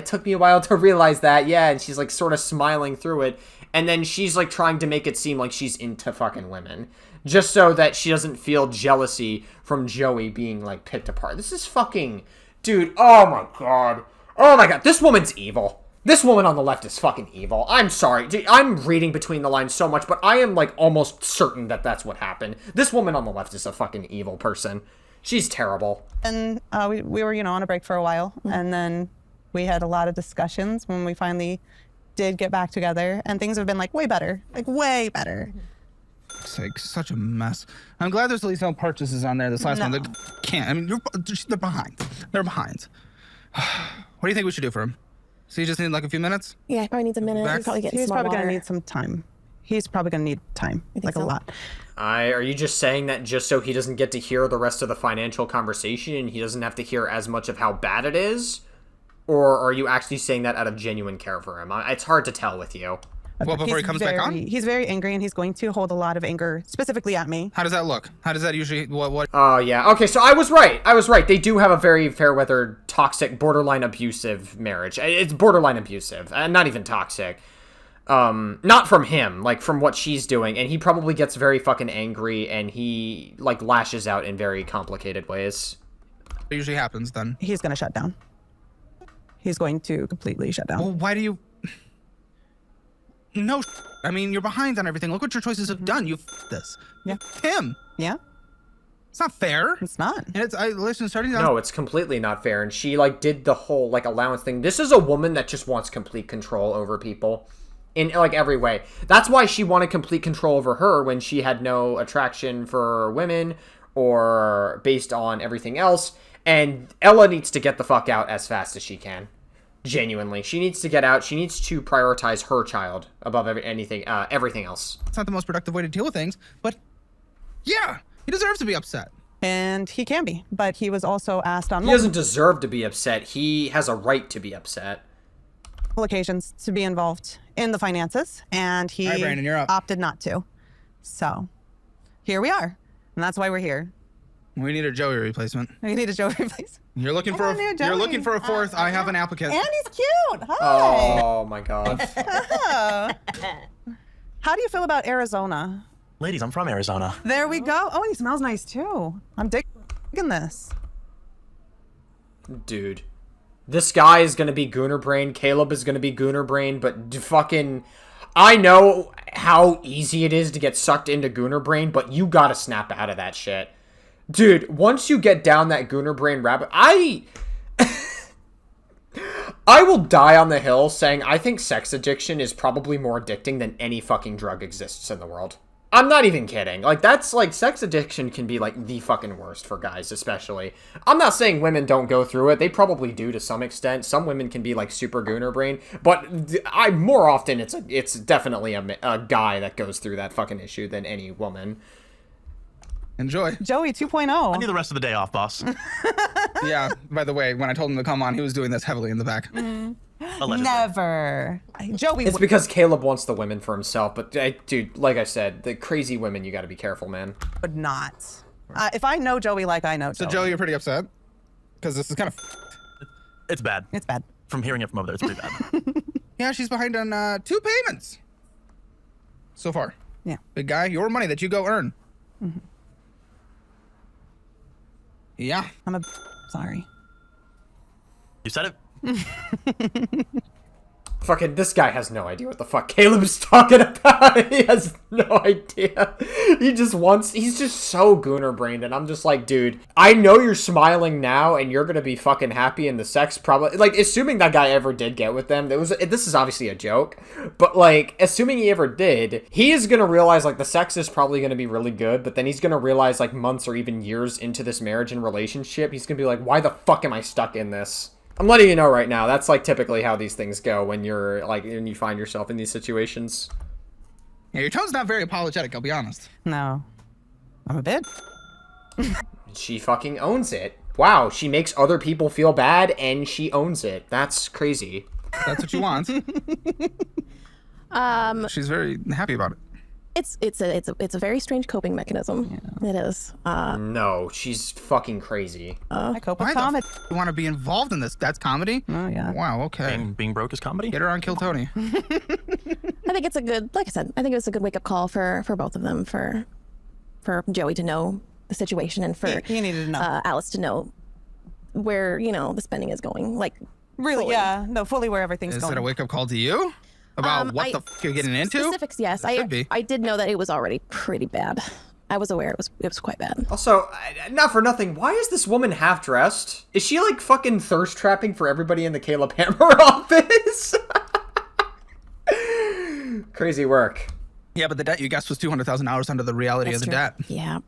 took me a while to realize that, yeah, and she's, like, sort of smiling through it, and then she's, like, trying to make it seem like she's into fucking women, just so that she doesn't feel jealousy from Joey being, like, picked apart. This is fucking, dude, oh my god, this woman's evil. This woman on the left is fucking evil. I'm sorry, dude, I'm reading between the lines so much, but I am, like, almost certain that that's what happened. This woman on the left is a fucking evil person. She's terrible. and we were, on a break for a while. And then we had a lot of discussions when we finally did get back together. And things have been, like, way better. Like, way better. It's like such a mess. I'm glad there's at least no purchases on there. This last one, they can't. I mean, they're behind. They're behind. What do you think we should do for him? So you just need like a few minutes? Yeah, he probably needs a minute. Back? He's probably getting He's some probably water. going to need some time. He's probably going to need time, like so? a lot. Are you just saying that just so he doesn't get to hear the rest of the financial conversation and he doesn't have to hear as much of how bad it is? Or are you actually saying that out of genuine care for him? It's hard to tell with you. Well, before he comes back on? He's very angry, and he's going to hold a lot of anger specifically at me. How does that look? How does that usually, what? Oh, yeah. Okay, so I was right. They do have a very fair-weather, toxic, borderline abusive marriage. It's borderline abusive, and not even toxic. Not from him, like, from what she's doing, and he probably gets very fucking angry, and he, like, lashes out in very complicated ways. What usually happens, then? He's going to shut down. He's going to completely shut down. Well, why do you... No, I mean, you're behind on everything. Look what your choices have done. You this. Yeah. Him. Yeah. It's not fair. It's not. And starting No, it's completely not fair. And she, like, did the whole, like, allowance thing. This is a woman that just wants complete control over people in, like, every way. That's why she wanted complete control over her when she had no attraction for women or based on everything else. And Ella needs to get the fuck out as fast as she can. Genuinely, she needs to get out. She needs to prioritize her child above everything else. It's not the most productive way to deal with things, but yeah, he deserves to be upset. And he can be, but he was also asked on He doesn't deserve to be upset. He has a right to be upset. multiple occasions to be involved in the finances, and he All right, Brandon, you're up. opted not to. So here we are, and that's why we're here. We need a Joey replacement. We need a Joey replacement. You're looking for I you're looking for a fourth. I have an applicant. And he's cute. Hi. Oh my god. How do you feel about Arizona? Ladies, I'm from Arizona. There we go. Oh, and he smells nice too. I'm digging this. Dude. This guy is gonna be Gooner Brain. Caleb is gonna be Gooner Brain, but fucking... I know how easy it is to get sucked into Gooner Brain, but you gotta snap out of that shit. Dude, once you get down that Gooner Brain rabbit... I will die on the hill saying I think sex addiction is probably more addicting than any fucking drug exists in the world. I'm not even kidding. Like, that's, like, sex addiction can be, like, the fucking worst for guys, especially. I'm not saying women don't go through it. They probably do to some extent. Some women can be, like, super Gooner Brain. But more often, it's definitely a guy that goes through that fucking issue than any woman. Enjoy. Joey 2.0. I need the rest of the day off, boss. Yeah, by the way, when I told him to come on, he was doing this heavily in the back. Allegedly. Never. Joey. It's because Caleb wants the women for himself. But, dude, like I said, the crazy women, you gotta be careful, man. Would not. If I know Joey like I know So, Joey. Joey, you're pretty upset? Because this is kind of... It's bad. It's bad. From hearing it from over there, it's pretty bad. Yeah, she's behind on 2 payments. So far. Yeah. Big guy, your money that you go earn. Mm-hmm. Yeah. I'm sorry. You said it. Fucking, this guy has no idea what the fuck Caleb's talking about. He has no idea. He's just so Gooner brained, and I'm just like, dude, I know you're smiling now, and you're gonna be fucking happy in the sex probably, like, assuming that guy ever did get with them, this is obviously a joke, but, like, assuming he ever did, he is gonna realize, like, the sex is probably gonna be really good, but then he's gonna realize, like, months or even years into this marriage and relationship, he's gonna be like, why the fuck am I stuck in this? I'm letting you know right now, that's, like, typically how these things go when you're, like, when you find yourself in these situations. Yeah, your tone's not very apologetic, I'll be honest. No. I'm a bit. She fucking owns it. Wow, she makes other people feel bad, and she owns it. That's crazy. That's what you want. She's very happy about it. It's a very strange coping mechanism. Yeah. It is. No, she's fucking crazy. I cope with Why the comedy. you want to be involved in this? That's comedy? Oh, yeah. Wow, okay. Being broke is comedy? Get her on Kill Tony. I think it's a good, like I said, I think it's a good wake up call for both of them, for Joey to know the situation and for He needed to know. Alice to know where, the spending is going. Like, Really? fully. Yeah. No, fully where everything's Is going. it a wake-up call to you? About what the f you're getting into? Specifics, yes. It should be. I did know that it was already pretty bad. I was aware it was quite bad. Also, not for nothing, why is this woman half-dressed? Is she, like, fucking thirst-trapping for everybody in the Caleb Hammer office? Crazy work. Yeah, but the debt you guessed was $200,000 under the reality That's of the true. debt. Yeah.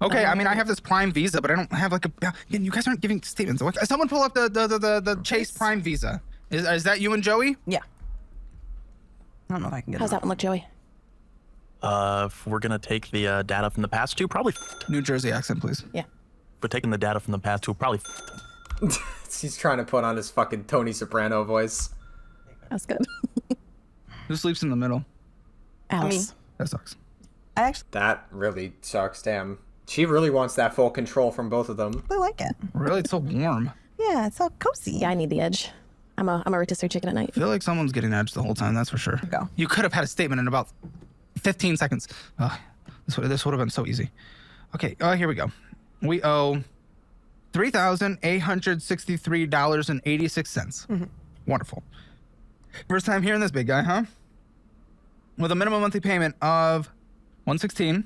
Okay, I mean, I have this Prime Visa, but I don't have, like, again, you guys aren't giving statements. Someone pull up the Chase Prime Visa. Is that you and Joey? Yeah. I don't know if I can get How's it. that one look, Joey? If we're gonna take the data from the past two, probably. New Jersey accent, please. Yeah. If we're taking the data from the past two, probably. He's trying to put on his fucking Tony Soprano voice. That's good. Who sleeps in the middle? Alice. That sucks. I actually That really sucks. Damn. She really wants that full control from both of them. like it. Really, it's so warm. Yeah, it's all cozy. Yeah, I need the edge. I'm a rotisserie chicken at night. I feel like someone's getting edged the whole time, that's for sure. Go. You could have had a statement in about 15 seconds. This would have been so easy. Okay, here we go. We owe $3,863.86. Wonderful. First time hearing this, big guy, huh? With a minimum monthly payment of $116.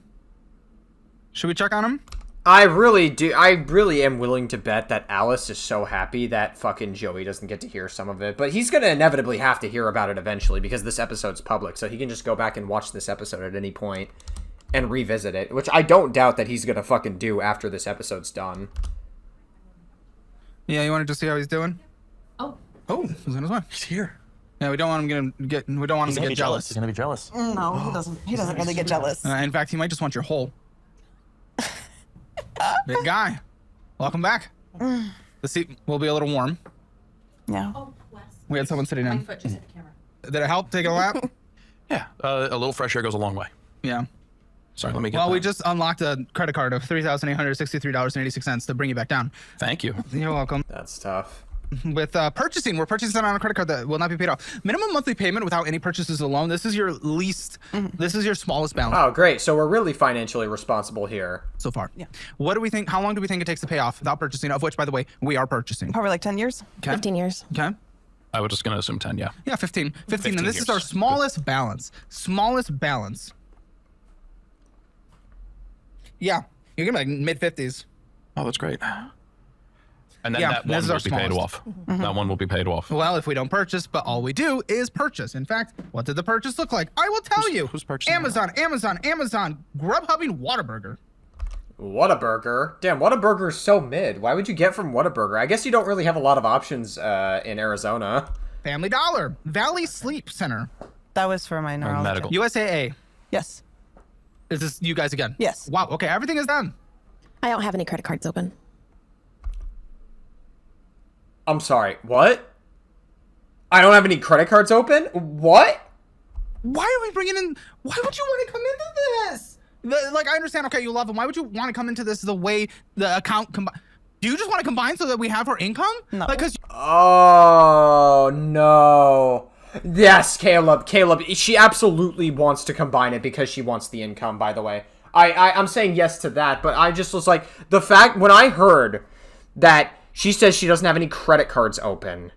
Should we check on him? I really am willing to bet that Alice is so happy that fucking Joey doesn't get to hear some of it. But he's going to inevitably have to hear about it eventually because this episode's public. So he can just go back and watch this episode at any point and revisit it. Which I don't doubt that he's going to fucking do after this episode's done. Yeah, you want to just see how he's doing? Oh. Oh, he's on his way. He's here. Yeah, we don't want him to get jealous. He's gonna be jealous. No, he doesn't. He doesn't really get jealous. In fact, he might just want your hole. Big guy, welcome back. The seat will be a little warm. Yeah. Oh, Wes. We had someone sitting My in. foot just hit the camera. Did it help taking a lap? Yeah, a little fresh air goes a long way. Yeah. Sorry, let me get Well, we that. just unlocked a credit card of $3,863.86 to bring you back down. Thank you. You're welcome. That's tough. With purchasing, we're purchasing on a credit card that will not be paid off. Minimum monthly payment without any purchases alone. This is your least. This is your smallest balance Oh, great. So we're really financially responsible here. so far. Yeah. What do we think? How long do we think it takes to pay off without purchasing? Of which, by the way, we are purchasing. Probably like 10 years. Okay. 15 years. Okay. I was just gonna assume 10. Yeah. Yeah, 15. 15. And this is years. our smallest balance. Smallest balance. Yeah. You're gonna be like mid 50s. Oh, that's great. And then Yeah, that this one is will our be paid smallest. off. That one will be paid off. Well, if we don't purchase, but all we do is purchase. In fact, what did the purchase look like? I will tell you. who's purchasing Amazon, Amazon, Amazon. Grubhubbing Whataburger. Whataburger. Damn, Whataburger's so mid. Why would you get from Whataburger? I guess you don't really have a lot of options in Arizona. Family Dollar. Valley Sleep Center. That was for my neurology. medical. USAA. Yes. Is this you guys again? Yes. Wow. Okay, everything is done. I don't have any credit cards open. I'm sorry, what? I don't have any credit cards open? What? Why are we bringing in? Why would you want to come into this? Like, I understand. Okay, you love him. Why would you want to come into this the way the account combine? Do you just want to combine so that we have our income? No. Like, cause Oh, no. Yes, Caleb. She absolutely wants to combine it because she wants the income, by the way. I'm saying yes to that, but I just was like, the fact, when I heard that she says she doesn't have any credit cards open,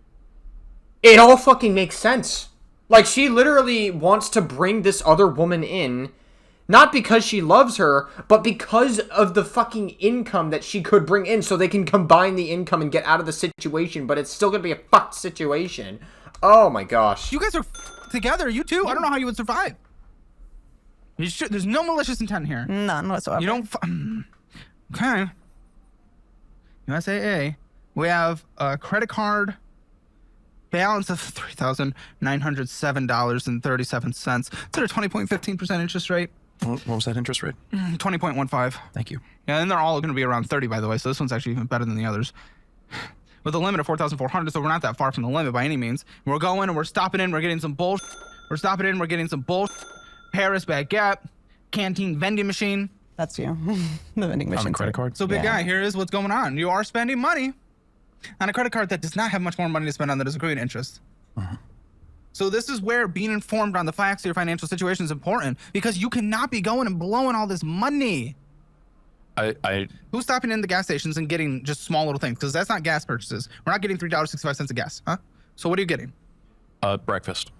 it all fucking makes sense. Like, she literally wants to bring this other woman in, not because she loves her, but because of the fucking income that she could bring in, so they can combine the income and get out of the situation, but it's still gonna be a fucked situation. Oh my gosh. you guys are together. You two. I don't know how you would survive. You should, there's no malicious intent here. None whatsoever. You don't. Okay. USAA. We have a credit card balance of $3,907.37. It's at a 20.15% interest rate. What was that interest rate? 20.15. Thank you. Yeah, and they're all going to be around 30, by the way. So this one's actually even better than the others. With a limit of 4,400, so we're not that far from the limit by any means. We're going and we're stopping in. We're getting some bull. We're stopping in. We're getting some bull. Paris baguette, canteen vending machine. That's you. The vending machine. On a credit card? So, big Yeah. guy, here is what's going on. You are spending money on a credit card that does not have much more money to spend on that is accruing interest. So this is where being informed on the facts of your financial situation is important, because you cannot be going and blowing all this money. Who's stopping in the gas stations and getting just small little things? Because that's not gas purchases. We're not getting $3.65 of gas, huh? So what are you getting? Breakfast.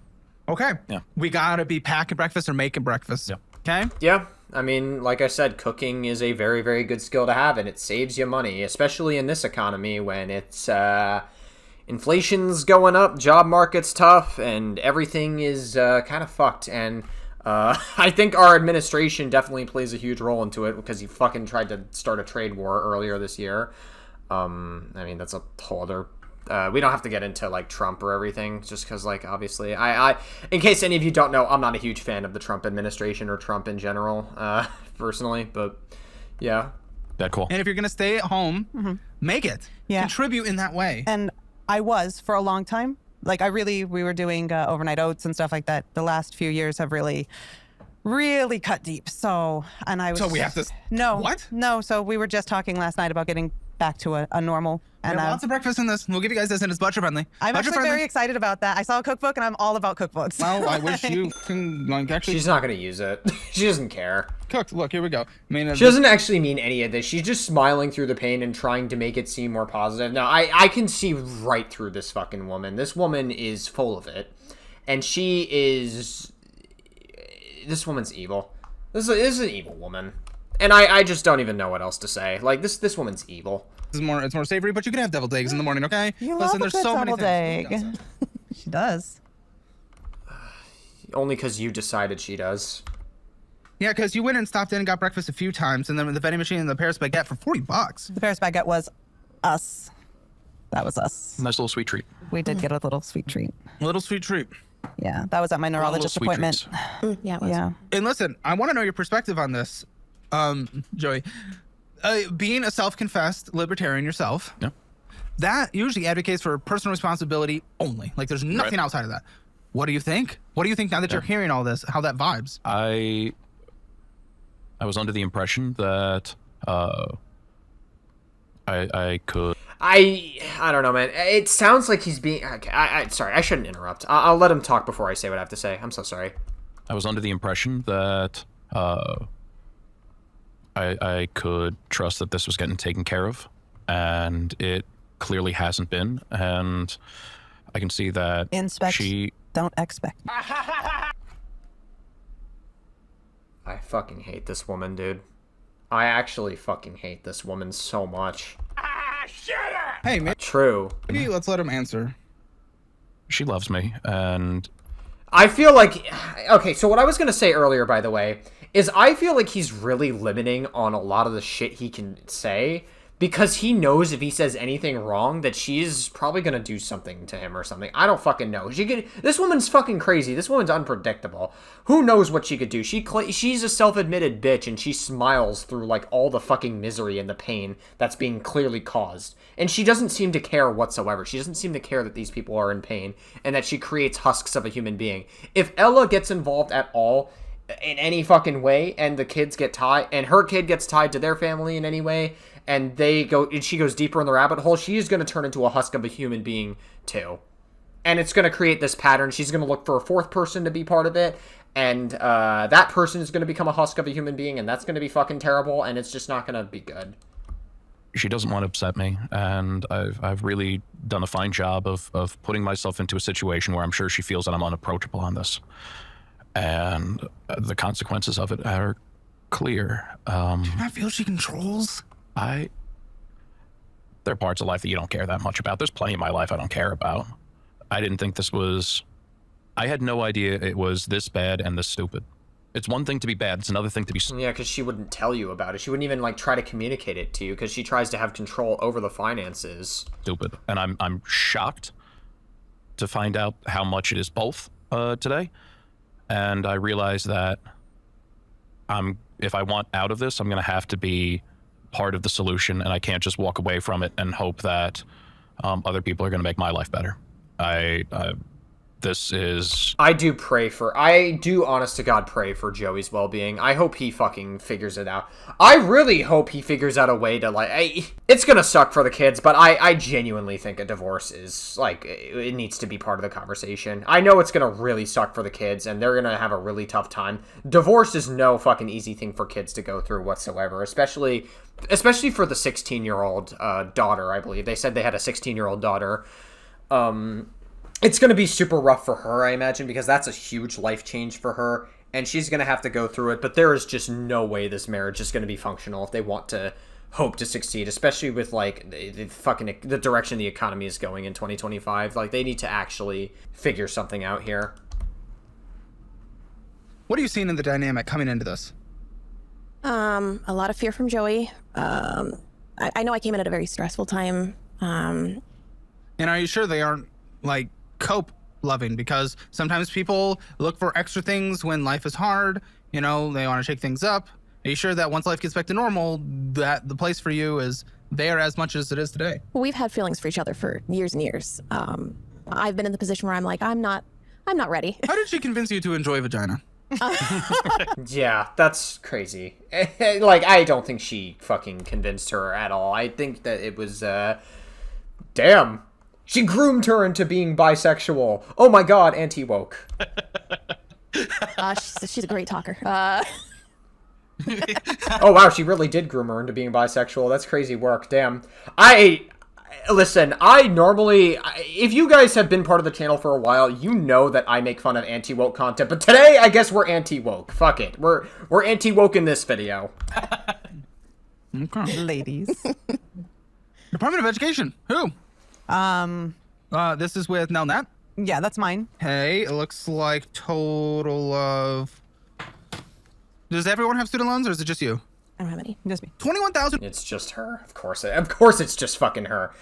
Okay. Yeah. We gotta be packing breakfast or making breakfast. Yeah. Okay. Yeah, I mean, like I said, cooking is a very, very good skill to have, and it saves you money, especially in this economy when it's, inflation's going up, job market's tough, and everything is, kind of fucked, and, I think our administration definitely plays a huge role into it, because he fucking tried to start a trade war earlier this year. I mean, that's a whole other... we don't have to get into, like, Trump or everything, just because, like, obviously, in case any of you don't know, I'm not a huge fan of the Trump administration or Trump in general, personally, but, yeah. That cool. And if you're going to stay at home, make it. Yeah. Contribute in that way. And I was for a long time. Like we were doing overnight oats and stuff like that. The last few years have really cut deep. So we have to. No. What? No. So we were just talking last night about getting back to a normal. We have lots of breakfast in this. We'll give you guys this, and it's budget friendly. I'm actually very excited about that. I saw a cookbook, and I'm all about cookbooks. Well, I wish you can actually. She's not gonna use it. She doesn't care. Cooked. Look, here we go. I mean, She doesn't actually mean any of this. She's just smiling through the pain and trying to make it seem more positive. Now, I can see right through this fucking woman. This woman is full of it, and she is. This woman's evil. This is an evil woman, and I just don't even know what else to say. Like this woman's evil. It's more savory, but you can have deviled eggs in the morning, okay? You love a good deviled egg. Things. She does. Only because you decided she does. Yeah, because you went and stopped in and got breakfast a few times, and then the vending machine and the Paris baguette for $40. The Paris baguette was us. That was us. Nice little sweet treat. We did get a little sweet treat. A little sweet treat. Yeah, that was at my neurologist sweet appointment. treats. Yeah, it was. Yeah. And listen, I want to know your perspective on this, Joey. Being a self-confessed libertarian yourself, Yeah. that usually advocates for personal responsibility only. Like, there's nothing outside of that. What do you think? What do you think now that you're hearing all this, how that vibes? I was under the impression that I could. I don't know, man. It sounds like he's being. Okay, sorry, I shouldn't interrupt. I'll let him talk before I say what I have to say. I'm so sorry. I was under the impression that I could trust that this was getting taken care of, and it clearly hasn't been. And I can see that Inspect, don't expect. I fucking hate this woman, dude. I actually fucking hate this woman so much. Hey, True. maybe let's let him answer. she loves me, and I feel like, okay, so what I was going to say earlier, by the way, is I feel like he's really limiting on a lot of the shit he can say, because he knows if he says anything wrong that she's probably going to do something to him or something. I don't fucking know. This woman's fucking crazy. This woman's unpredictable. Who knows what she could do? She's a self-admitted bitch, and she smiles through, like, all the fucking misery and the pain that's being clearly caused. And she doesn't seem to care whatsoever. She doesn't seem to care that these people are in pain and that she creates husks of a human being. If Ella gets involved at all in any fucking way, and the kids get tied, and her kid gets tied to their family in any way, and she goes deeper in the rabbit hole, she is going to turn into a husk of a human being too. And it's going to create this pattern. She's going to look for a fourth person to be part of it, and that person is going to become a husk of a human being, and that's going to be fucking terrible, and it's just not going to be good. she doesn't want to upset me, and I've really done a fine job of putting myself into a situation where I'm sure she feels that I'm unapproachable on this, and the consequences of it are clear. Do you not feel she controls? There are parts of life that you don't care that much about. There's plenty of my life I don't care about. I didn't think I had no idea it was this bad and this stupid. It's one thing to be bad, it's another thing to be Yeah, because she wouldn't tell you about it. She wouldn't even, like, try to communicate it to you, because she tries to have control over the finances. stupid. And I'm shocked to find out how much it is both today. And I realize that if I want out of this, I'm going to have to be part of the solution, and I can't just walk away from it and hope that other people are going to make my life better. I do honest to God pray for Joey's well-being. I hope he fucking figures it out. I really hope he figures out a way to, like, it's gonna suck for the kids, but I genuinely think a divorce is, like, it needs to be part of the conversation. I know it's gonna really suck for the kids, and they're gonna have a really tough time. Divorce is no fucking easy thing for kids to go through whatsoever, especially for the 16-year-old daughter, I believe. They said they had a 16-year-old daughter. It's going to be super rough for her, I imagine, because that's a huge life change for her, and she's going to have to go through it, but there is just no way this marriage is going to be functional if they want to hope to succeed, especially with, like, the direction the economy is going in 2025. Like, they need to actually figure something out here. What are you seeing in the dynamic coming into this? A lot of fear from Joey. I know I came in at a very stressful time. And are you sure they aren't, like, cope loving? Because sometimes people look for extra things when life is hard. You know, they want to shake things up. Are you sure that once life gets back to normal, that the place for you is there as much as it is today? Well, we've had feelings for each other for years and years. I've been in the position where I'm like, I'm not ready. How did she convince you to enjoy vagina? Yeah, that's crazy. Like, I don't think she fucking convinced her at all. I think that it was, damn. She groomed her into being bisexual. Oh my god, anti-woke. She's a great talker. Oh wow, she really did groom her into being bisexual. That's crazy work. Damn. Listen, I normally, if you guys have been part of the channel for a while, you know that I make fun of anti-woke content, but today, I guess we're anti-woke. Fuck it. We're anti-woke in this video. Okay. Ladies. Department of Education. Who? This is with Nelnet. Yeah, that's mine. Hey, it looks like total of... Does everyone have student loans, or is it just you? I don't have any. Just me. 21,000. It's just her. Of course it's just fucking her.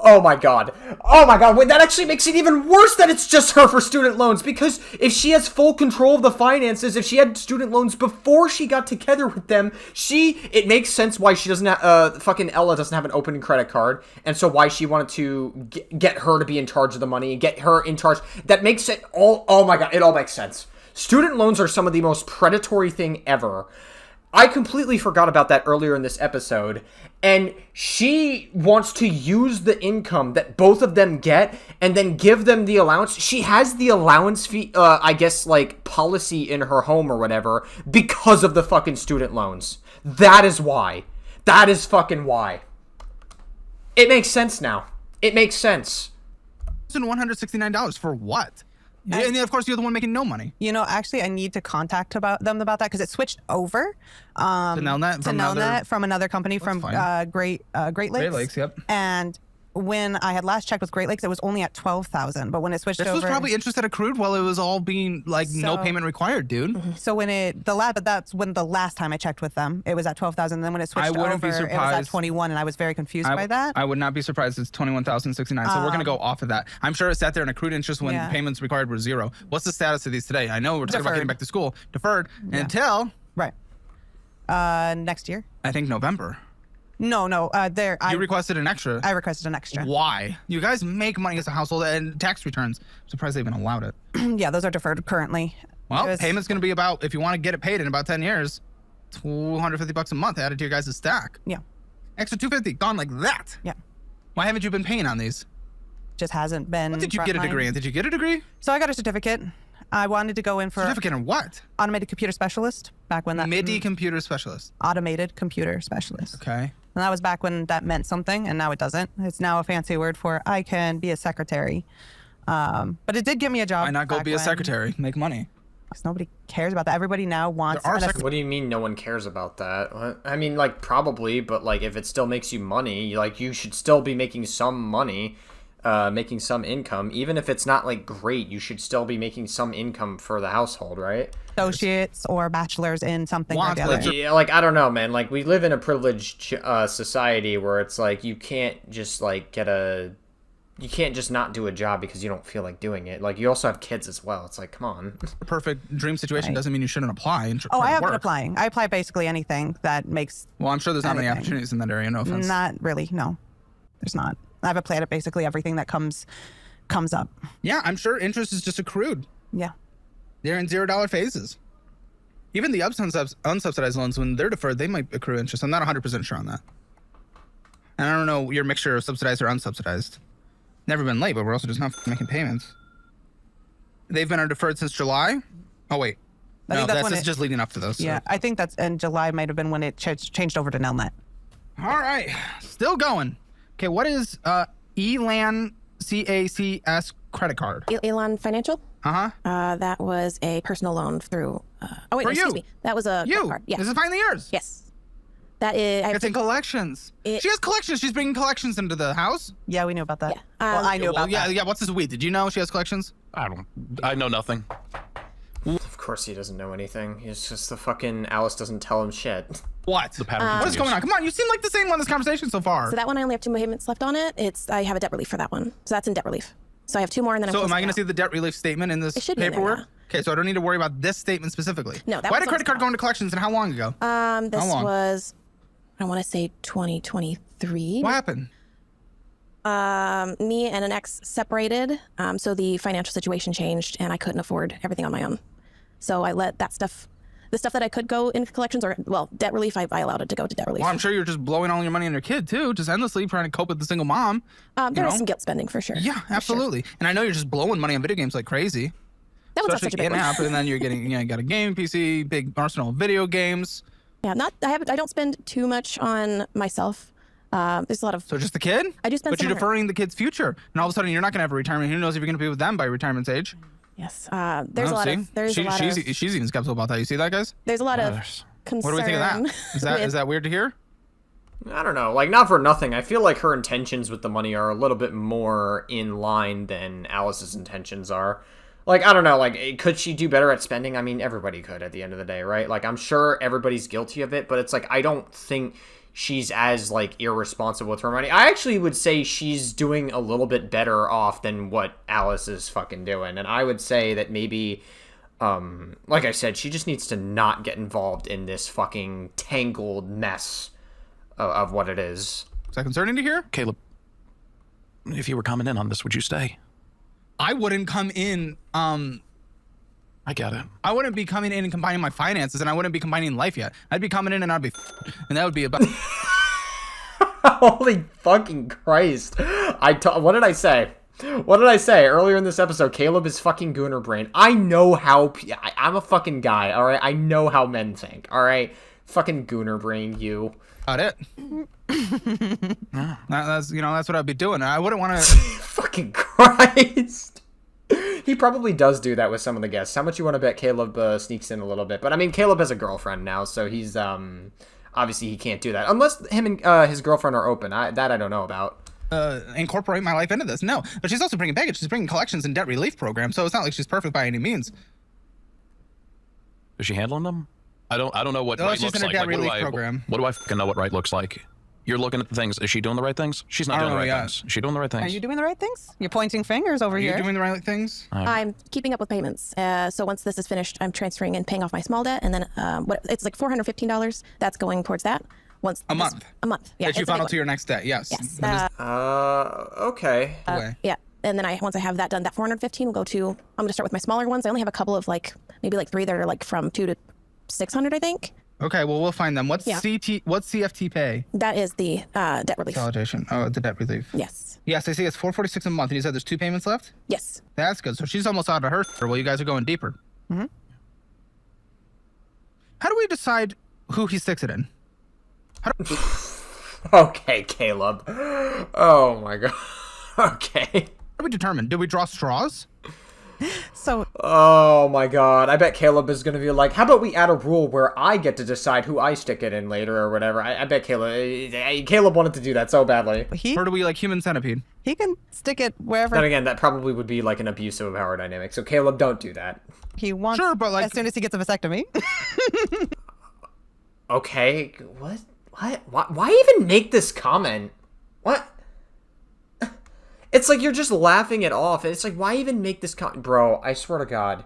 Oh my god. Oh my god. Wait, that actually makes it even worse that it's just her for student loans, because if she has full control of the finances, if she had student loans before she got together with them, it makes sense why she doesn't have, fucking Ella doesn't have an open credit card, and so why she wanted to get her to be in charge of the money, get her in charge. That makes it all, oh my god, it all makes sense. Student loans are some of the most predatory thing ever. I completely forgot about that earlier in this episode, and she wants to use the income that both of them get and then give them the allowance. She has the allowance fee, I guess, like, policy in her home or whatever because of the fucking student loans. That is why. That is fucking why. It makes sense now. It makes sense. $169 for what? And then, of course, you're the one making no money. You know, actually, I need to contact them about that because it switched over To Nelnet from another company, from Great Lakes. Great Lakes, yep. And when I had last checked with Great Lakes, it was only at 12,000. But when it switched This over, was probably interest that accrued while it was all being like no payment required, dude. So when that's when the last time I checked with them, it was at 12,000. Then when it switched over, it was at 21, and I was very confused by that. I would not be surprised it's 21,069. So we're gonna go off of that. I'm sure it sat there and accrued interest when payments required were zero. What's the status of these today? I know we're talking about getting back to school, deferred until next year. I think November. No. You requested an extra. I requested an extra. Why? You guys make money as a household and tax returns. I'm surprised they even allowed it. Yeah, those are deferred currently. Well, payment's going to be about, if you want to get it paid in about 10 years, $250 a month added to your guys' stack. Yeah. Extra $250 gone like that. Yeah. Why haven't you been paying on these? Just hasn't been. When did you get a degree? Did you get a degree? So I got a certificate. I wanted to go in for Certificate in what? automated computer specialist back when that MIDI computer specialist. automated computer specialist. Okay. And that was back when that meant something, and now it doesn't. It's now a fancy word for I can be a secretary. But it did give me a job. Why not go be a secretary? Make money. Because nobody cares about that. Everybody now wants. What do you mean no one cares about that? What? I mean, like, probably, but like if it still makes you money, like you should still be making some money, making some income, even if it's not like great. You should still be making some income for the household, right? Associates or bachelors in something or the other. Yeah, like, I don't know, man. Like, we live in a privileged society where it's like you can't just like you can't just not do a job because you don't feel like doing it. Like, you also have kids as well. It's like, come on. The perfect dream situation doesn't mean you shouldn't apply. I have been applying. I apply basically anything that makes. Well, I'm sure there's not many opportunities in that area. No offense. Not really. No, there's not. I've applied at basically everything that comes up. Yeah, I'm sure interest is just accrued. Yeah. They're in $0 phases. Even the unsubsidized loans, when they're deferred, they might accrue interest. I'm not 100% sure on that. And I don't know your mixture of subsidized or unsubsidized. Never been late, but we're also just not making payments. They've been deferred since July. Oh, wait. No, that's just leading up to those. Yeah, so. I think that's in July might have been when it changed over to Nelnet. All right. Still going. Okay, what is Elan CACS credit card? Elon Financial? Uh-huh. That was a personal loan through. Oh wait, For excuse you. me. That was a credit card. Yeah. This is finally yours. Yes. That is. It's in collections. She has collections. She's bringing collections into the house. Yeah, we knew about that. Yeah. Well, I knew about that. Yeah. What's this weed? Did you know she has collections? I know nothing. Of course he doesn't know anything. It's just the fucking Alice doesn't tell him shit. What? The pattern what is continues. going on? Come on, you seem like the same one in this conversation so far. So that one I only have 2 payments left on it. I have a debt relief for that one. So that's in debt relief. So I have 2 more and then I'm So am I going to see the debt relief statement in this It should be in there, paperwork? yeah. Okay, so I don't need to worry about this statement specifically. No, that Why was did credit card go into collections and how long ago? This How long? was, I want to say 2023. What happened? Me and an ex separated, so the financial situation changed, and I couldn't afford everything on my own. So I let that stuff, the stuff that I could go into collections or, well, debt relief, I allowed it to go to debt relief. Well, I'm sure you're just blowing all your money on your kid too, just endlessly trying to cope with the single mom. There was some guilt spending for sure. Yeah, absolutely. And I know you're just blowing money on video games like crazy. That was not Especially such a big one. in-app, and then you're getting, you got a gaming PC, big arsenal of video games. Yeah, I don't spend too much on myself. There's a lot of. So just the kid? I do spend But some you're on her. deferring the kid's future, and all of a sudden you're not gonna have a retirement. Who knows if you're gonna be with them by retirement's age? Yes. There's a lot of. She's even skeptical about that. You see that, guys? There's a lot of Others. concern. What do we think of that? Is that is that weird to hear? I don't know. Like, not for nothing. I feel like her intentions with the money are a little bit more in line than Alice's intentions are. Like, I don't know. Like, could she do better at spending? I mean, everybody could at the end of the day, right? Like, I'm sure everybody's guilty of it, but it's like, I don't think she's as, like, irresponsible with her money. I actually would say she's doing a little bit better off than what Alice is fucking doing. And I would say that maybe, like I said, she just needs to not get involved in this fucking tangled mess of what it is. Is that concerning to hear? Caleb, if you were coming in on this, would you stay? I wouldn't come in. I get it. I wouldn't be coming in and combining my finances, and I wouldn't be combining life yet. I'd be coming in and I'd be, and that would be about. Holy fucking Christ. What did I say? What did I say earlier in this episode? Caleb is fucking gooner brain. I know how... I'm a fucking guy, alright? I know how men think, alright? Fucking gooner brain, you. About it. That's that's what I'd be doing. I wouldn't want to. Fucking Christ. He probably does do that with some of the guests. How much you want to bet Caleb sneaks in a little bit? But I mean, Caleb has a girlfriend now, so he's obviously he can't do that unless him and his girlfriend are open. That I don't know about. Incorporate my life into this. No, but she's also bringing baggage. She's bringing collections and debt relief programs, so it's not like she's perfect by any means. Is she handling them? I don't know what No, right she's looks in a like. debt Like, relief program. what do I fucking know what right looks like? You're looking at the things. Is she doing the right things? She's not I doing don't the know right yet. things. Is she doing the right things? Are you doing the right things? You're pointing fingers over Are here. you doing the right things? I'm keeping up with payments. So once this is finished, I'm transferring and paying off my small debt, and then it's like $415. That's going towards that. Once A month. A month. Yeah. That you it's a big funnel one. to your next debt. Yes. Yes. That is Okay. the way. Yeah. And then once I have that done, that 415 will go to. I'm going to start with my smaller ones. I only have a couple of maybe 3 that are from 2 to 600, I think. Okay, well, we'll find them. What's Yeah. What's CFT pay? That is the debt relief. Consolidation. Oh, the debt relief. Yes. Yes, I see it's $446 a month, and you said there's 2 payments left? Yes. That's good. So she's almost out of her. Well, you guys are going deeper. Mm-hmm. How do we decide who he sticks it in? Okay, Caleb. Oh my god. Okay. How do we determine? Do we draw straws? So Oh my god. I bet Caleb is going to be like, how about we add a rule where I get to decide who I stick it in later or whatever. I bet Caleb wanted to do that so badly. he Or do we like human centipede? he can stick it wherever Then again, that probably would be like an abuse of power dynamic. So Caleb, don't do that. he wants. Sure, but, like- as soon as he gets a vasectomy. Okay. What? Why even make this comment? What? It's like you're just laughing it off. It's like, why even make this comment? Bro, I swear to God.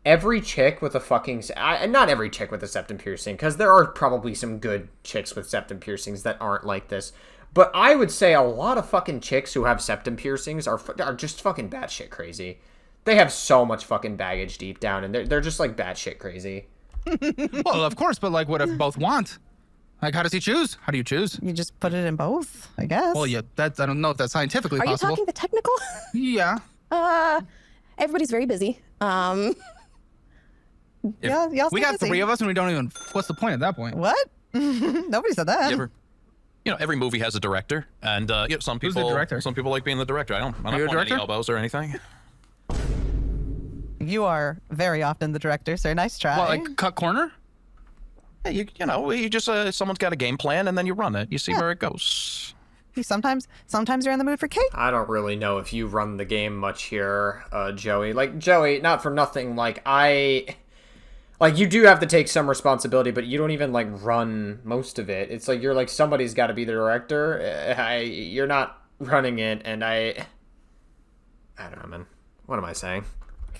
Every chick with a fucking... not every chick with a septum piercing, because there are probably some good chicks with septum piercings that aren't like this. But I would say a lot of fucking chicks who have septum piercings are just fucking batshit crazy. They have so much fucking baggage deep down, and they're just like batshit crazy. Well, of course, but like, what if both want? Like, how does he choose? How do you choose? You just put it in both, I guess. Well, yeah, I don't know if that's scientifically Are you possible. talking the technical? Yeah. Everybody's very busy. Yeah, y'all We stay got busy. 3 of us, and we don't even... What's the point at that point? What? Nobody said that. Every movie has a director, and some Who's people the director? Some people like being the director. I don't you a point any director? elbows or anything. You are very often the director, sir. Nice try. What, like cut corner? Hey, you just someone's got a game plan, and then you run it. You see where it goes. Sometimes you're in the mood for cake. I don't really know if you run the game much here, Joey. Like, Joey, not for nothing, you do have to take some responsibility, but you don't even, run most of it. It's like, you're like, somebody's got to be the director. You're not running it, and I don't know, man. What am I saying?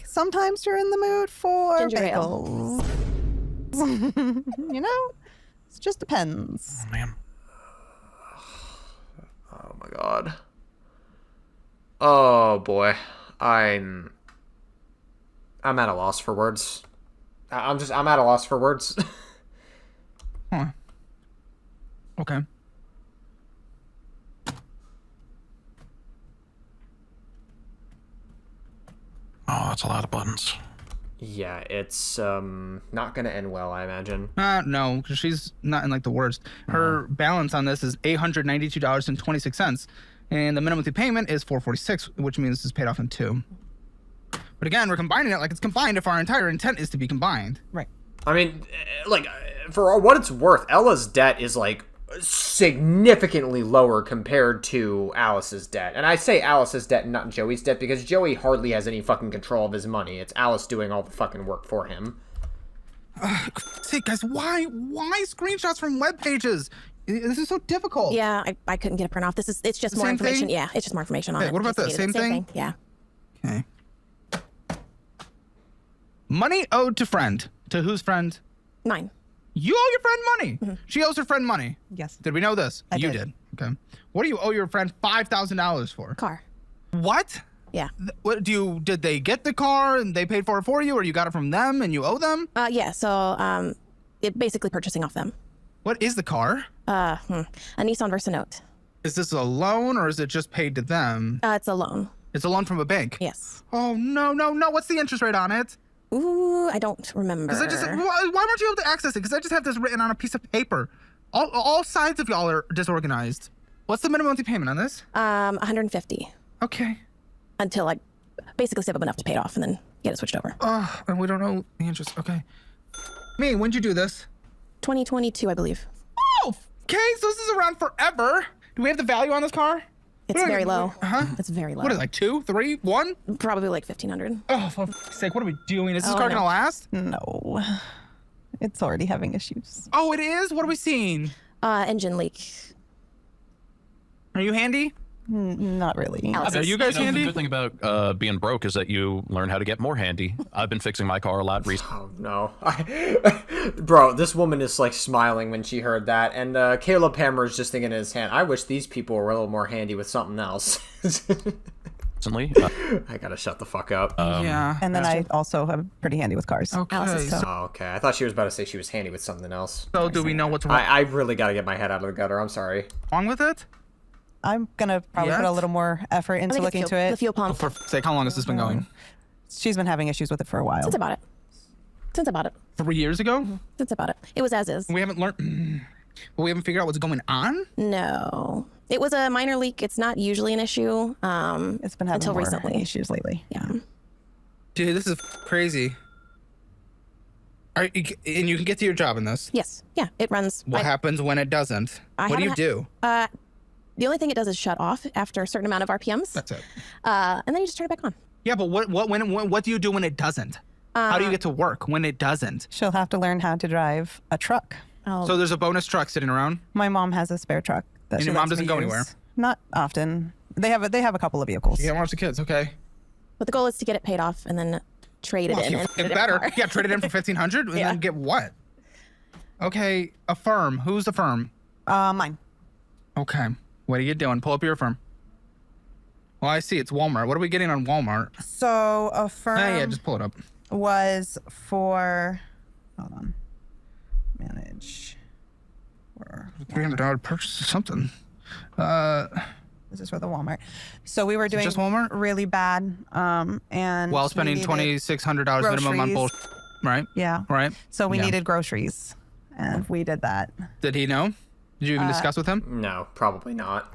sometimes you're in the mood for Ginger ale. bagels. You know, it just depends. Oh, man. Oh my god. Oh boy. I'm at a loss for words. I'm at a loss for words. Huh. Okay. Oh, that's a lot of buttons. Yeah, it's not gonna end well, I imagine. No, because she's not in like the worst. Her balance on this is $892.26, and the minimum payment is $446, which means this is paid off in 2. But again, we're combining it like it's combined if our entire intent is to be combined. Right. I mean, like, for what it's worth, Ella's debt is, like, significantly lower compared to Alice's debt. And I say Alice's debt and not Joey's debt because Joey hardly has any fucking control of his money. It's Alice doing all the fucking work for him. Say, guys, why screenshots from web pages? This is so difficult. Yeah, I couldn't get a print off. It's just more Same information. thing? Yeah, it's just more information on Hey, it. what about Just this? needed Same it. thing? Yeah. Okay. Money owed to friend. To whose friend? Mine. You owe your friend money. She owes her friend money. Yes. Did we know this? I You did. Okay. What do you owe your friend $5,000 for? Car. What? Yeah. What did they get the car and they paid for it for you, or you got it from them and you owe them? Yeah. So it basically purchasing off them. What is the car? A Nissan Versa Note. Is this a loan or is it just paid to them? It's a loan. It's a loan from a bank. Yes. Oh no. What's the interest rate on it? Ooh, I don't remember. Because why weren't you able to access it? Because I just have this written on a piece of paper. All sides of y'all are disorganized. What's the minimum monthly payment on this? 150 Okay. until I basically save up enough to pay it off and then get it switched over. And we don't know the interest. Okay. Me, when'd you do this? 2022, I believe. Oh, okay. So this is around forever. Do we have the value on this car? It's very low. Huh? It's very low. What is it, like 2, 3, 1? Probably like 1,500. Oh, for fuck's sake, what are we doing? Is this Oh, car no. gonna last? No. It's already having issues. Oh, it is? What are we seeing? Engine leak. Are you handy? Not really. Alice. Are you guys The handy? good thing about being broke is that you learn how to get more handy. I've been fixing my car a lot recently. Oh, no. Bro, this woman is, like, smiling when she heard that, and Caleb Hammer's just thinking in his hand, I wish these people were a little more handy with something else. I gotta shut the fuck up. Yeah. And then I also am pretty handy with cars. Okay. Alice is So, Oh, okay. I thought she was about to say she was handy with something else. do we know what's wrong, I really gotta get my head out of the gutter. I'm sorry. with it? I'm gonna probably put a Yes? little more effort I into think looking it's into the it. fuel pump. For fuck's sake, how long has this been going? She's been having issues with it for a while. Since I bought it. Since I bought it. 3 years ago? Since I bought it. It was as is. We haven't learned. But we haven't figured out what's going on? No. It was a minor leak. It's not usually an issue. It's been having until more recently. issues lately. Yeah. Dude, this is crazy. And you can get to your job in this. Yes. Yeah. It runs. What happens when it doesn't? I What do you haven't do? The only thing it does is shut off after a certain amount of RPMs. That's it. And then you just turn it back on. Yeah, but what do you do when it doesn't? How do you get to work when it doesn't? She'll have to learn how to drive a truck. So there's a bonus truck sitting around. My mom has a spare truck. That And she your mom lets me doesn't go use. anywhere? Not often. They have a couple of vehicles. You can't watch the kids, okay? But the goal is to get it paid off and then trade it Well, in. you and fucking put it in a better. car. Yeah, trade it in for $1,500 and Yeah. then get what? Okay, a firm. Who's the firm? Mine. Okay. What are you doing? Pull up your firm. Well, I see. It's Walmart. What are we getting on Walmart? So a firm Yeah, just pull it up. was for. Hold on. Manage. Or $300 purchase or something. this is for the Walmart. So we were doing just Walmart? really bad. And While we spending needed- $2,600 minimum on groceries. bullshit. Right? Yeah. Right? So we Yeah. needed groceries, and we did that. Did he know? Did you even discuss with him? No, probably not.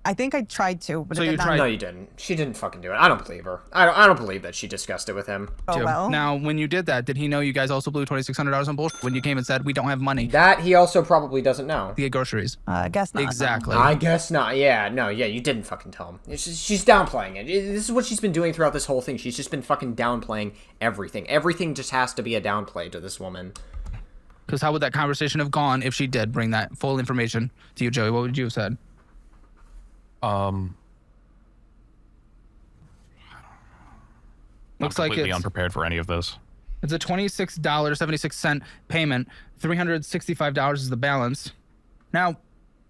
I think I tried to, but So it you did not tried- No, you didn't. She didn't fucking do it. I don't believe her. I don't believe that she discussed it with him. go Too. well. Now, when you did that, did he know you guys also blew $2,600 on bullshit when you came and said, we don't have money to That he also probably doesn't know. get groceries? I guess not. no. Exactly. I guess not. Yeah, no, yeah, you didn't fucking tell him. She's downplaying it. This is what she's been doing throughout this whole thing. She's just been fucking downplaying everything. Everything just has to be a downplay to this woman. Because how would that conversation have gone if she did bring that full information to you, Joey? What would you have said? Looks I'm like completely it's unprepared for any of this. a $26.76 payment. $365 is the balance. Now,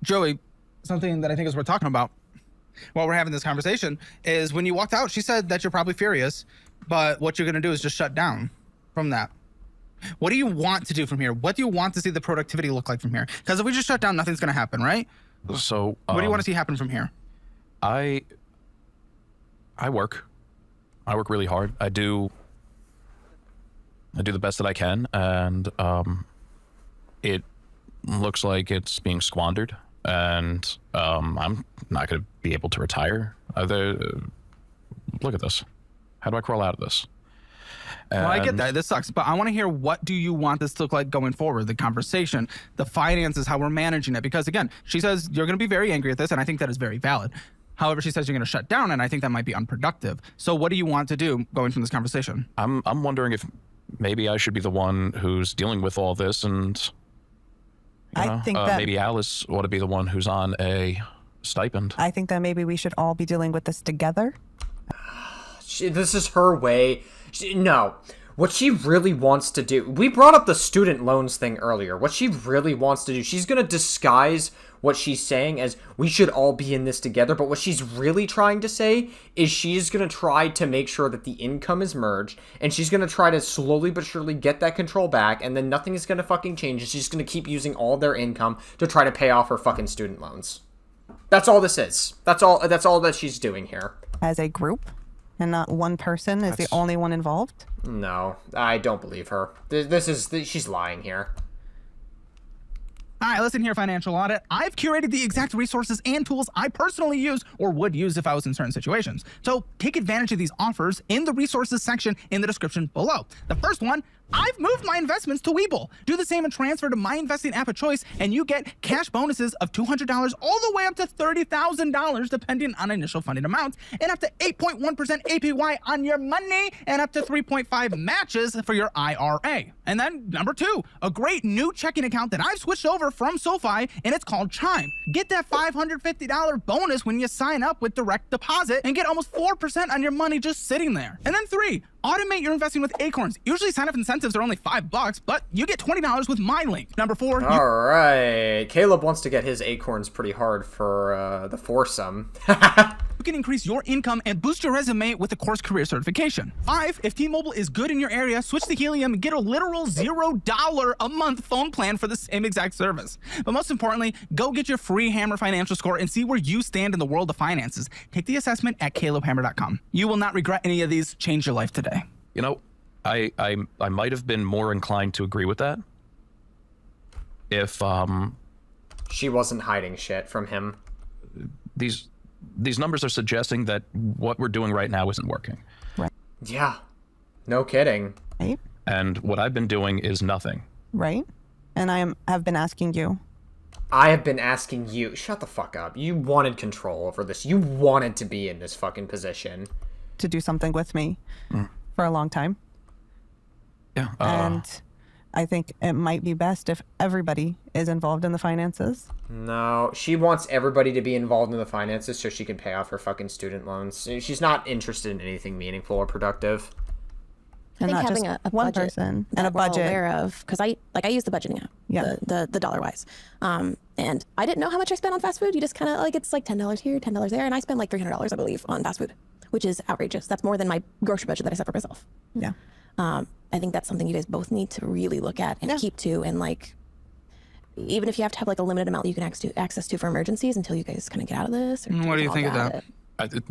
Joey, something that I think is worth talking about while we're having this conversation is when you walked out, she said that you're probably furious, but what you're going to do is just shut down from that. What do you want to do from here? What do you want to see the productivity look like from here? Because if we just shut down, nothing's going to happen, right? So What do you want to see happen from here? I work really hard. I do the best that I can, and it looks like it's being squandered, and I'm not going to be able to retire. Look at this. How do I crawl out of this? Well, I get And that. This sucks, but I want to hear, what do you want this to look like going forward? The conversation, the finances, how we're managing it. Because again, she says you're going to be very angry at this, and I think that is very valid. However, she says you're going to shut down, and I think that might be unproductive. So what do you want to do going from this conversation? I'm wondering if maybe I should be the one who's dealing with all this, and I think that maybe Alice ought to be the one who's on a stipend. I think that maybe we should all be dealing with this together. This is her way. No. What she really wants to do... We brought up the student loans thing earlier. What she really wants to do... She's going to disguise what she's saying as, we should all be in this together. But what she's really trying to say is she's going to try to make sure that the income is merged. And she's going to try to slowly but surely get that control back. And then nothing is going to fucking change. She's going to keep using all their income to try to pay off her fucking student loans. That's all this is. That's all that she's doing here. As a group, and not one person is the only one involved. No, I don't believe her. She's lying here. All right, listen here, Financial Audit. I've curated the exact resources and tools I personally use or would use if I was in certain situations. So take advantage of these offers in the resources section in the description below. The first one, I've moved my investments to Webull. Do the same and transfer to my investing app of choice, and you get cash bonuses of $200 all the way up to $30,000 depending on initial funding amounts, and up to 8.1% APY on your money, and up to 3.5 matches for your IRA. And then number two, a great new checking account that I've switched over from SoFi, and it's called Chime. Get that $550 bonus when you sign up with direct deposit and get almost 4% on your money just sitting there. And then three, automate your investing with Acorns. Usually sign-up incentives are only $5, but you get $20 with my link. Number four. All right. Caleb wants to get his Acorns pretty hard for the foursome. You can increase your income and boost your resume with the course career certification. 5, if T-Mobile is good in your area, switch to Helium and get a literal $0 a month phone plan for the same exact service. But most importantly, go get your free Hammer financial score and see where you stand in the world of finances. Take the assessment at calebhammer.com. You will not regret any of these. Change your life today. You know, I might have been more inclined to agree with that if She wasn't hiding shit from him. these numbers are suggesting that what we're doing right now isn't working. Right. Yeah. No kidding. Right. And what I've been doing is nothing. Right. And have been asking you. I have been asking you. Shut the fuck up. You wanted control over this. You wanted to be in this fucking position. To do something with me for a long time. Yeah. And I think it might be best if everybody is involved in the finances. No, she wants everybody to be involved in the finances so she can pay off her fucking student loans. She's not interested in anything meaningful or productive. I think not having just a one budget person that and a we're all budget. aware of, because I use the budgeting app, Yeah. the dollar wise, and I didn't know how much I spent on fast food. You just kind of like, it's like $10 here, $10 there, and I spend like $300, I believe, on fast food, which is outrageous. That's more than my grocery budget that I set for myself. Yeah. I think that's something you guys both need to really look at and keep to, and like, even if you have to have like a limited amount that you can access to for emergencies until you guys kind of get out of this. Or What do you all think of got that? it.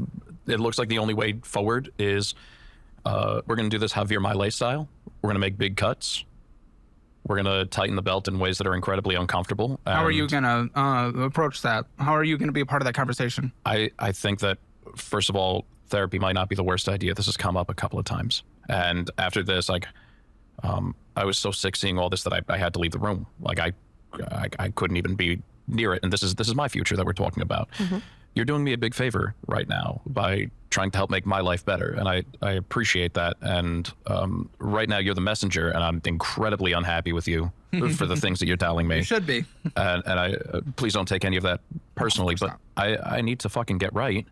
It looks like the only way forward is we're going to do this Javier Milei style. We're going to make big cuts. We're going to tighten the belt in ways that are incredibly uncomfortable. How are you And going to approach that? How are you going to be a part of that conversation? I think that, first of all, therapy might not be the worst idea. This has come up a couple of times. And after this, like, I was so sick seeing all this that I had to leave the room. Like, I couldn't even be near it. And this is my future that we're talking about. Mm-hmm. You're doing me a big favor right now by trying to help make my life better. And I appreciate that. And right now you're the messenger, and I'm incredibly unhappy with you for the things that you're telling me. You should be. And I please don't take any of that personally, but I need to fucking get right.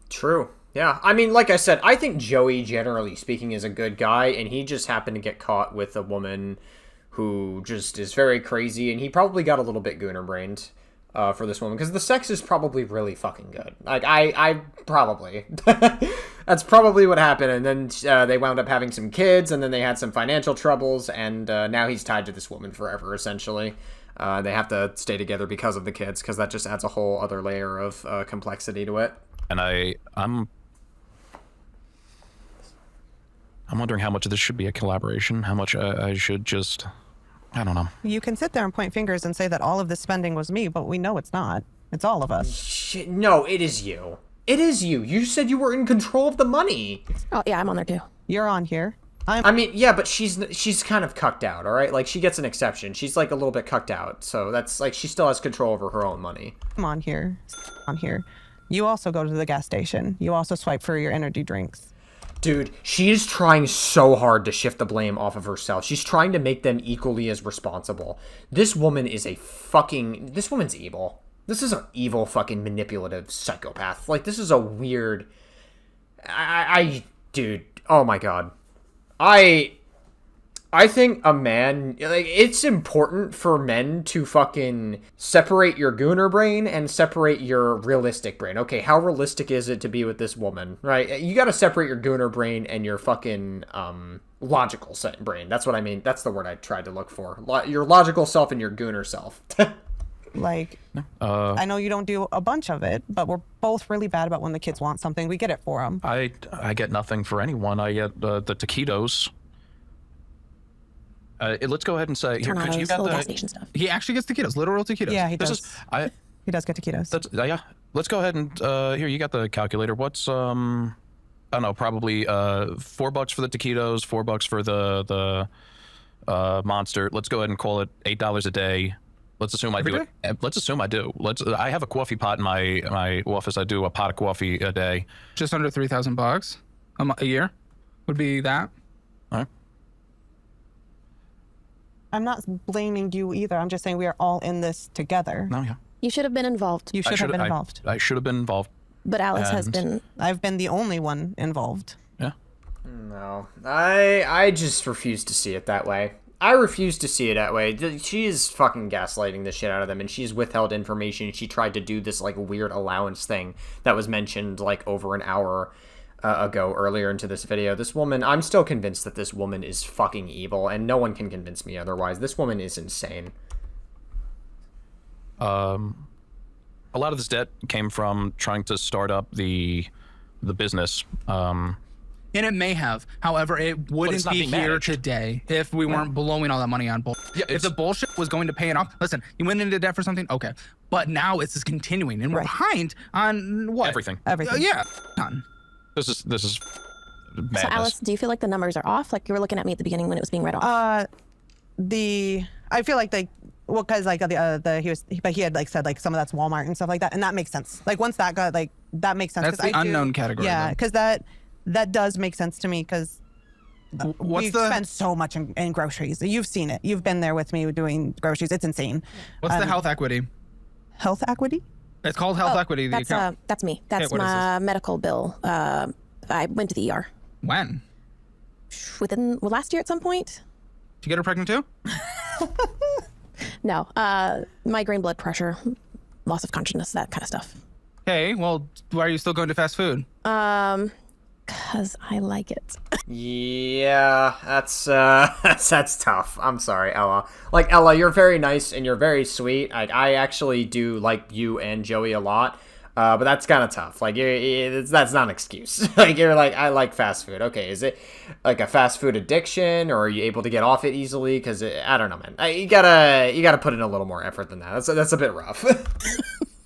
True. Yeah, I mean, like I said, I think Joey, generally speaking, is a good guy, and he just happened to get caught with a woman who just is very crazy, and he probably got a little bit gooner-brained for this woman, because the sex is probably really fucking good. Like, I probably. That's probably what happened, and then they wound up having some kids, and then they had some financial troubles, and now he's tied to this woman forever, essentially. They have to stay together because of the kids, because that just adds a whole other layer of complexity to it. And I'm wondering how much of this should be a collaboration, how much I should just, I don't know. You can sit there and point fingers and say that all of this spending was me, but we know it's not. It's all of us. Shit, no, it is you. It is you. You said you were in control of the money. Oh, yeah, I'm on there too. You're on here. I mean, yeah, but she's kind of cucked out, all right? Like, she gets an exception. She's, like, a little bit cucked out. So that's, like, she still has control over her own money. I'm on here. On here. You also go to the gas station. You also swipe for your energy drinks. Dude, she is trying so hard to shift the blame off of herself. She's trying to make them equally as responsible. This woman is this woman's evil. This is an evil fucking manipulative psychopath. Like, this is a weird... Dude, oh my god. I think a man, like, it's important for men to fucking separate your gooner brain and separate your realistic brain. Okay, how realistic is it to be with this woman, right? You gotta separate your gooner brain and your fucking, logical brain. That's what I mean. That's the word I tried to look for. Your logical self and your gooner self. Like, I know you don't do a bunch of it, but we're both really bad about when the kids want something. We get it for them. I get nothing for anyone. I get the taquitos. Let's go ahead and say here, could you Tornadoes, got little gas the station stuff. He actually gets taquitos, literal taquitos. Yeah, he this does. is He does get taquitos. that's yeah. Let's go ahead and here you got the calculator. What's I don't know, probably $4 for the taquitos, $4 for the monster. Let's go ahead and call it $8 a day. Let's assume I do it. Let's assume I do. I have a coffee pot in my office. I do a pot of coffee a day. Just under $3,000 a year would be that. All right. I'm not blaming you either. I'm just saying we are all in this together. No, yeah. You should have been involved. You should have been involved. I should have been involved. But Alice has And- been. I've been the only one involved. Yeah. No, I just refuse to see it that way. I refuse to see it that way. She is fucking gaslighting the shit out of them, and she's withheld information. She tried to do this, like, weird allowance thing that was mentioned, like, over an hour ago earlier into this video. This woman, I'm still convinced that this woman is fucking evil, and no one can convince me otherwise. This woman is insane. A lot of this debt came from trying to start up the business. And it may have. However, it wouldn't not be being here managed. today if we weren't blowing all that money on bullshit. Yeah, if the bullshit was going to pay it off, listen, you went into debt for something, okay. But now it's just continuing, and we're behind on what? Everything. Everything. Yeah. Done. This is madness. So, Alice, do you feel like the numbers are off? Like you were looking at me at the beginning when it was being read off. I feel like because like he had like said like some of that's Walmart and stuff like that, and that makes sense. Like once that got like that makes sense. That's 'cause the I do- unknown category, Yeah, though. because that does make sense to me because What's we the spend so much in groceries. You've seen it. You've been there with me doing groceries. It's insane. what's the health equity? Health equity? It's called health equity. The that's account. that's me. That's what is my medical bill. I went to the ER When? last year at some point. Did you get her pregnant too? No, migraine, blood pressure, loss of consciousness, that kind of stuff. Okay, well, why are you still going to fast food? Cause I like it. Yeah, that's tough. I'm sorry, Ella. Like, Ella, you're very nice and you're very sweet. I actually do like you and Joey a lot. But that's kind of tough. Like, that's not an excuse. Like, you're like, I like fast food. Okay, is it like a fast food addiction, or are you able to get off it easily? Because I don't know, man. You gotta put in a little more effort than that. That's a bit rough.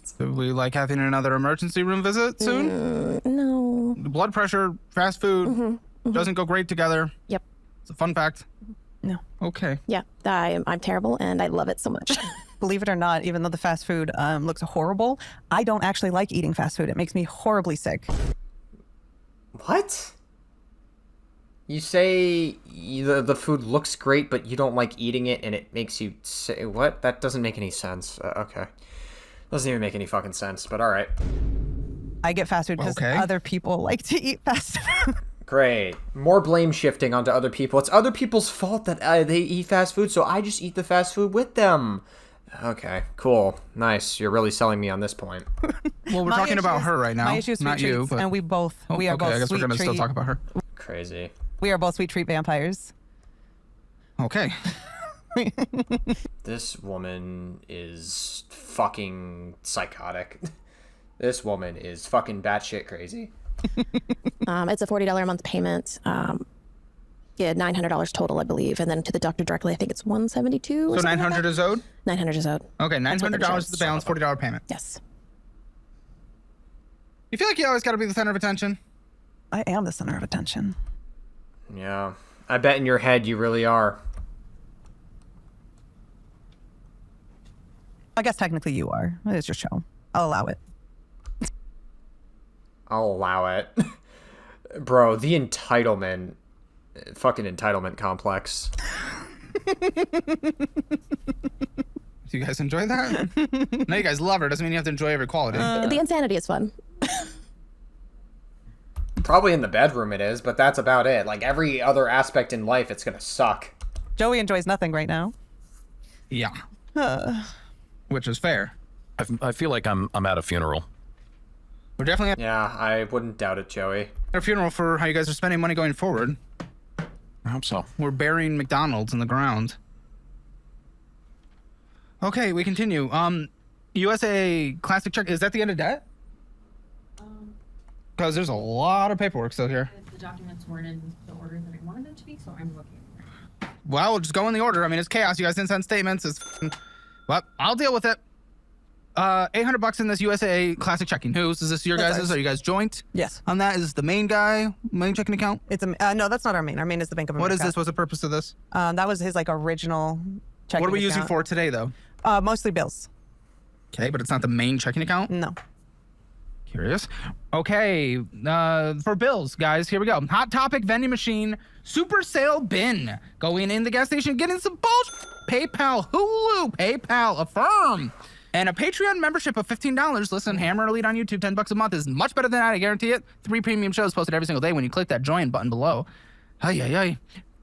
So we like having another emergency room visit soon? No. Blood pressure, fast food, doesn't go great together. Yep. It's a fun fact. No. Okay. Yeah. I'm terrible, and I love it so much. Believe it or not, even though the fast food looks horrible, I don't actually like eating fast food. It makes me horribly sick. What? You say the food looks great, but you don't like eating it, and it makes you say what? That doesn't make any sense. Okay. Doesn't even make any fucking sense, but alright. I get fast food because other people like to eat fast food. Great. More blame shifting onto other people. It's other people's fault that they eat fast food, so I just eat the fast food with them. Okay, cool. Nice. You're really selling me on this point. Well, we're talking about her right now. My issue is sweet not treats, you, but... and we are both I guess sweet we're gonna still treat. talk about her. Crazy. We are both sweet treat vampires. Okay. This woman is fucking psychotic. This woman is fucking batshit crazy. It's a $40 a month payment. Yeah, $900 total, I believe, and then to the doctor directly, I think it's $172. So 900 is owed? 900 is owed. Okay, $900 is the balance, $40 payment. Yes. You feel like you always got to be the center of attention? I am the center of attention. Yeah. I bet in your head you really are. I guess technically you are. It's your show. I'll allow it. I'll allow it. Bro, the entitlement. Fucking entitlement complex. Do you guys enjoy that? No, you guys love her. Doesn't mean you have to enjoy every quality. The insanity is fun. Probably in the bedroom it is, but that's about it. Like every other aspect in life, it's gonna suck. Joey enjoys nothing right now. Yeah. Which is fair. I feel like I'm at a funeral. We're definitely at Yeah, I wouldn't doubt it, Joey. a funeral for how you guys are spending money going forward. I hope so. We're burying McDonald's in the ground. Okay, we continue. USA Classic check. Is that the end of debt? Because there's a lot of paperwork still here. The documents weren't in the order that I wanted them to be, so I'm looking. Well, we'll just go in the order. I mean, it's chaos. You guys didn't send statements. Well, I'll deal with it. $800 in this USA Classic checking. Whose is this? Your That's guys'? ours. Are you guys joint? Yes. On that is the main guy, main checking account. It's a no. That's not our main. Our main is the Bank of America. What is this? What's the purpose of this? That was his like original checking. What are we using account. for today, though? Mostly bills. Okay, but it's not the main checking account. No. Curious. Okay, for bills, guys, here we go. Hot topic vending machine, super sale bin. Going in the gas station, getting some bullshit. PayPal, Hulu, PayPal, Affirm. And a Patreon membership of $15. Listen, Hammer Elite on YouTube, $10 a month is much better than that, I guarantee it. 3 premium shows posted every single day when you click that join button below. Ay.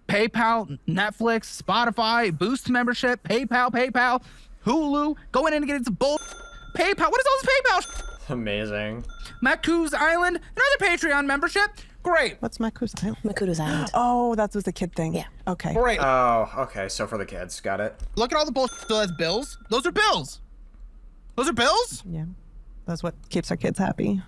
PayPal, Netflix, Spotify, Boost membership, PayPal, Hulu. Going in and getting some bull. PayPal, what is all this PayPal? Amazing. Maku's Island, another Patreon membership. Great. What's Maku's Island? Makuto's Island. Oh, that was the kid thing. Yeah. Okay. Great. Oh, okay, so for the kids. Got it. Look at all the bullshit still has bills. Those are bills. Those are bills? Yeah. That's what keeps our kids happy.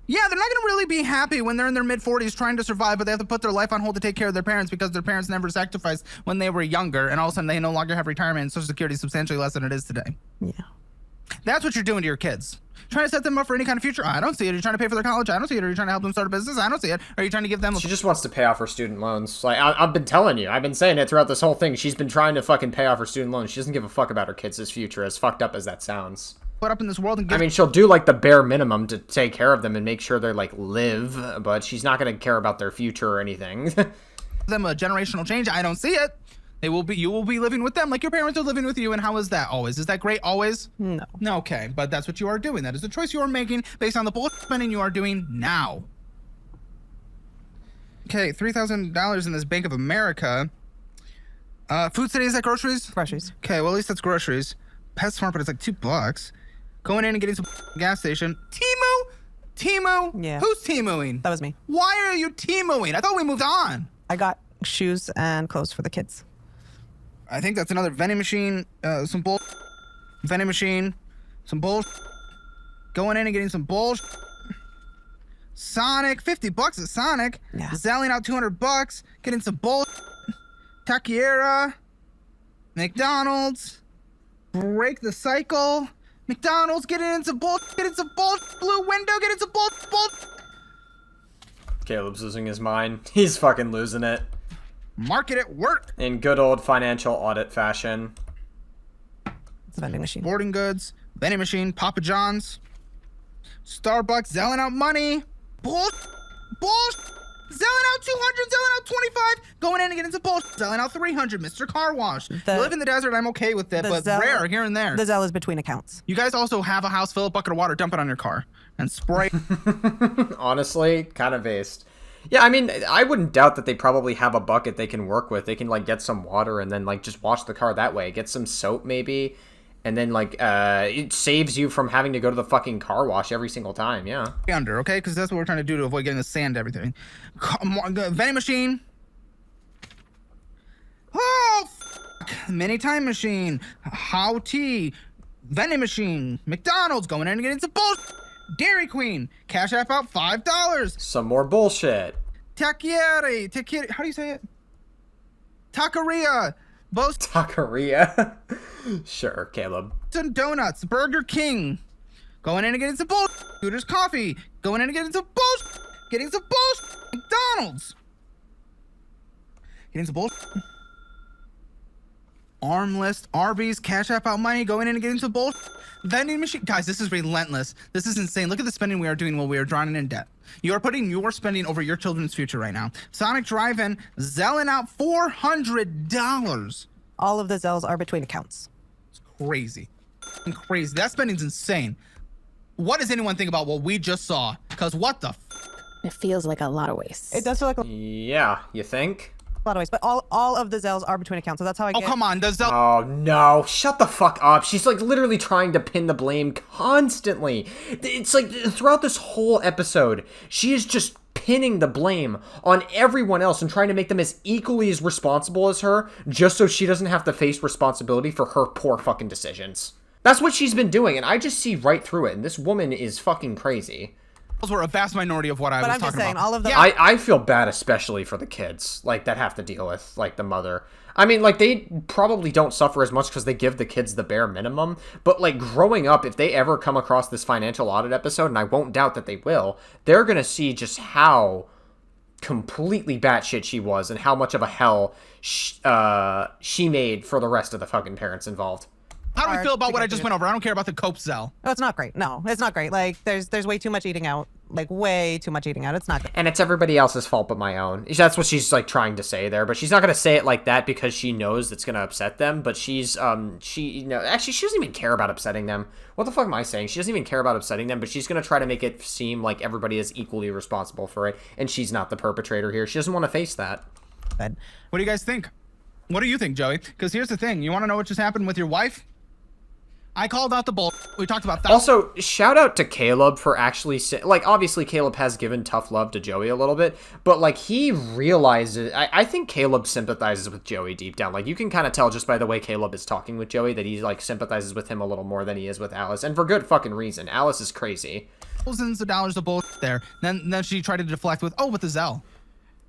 Yeah, they're not going to really be happy when they're in their mid-40s trying to survive, but they have to put their life on hold to take care of their parents because their parents never sacrificed when they were younger, and all of a sudden they no longer have retirement and Social Security is substantially less than it is today. Yeah. That's what you're doing to your kids. Trying to set them up for any kind of future. I don't see it. Are you trying to pay for their college? I don't see it. Are you trying to help them start a business? I don't see it. Are you trying to give them a... She just wants to pay off her student loans. Like, I've been telling you. I've been saying it throughout this whole thing. She's been trying to fucking pay off her student loans. She doesn't give a fuck about her kids' future, as fucked up as that sounds. put up in this world and give I mean, she'll do, like, the bare minimum to take care of them and make sure they're, like, live, but she's not going to care about their future or anything. them a generational change. I don't see it. You will be living with them like your parents are living with you. And how is that always? Is that great always? No. No, okay. But that's what you are doing. That is the choice you are making based on the bullshit spending you are doing now. Okay, $3,000 in this Bank of America. Food today, is that groceries? Groceries. Okay, well, at least that's groceries. PetSmart, but it's like $2. Going in and getting some gas station. Temu? Yeah. Who's Temuing? That was me. Why are you Temuing? I thought we moved on. I got shoes and clothes for the kids. I think that's another vending machine, some bull. Vending machine, some bull. Going in and getting some bull. Sonic, $50 at Sonic. Yeah. Selling out $200, getting some bull. Takiera, McDonald's, break the cycle. McDonald's, getting in some bull. Blue Window, getting some bull. Caleb's losing his mind. He's fucking losing it. Market at work. In good old financial audit fashion. It's a vending machine. Sporting goods, vending machine, Papa John's, Starbucks, selling out money. Bull. Selling out 200, selling out 25, going in and getting some bullshit. Selling out 300, Mr. Car Wash. You live in the desert, I'm okay with it, but rare here and there. The Zelle is between accounts. You guys also have a house, fill a bucket of water, dump it on your car, and spray. Honestly, kind of based. Yeah, I mean, I wouldn't doubt that they probably have a bucket they can work with. They can, like, get some water and then, like, just wash the car that way. Get some soap, maybe. And then, like, it saves you from having to go to the fucking car wash every single time, yeah. Under, okay? Because that's what we're trying to do to avoid getting the sand and everything. Vending machine. Oh, mini time machine. How tea. Vending machine. McDonald's going in and getting some bullshit. Dairy Queen. Cash app out $5. Some more bullshit. Taqueria. How do you say it? Taqueria. Taqueria. Sure, Caleb. Donuts. Burger King. Going in and getting some bullshit. Hooters Coffee. Going in and getting some bullshit. Getting some bullshit. McDonald's. Getting some bullshit. Armless. Arby's. Cash app out money. Going in and getting some bullshit. Vending machine. Guys, this is relentless. This is insane. Look at the spending we are doing while we are drowning in debt. You are putting your spending over your children's future right now. Sonic Drive-In, zelling out $400. All of the Zelles are between accounts. It's crazy. Crazy. That spending's insane. What does anyone think about what we just saw? Because what the It feels like a lot of waste. It does feel like a Yeah, you think? lot of ways, but all of the Zelles are between accounts, so that's how I get. Oh, come on. Does Zell... Oh, no. Shut the fuck up. She's, like, literally trying to pin the blame constantly. It's like, throughout this whole episode, she is just pinning the blame on everyone else and trying to make them as equally as responsible as her, just so she doesn't have to face responsibility for her poor fucking decisions. That's what she's been doing, and I just see right through it, and this woman is fucking crazy. were a vast minority of what I was But I'm just talking saying, about. all of them. I feel bad, especially for the kids, like, that have to deal with, like, the mother. I mean, like, they probably don't suffer as much because they give the kids the bare minimum, but, like, growing up, if they ever come across this financial audit episode, and I won't doubt that they will, they're gonna see just how completely batshit she was and how much of a hell she made for the rest of the fucking parents involved. How do we feel about what I just went over? I don't care about the Cope Zell. Oh, it's not great. No, it's not great. Like, there's way too much eating out. Like, way too much eating out. It's not good. And it's everybody else's fault but my own. That's what she's, like, trying to say there, but she's not going to say it like that because she knows it's going to upset them, but she's, actually, she doesn't even care about upsetting them. What the fuck am I saying? She doesn't even care about upsetting them, but she's going to try to make it seem like everybody is equally responsible for it, and she's not the perpetrator here. She doesn't want to face that. What do you guys think? What do you think, Joey? Because here's the thing. You want to know what just happened with your wife? I called out the bull. We talked about that. Also, shout out to Caleb for actually, like, obviously Caleb has given tough love to Joey a little bit, but, like, he realizes, I think Caleb sympathizes with Joey deep down. Like, you can kind of tell just by the way Caleb is talking with Joey that he, like, sympathizes with him a little more than he is with Alice, and for good fucking reason. Alice is crazy. Thousands of dollars of bull there. Then she tried to deflect with, with the Zell.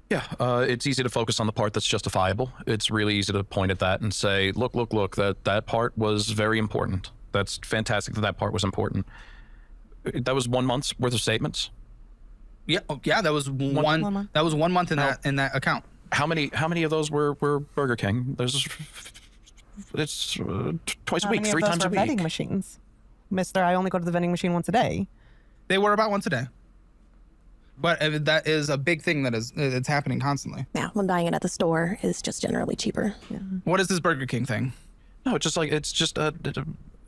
Yeah, it's easy to focus on the part that's justifiable. It's really easy to point at that and say, look, that part was very important. That's fantastic that part was important. That was 1 month's worth of statements. Yeah, that was one month. That was 1 month in that account. How many of those were Burger King? It's twice a week, three times a week. Vending machines, Mister. I only go to the vending machine once a day. They were about once a day. But that is a big thing it's happening constantly. Yeah, when buying it at the store is just generally cheaper. Yeah. What is this Burger King thing? No, it's just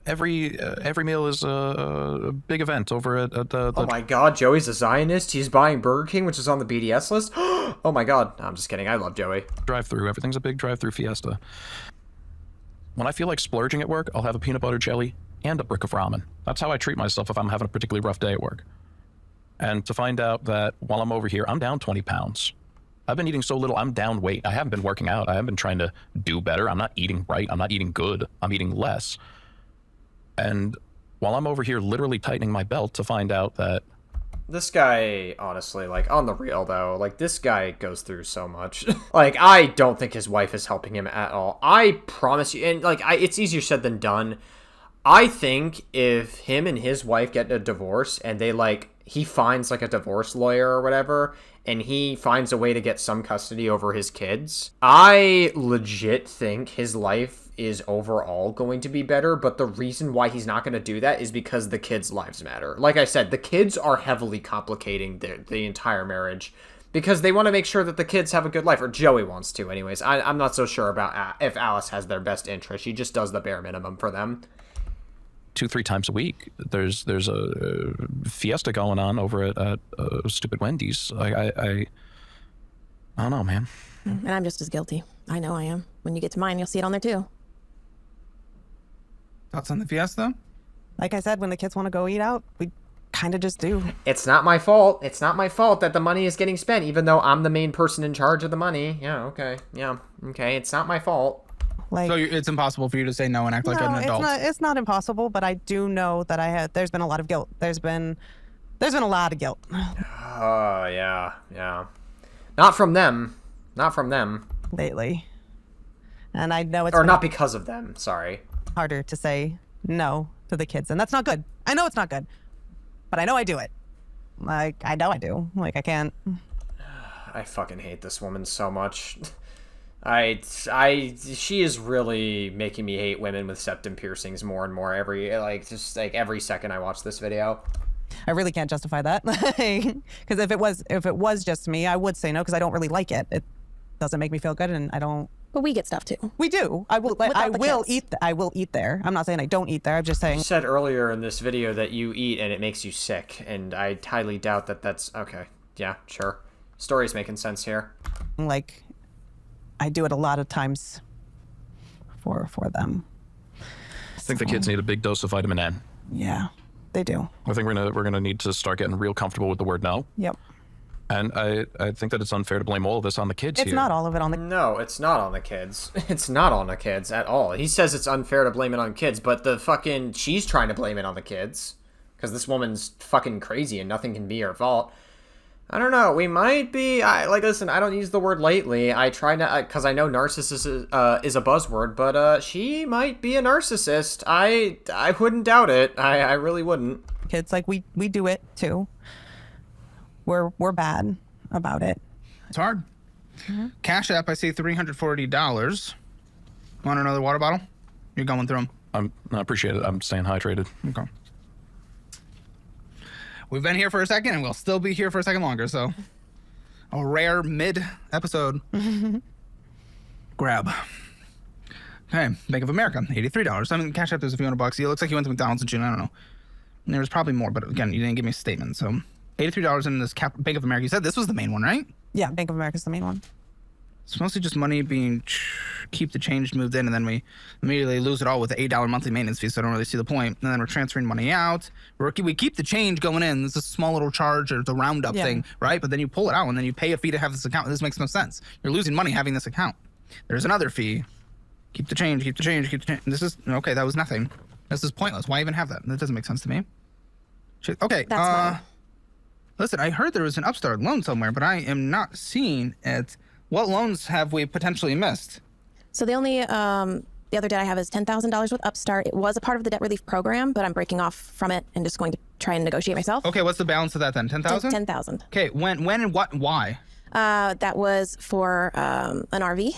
every meal is a big event over at the. Oh my god, Joey's a Zionist. He's buying Burger King, which is on the BDS list. Oh my god, no, I'm just kidding. I love Joey. Drive-through. Everything's a big drive-through fiesta. When I feel like splurging at work, I'll have a peanut butter jelly and a brick of ramen. That's how I treat myself if I'm having a particularly rough day at work. And to find out that while I'm over here, I'm down 20 pounds. I've been eating so little, I'm down weight. I haven't been working out. I haven't been trying to do better. I'm not eating right. I'm not eating good. I'm eating less. And while I'm over here literally tightening my belt to find out that... This guy, honestly, like, on the real, though, like, this guy goes through so much. Like, I don't think his wife is helping him at all. I promise you, and, like, it's easier said than done. I think if him and his wife get a divorce and they, like, he finds, like, a divorce lawyer or whatever, and he finds a way to get some custody over his kids, I legit think his life is overall going to be better, but the reason why he's not going to do that is because the kids' lives matter. Like I said, the kids are heavily complicating the entire marriage. because they want to make sure that the kids have a good life, or Joey wants to anyways. I'm not so sure about if Alice has their best interest. She just does the bare minimum for them. 2-3 times a week, there's a fiesta going on over at stupid Wendy's. I don't know, man. And I'm just as guilty. I know I am. When you get to mine, you'll see it on there too. Thoughts on the fiesta? Like I said, when the kids want to go eat out, we kind of just do. It's not my fault. It's not my fault that the money is getting spent, even though I'm the main person in charge of the money. Yeah, okay. Yeah, okay. It's not my fault. Like, So it's impossible for you to say no and act like an adult. It's not impossible, but I do know that there's been a lot of guilt. There's been a lot of guilt. Oh, yeah. Not from them. Not from them. Lately. And I know it's Or been not because of them, sorry. harder to say no to the kids, and that's not good. I know it's not good, but I know I do it. Like, I know I do. Like, I can't. I fucking hate this woman so much. She is really making me hate women with septum piercings more and more every second I watch this video. I really can't justify that. Because if it was just me, I would say no, because I don't really like it. It doesn't make me feel good, and I don't. But we get stuff too. We do. I will. Without the kids. Eat. I will eat there. I'm not saying I don't eat there. I'm just saying. You said earlier in this video that you eat and it makes you sick, and I highly doubt that that's okay. Yeah, sure. Story's making sense here. Like, I do it a lot of times for them. I think the kids need a big dose of vitamin N. Yeah, they do. I think we're gonna need to start getting real comfortable with the word no. Yep. And I think that it's unfair to blame all of this on the kids It's here. not all of it on the. No, it's not on the kids. It's not on the kids at all. He says it's unfair to blame it on kids, but she's trying to blame it on the kids. Because this woman's fucking crazy and nothing can be her fault. I don't know. We might be. Listen, I don't use the word lately. I try not, because I know narcissist is a buzzword, but she might be a narcissist. I wouldn't doubt it. I really wouldn't. Kids, like, we do it too. We're bad about it. It's hard. Cash App, I see $340. Want another water bottle? You're going through them. I appreciate it. I'm staying hydrated. Okay. We've been here for a second, and we'll still be here for a second longer, so a rare mid-episode grab. Okay, Bank of America, $83. I mean, Cash App, there's a few $100. It looks like you went to McDonald's in June. I don't know. There was probably more, but again, you didn't give me a statement, so $83 in this Bank of America. You said this was the main one, right? Yeah, Bank of America's the main one. It's mostly just money being keep the change moved in, and then we immediately lose it all with the $8 monthly maintenance fee, so I don't really see the point. And then we're transferring money out. We keep the change going in. This is a small little charge, or the roundup thing, right? But then you pull it out, and then you pay a fee to have this account. This makes no sense. You're losing money having this account. There's another fee. Keep the change, keep the change, keep the change. This is, okay, that was nothing. This is pointless. Why even have that? That doesn't make sense to me. Okay, That's fine. Listen, I heard there was an Upstart loan somewhere, but I am not seeing it. What loans have we potentially missed? So the only the other debt I have is $10,000 with Upstart. It was a part of the debt relief program, but I'm breaking off from it and just going to try and negotiate myself. Okay, what's the balance of that then? 10,000? 10,000. Okay, when and what, why? That was for an RV.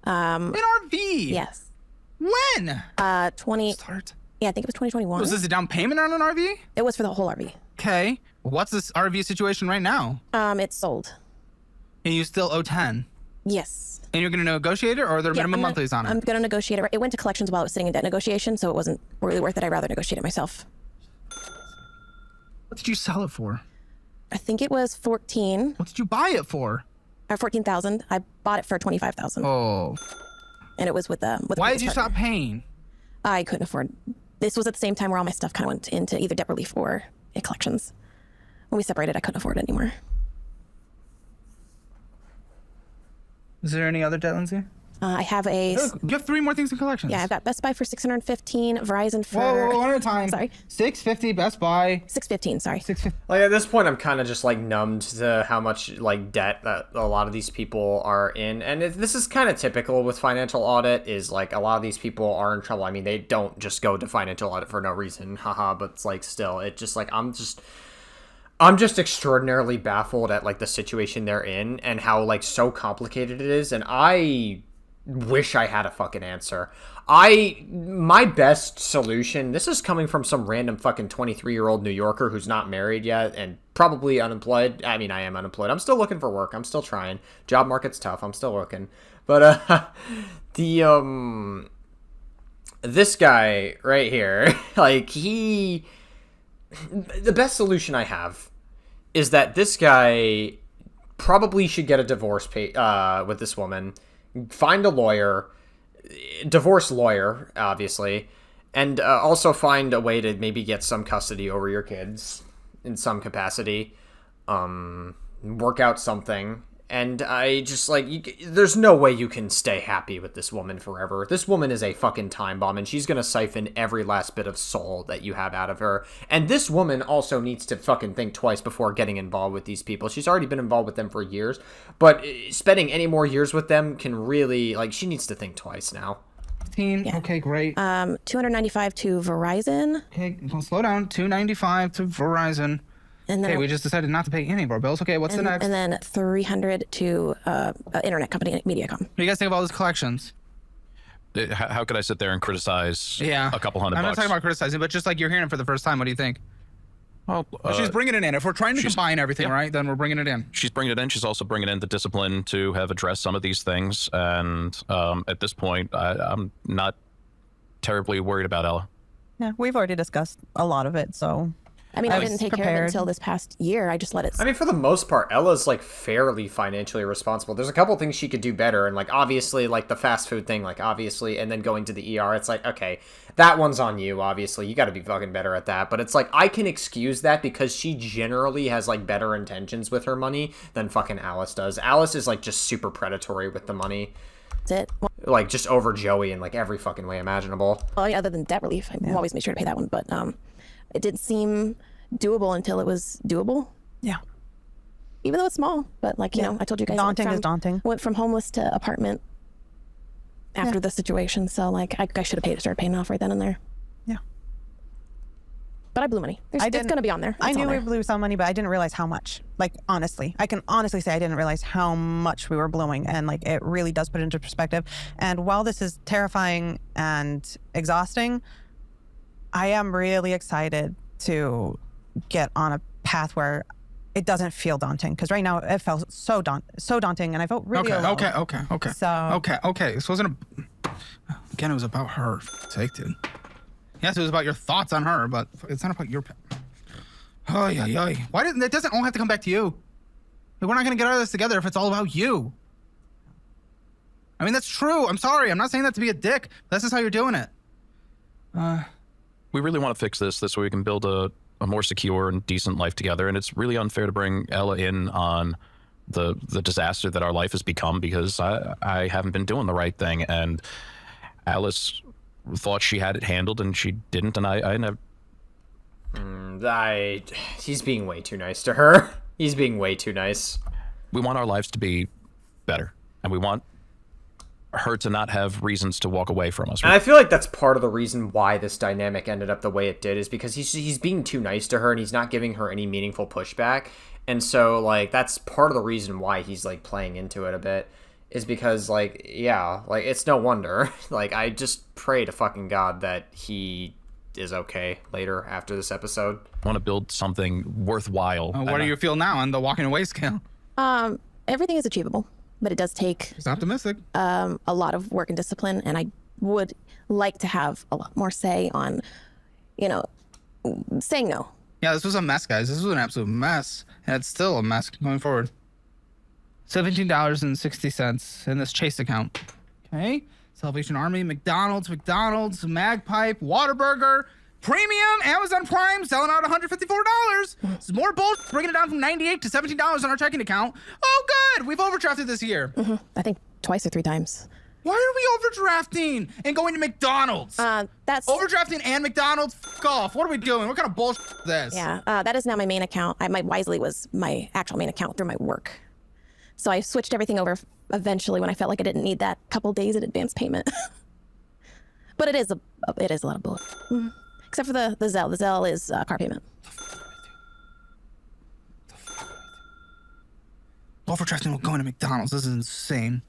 An RV? Yes. When? 20. Start. Yeah, I think it was 2021. Was this a down payment on an RV? It was for the whole RV. Okay. What's this RV situation right now? It's sold. And you still owe 10? Yes. And you're going to negotiate it, or are there minimum monthlies on it? I'm going to negotiate it. It went to collections while it was sitting in debt negotiation, so it wasn't really worth it. I'd rather negotiate it myself. What did you sell it for? I think it was 14 What did you buy it for? or 14,000. I bought it for 25,000. Oh. And it was with a Why did you partner. stop paying? I couldn't afford. This was at the same time where all my stuff kind of went into either debt relief or in collections. When we separated, I couldn't afford it anymore. Is there any other debt, Lindsay? I have a. You have 3 more things in collections. Yeah, I've got Best Buy for 615, Verizon for. Whoa, one at a time. Sorry. 650 Best Buy. 615. Sorry. 650. Like, at this point, I'm kind of just, like, numbed to how much, like, debt that a lot of these people are in. And this is kind of typical with financial audit, is, like, a lot of these people are in trouble. I mean, they don't just go to financial audit for no reason, haha, but it's, like, still, it just, like, I'm just extraordinarily baffled at, like, the situation they're in and how, like, so complicated it is. And I wish I had a fucking answer. My best solution, this is coming from some random fucking 23-year-old New Yorker who's not married yet and probably unemployed. I mean, I am unemployed. I'm still looking for work. I'm still trying. Job market's tough. I'm still looking. But this guy right here, like, the best solution I have is that this guy probably should get a divorce with this woman, find a lawyer, divorce lawyer, obviously, and also find a way to maybe get some custody over your kids in some capacity, work out something. And I just, like, there's no way you can stay happy with this woman forever. This woman is a fucking time bomb, and she's gonna siphon every last bit of soul that you have out of her. And this woman also needs to fucking think twice before getting involved with these people. She's already been involved with them for years, but spending any more years with them can really, like, she needs to think twice now. Yeah. Okay, great. $295 to Verizon. Okay, well, slow down. $295 to Verizon. And then okay, we just decided not to pay any of our bills. Okay, what's the next? And then $300 to internet company Mediacom. What do you guys think of all those collections? How could I sit there and criticize a couple $100? I'm not talking about criticizing, but just like you're hearing it for the first time, what do you think? Well, she's bringing it in. If we're trying to combine everything, right, then we're bringing it in. She's bringing it in. She's also bringing in the discipline to have addressed some of these things. And at this point, I'm not terribly worried about Ella. Yeah, we've already discussed a lot of it, so... I mean, I didn't take care of it until this past year. I just let it... I mean, for the most part, Ella's, like, fairly financially responsible. There's a couple things she could do better, and, like, obviously, like, the fast food thing, like, obviously, and then going to the ER, it's like, okay, that one's on you, obviously. You gotta be fucking better at that. But it's like, I can excuse that because she generally has, like, better intentions with her money than fucking Alice does. Alice is, like, just super predatory with the money. That's it. Like, just over Joey in, like, every fucking way imaginable. Well, other than debt relief, I always made sure to pay that one, but it didn't seem doable until it was doable. Yeah. Even though it's small, but like, you know, I told you guys. Daunting is daunting. Went from homeless to apartment after the situation, so like I should have started paying off right then and there. Yeah. But I blew money. It's going to be on there. I knew we we blew some money, but I didn't realize how much. Like, honestly. I can honestly say I didn't realize how much we were blowing, and like it really does put it into perspective. And while this is terrifying and exhausting, I am really excited to get on a path where it doesn't feel daunting, because right now it felt so daunting, and I felt really alone. Okay. So This wasn't again, it was about her. Take, dude. Yes, it was about your thoughts on her, but it's not about your. Oh yeah. Why didn't it? Doesn't all have to come back to you? We're not gonna get out of this together if it's all about you. I mean, that's true. I'm sorry. I'm not saying that to be a dick. That's just how you're doing it. We really want to fix this way we can build a more secure and decent life together. And it's really unfair to bring Ella in on the disaster that our life has become, because I haven't been doing the right thing. And Alice thought she had it handled, and she didn't. And I never... He's being way too nice to her. He's being way too nice. We want our lives to be better, and we want her to not have reasons to walk away from us. And I feel like that's part of the reason why this dynamic ended up the way it did, is because he's being too nice to her, and he's not giving her any meaningful pushback. And so, like, that's part of the reason why he's, like, playing into it a bit, is because, like, yeah, like, it's no wonder. Like, I just pray to fucking God that he is okay later after this episode. I want to build something worthwhile. What do you feel now on the walking away scale? Everything is achievable, but it does take It's optimistic. a lot of work and discipline, and I would like to have a lot more say on, you know, saying no. Yeah, this was a mess, guys. This was an absolute mess. And it's still a mess going forward. $17.60 in this Chase account. Okay. Salvation Army, McDonald's, Magpie, Whataburger, Premium, Amazon Prime, selling out $154. This is more bullshit, bringing it down from $98 to $17 on our checking account. Oh, good. We've overdrafted this year. I think twice or three times. Why are we overdrafting and going to McDonald's? That's Overdrafting and McDonald's? F off. What are we doing? What kind of bullshit is this? Yeah, that is now my main account. My Wisely was my actual main account through my work. So I switched everything over eventually when I felt like I didn't need that couple days in advance payment. But it is a lot of bull. Except for the Zelle. The Zelle is car payment. Overdrafting while going to McDonald's. This is insane.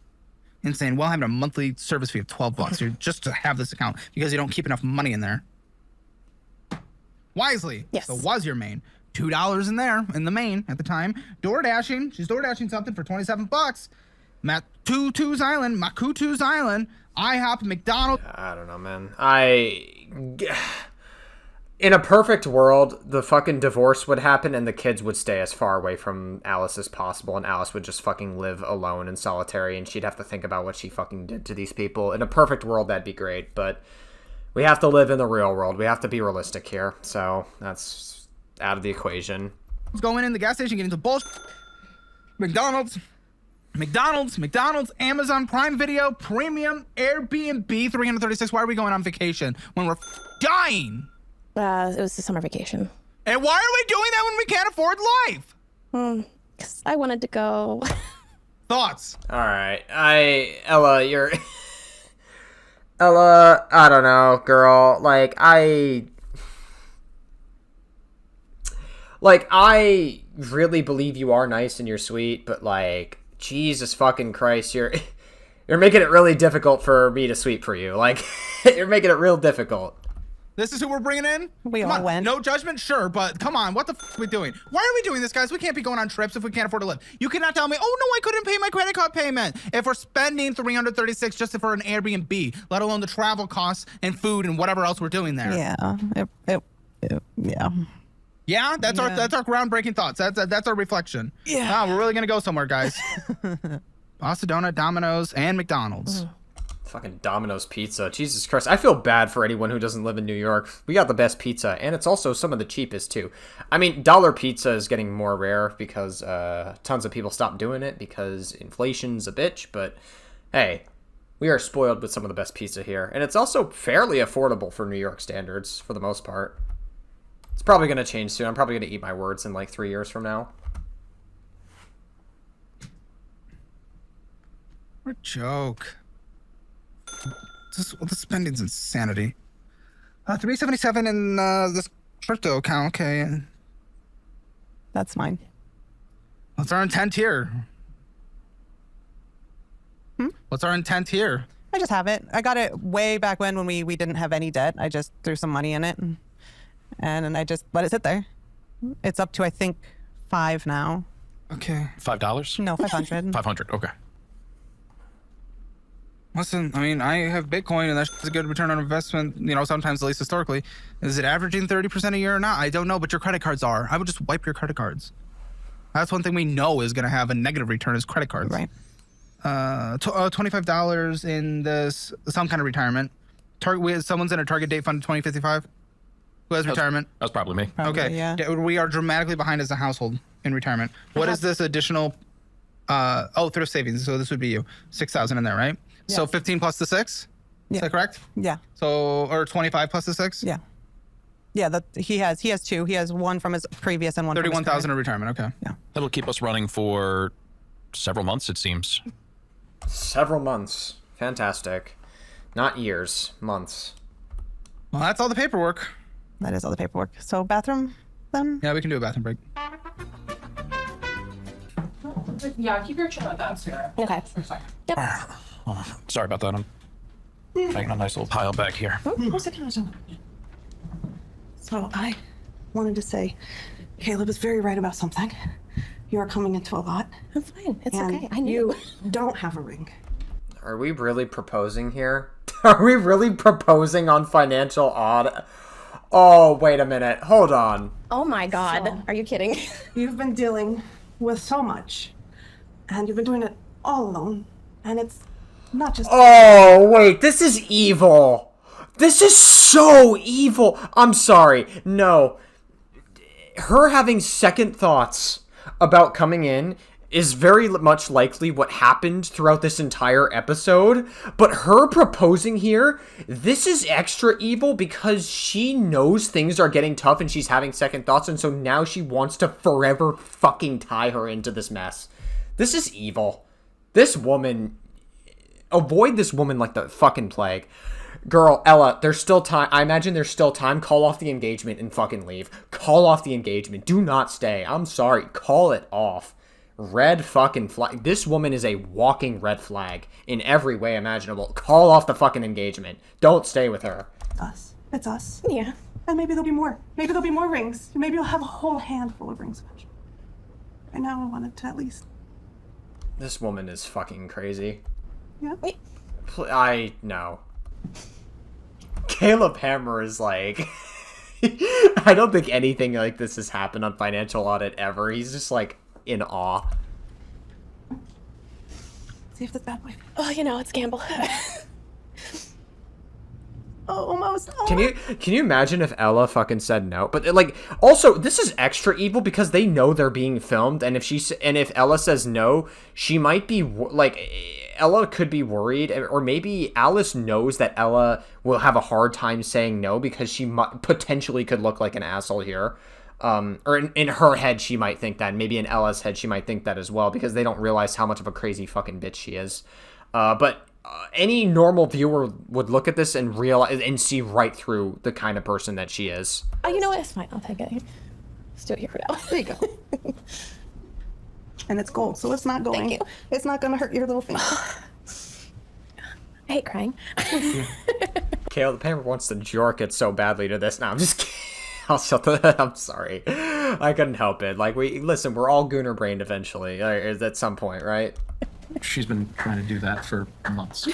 and saying, well, I'm having a monthly service fee of $12 here just to have this account because you don't keep enough money in there. Wisely. Yes. So was your main. $2 in there in the main at the time. DoorDashing. She's DoorDashing something for $27. Makutu's Island. IHOP, McDonald's. I don't know, man. In a perfect world, the fucking divorce would happen and the kids would stay as far away from Alice as possible, and Alice would just fucking live alone and solitary, and she'd have to think about what she fucking did to these people. In a perfect world, that'd be great, but we have to live in the real world. We have to be realistic here, so that's out of the equation. Going in the gas station, getting to bullshit. McDonald's, Amazon Prime Video, Premium, Airbnb, 336. Why are we going on vacation when we're dying? It was the summer vacation. And why are we doing that when we can't afford life? 'Cause I wanted to go. Thoughts? All right. Ella, you're... Ella, I don't know, girl. Like, I really believe you are nice and you're sweet, but, like, Jesus fucking Christ, you're making it really difficult for me to sweep for you. Like, you're making it real difficult. This is who we're bringing in? We Come all on. went. No judgment, sure, but come on, what the f are we doing? Why are we doing this, guys? We can't be going on trips if we can't afford to live. You cannot tell me, oh no, I couldn't pay my credit card payment if we're spending $336 just for an Airbnb, let alone the travel costs and food and whatever else we're doing there. Yeah. Yeah. Yeah, that's our groundbreaking thoughts. That's our reflection. Yeah. Wow, we're really gonna go somewhere, guys. Pasta Donut, Domino's, and McDonald's. Fucking Domino's Pizza. Jesus Christ. I feel bad for anyone who doesn't live in New York. We got the best pizza, and it's also some of the cheapest, too. I mean, dollar pizza is getting more rare because tons of people stopped doing it because inflation's a bitch, but hey, we are spoiled with some of the best pizza here. And it's also fairly affordable for New York standards, for the most part. It's probably going to change soon. I'm probably going to eat my words in like 3 years from now. What a joke. The spending's insanity. 377 in this crypto account. Okay. That's mine. What's our intent here? What's our intent here? I just have it. I got it way back when we didn't have any debt. I just threw some money in it and I just let it sit there. It's up to, I think, 5 now. Okay. $5? No, 500. 500. Okay. Listen, I mean, I have Bitcoin, and that's a good return on investment, you know, sometimes, at least historically. Is it averaging 30% a year or not? I don't know, but your credit cards are. I would just wipe your credit cards. That's one thing we know is going to have a negative return is credit cards. Right. $25 in this, some kind of retirement. Someone's in a target date fund 2055? Who has retirement? That's probably me. Probably, Okay. yeah. We are dramatically behind as a household in retirement. What is this additional, thrift savings, so this would be you. 6,000 in there, right? Yeah. So 15 plus the 6? Yeah. Is that correct? Yeah. So, or 25 plus the 6? Yeah. Yeah, that he has 2. He has one from his previous and one from his 31,000 current. in retirement, okay. Yeah. That'll keep us running for several months, it seems. Several months. Fantastic. Not years. Months. Well, that's all the paperwork. That is all the paperwork. So bathroom then? Yeah, we can do a bathroom break. Yeah, keep your chin down, Sarah. Okay. For a second. Yep. Sorry about that. I'm making a nice little pile back here. So I wanted to say, Caleb is very right about something. You are coming into a lot. I'm fine. It's and okay. I knew. you don't have a ring. Are we really proposing here? Are we really proposing on financial audit? Oh, wait a minute. Hold on. Oh my God. So- Are you kidding? You've been dealing with so much, and you've been doing it all alone. And it's not just. Oh, wait. This is evil. This is so evil. I'm sorry. No. Her having second thoughts about coming in is very much likely what happened throughout this entire episode, but her proposing here, this is extra evil because she knows things are getting tough and she's having second thoughts, and so now she wants to forever fucking tie her into this mess. This is evil. This woman, avoid this woman like the fucking plague. Girl, Ella, there's still time. I imagine there's still time. Call off the engagement and fucking leave. Call off the engagement. Do not stay. I'm sorry. Call it off. Red fucking flag. This woman is a walking red flag in every way imaginable. Call off the fucking engagement. Don't stay with her. Us. It's us. Yeah. And maybe there'll be more. Maybe there'll be more rings. Maybe you'll have a whole handful of rings eventually. Right now, I wanted to at least. This woman is fucking crazy. Yeah. Wait. I know. Caleb Hammer is like... I don't think anything like this has happened on Financial Audit ever. He's just like in awe. See if this bad boy. Oh, you know, it's gamble. Oh, almost. Oh. Can you imagine if Ella fucking said no? But like, also, this is extra evil because they know they're being filmed, and if Ella says no, she might be like, Ella could be worried, or maybe Alice knows that Ella will have a hard time saying no because she potentially could look like an asshole here. Or in her head, she might think that. Maybe in Ella's head, she might think that as well because they don't realize how much of a crazy fucking bitch she is. But any normal viewer would look at this and realize and see right through the kind of person that she is. Oh, you know what? It's fine. I'll take it. Let's do it here for now. There you go. And it's gold, so it's not going. Thank you. It's not going to hurt your little finger. I hate crying. Kale, the Pamper wants to jork it so badly to this. Now I'm just kidding. I'll shut the. I'm sorry. I couldn't help it. Like listen, we're all gooner brained eventually, at some point, right? She's been trying to do that for months.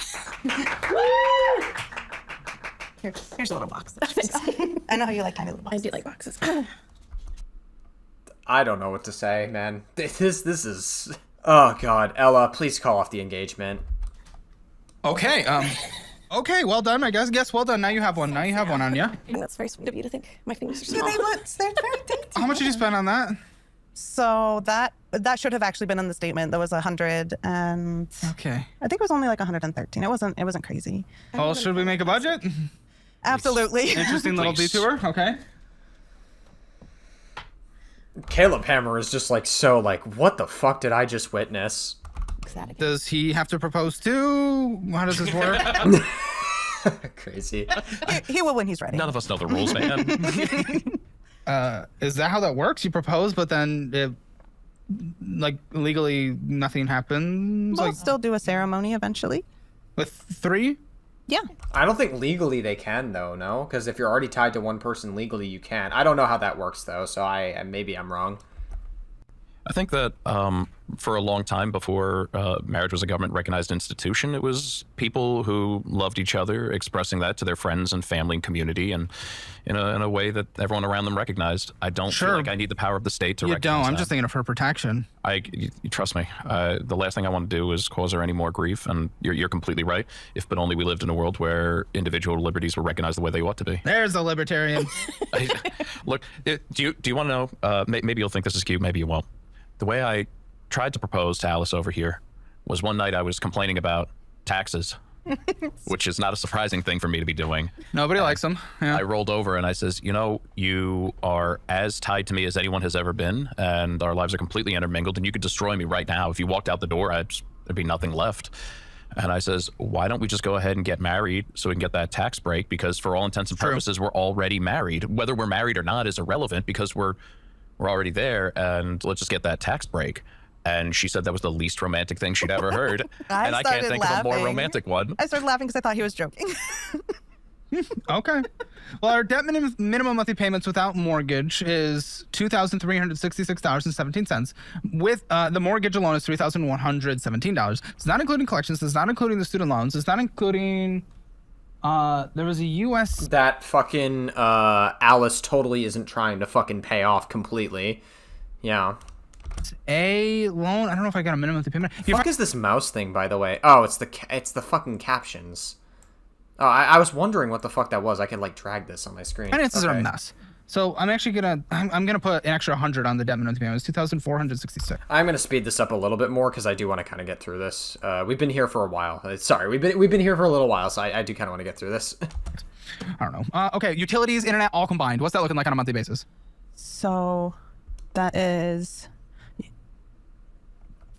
Here's a little box. I know how you like tiny little I boxes. do like boxes. I don't know what to say, man. This is. Oh God, Ella, please call off the engagement. Okay, okay, well done, I guess. Yes, well done. Now you have one. Now you have one on you. I think that's very sweet of you to think. My fingers are Yeah, small. they're very dainty. How much did you spend on that? So that should have actually been in the statement. There was 100 and Okay. I think it was only like 113. It wasn't crazy. Well, should we make a budget? Absolutely. Interesting little Please. detour. Okay. Caleb Hammer is just like so like, what the fuck did I just witness? Ecstatic. Does he have to propose too? How does this work? Crazy. He will when he's ready. None of us know the rules, man. Is that how that works? You propose, but then, like, legally nothing happens? We'll Like, still do a ceremony eventually. with 3? Yeah. I don't think legally they can though, no? Because if you're already tied to one person legally, you can. I don't know how that works though, so maybe I'm wrong. I think that for a long time before marriage was a government-recognized institution, it was people who loved each other expressing that to their friends and family and community, and in a way that everyone around them recognized. I don't feel like I need the power of the state to You recognize don't. I'm that. just thinking of her protection. You trust me. The last thing I want to do is cause her any more grief, and you're completely right. If but only we lived in a world where individual liberties were recognized the way they ought to be. There's a libertarian. Look, do you want to know? Maybe you'll think this is cute. Maybe you won't. The way I tried to propose to Alice over here was one night I was complaining about taxes, which is not a surprising thing for me to be doing. Nobody likes him. Yeah. I rolled over and I says, you know, you are as tied to me as anyone has ever been, and our lives are completely intermingled, and you could destroy me right now. If you walked out the door, there'd be nothing left. And I says, why don't we just go ahead and get married so we can get that tax break? Because for all intents and purposes, we're already married. Whether we're married or not is irrelevant because we're already there, and let's just get that tax break. And she said that was the least romantic thing she'd ever heard. And I can't think of a more romantic one. I started laughing because I thought he was joking. Okay. Well, our debt minimum monthly payments without mortgage is $2,366.17. With the mortgage alone is $3,117. It's not including collections. It's not including the student loans. It's not including... there was a U.S. That fucking Alice totally isn't trying to fucking pay off completely. Yeah. A loan. I don't know if I got a minimum monthly payment. Fuck is this mouse thing, by the way? Oh, it's the fucking captions. Oh, I was wondering what the fuck that was. I could like drag this on my screen. Finances are a Okay. mess. So I'm actually I'm gonna put an extra 100 on the debt minimum payment. It's 2,466. I'm gonna speed this up a little bit more because I do want to kind of get through this. We've been here for a while. Sorry, we've been here for a little while, so I do kind of want to get through this. I don't know. Okay, utilities, internet, all combined. What's that looking like on a monthly basis? So that is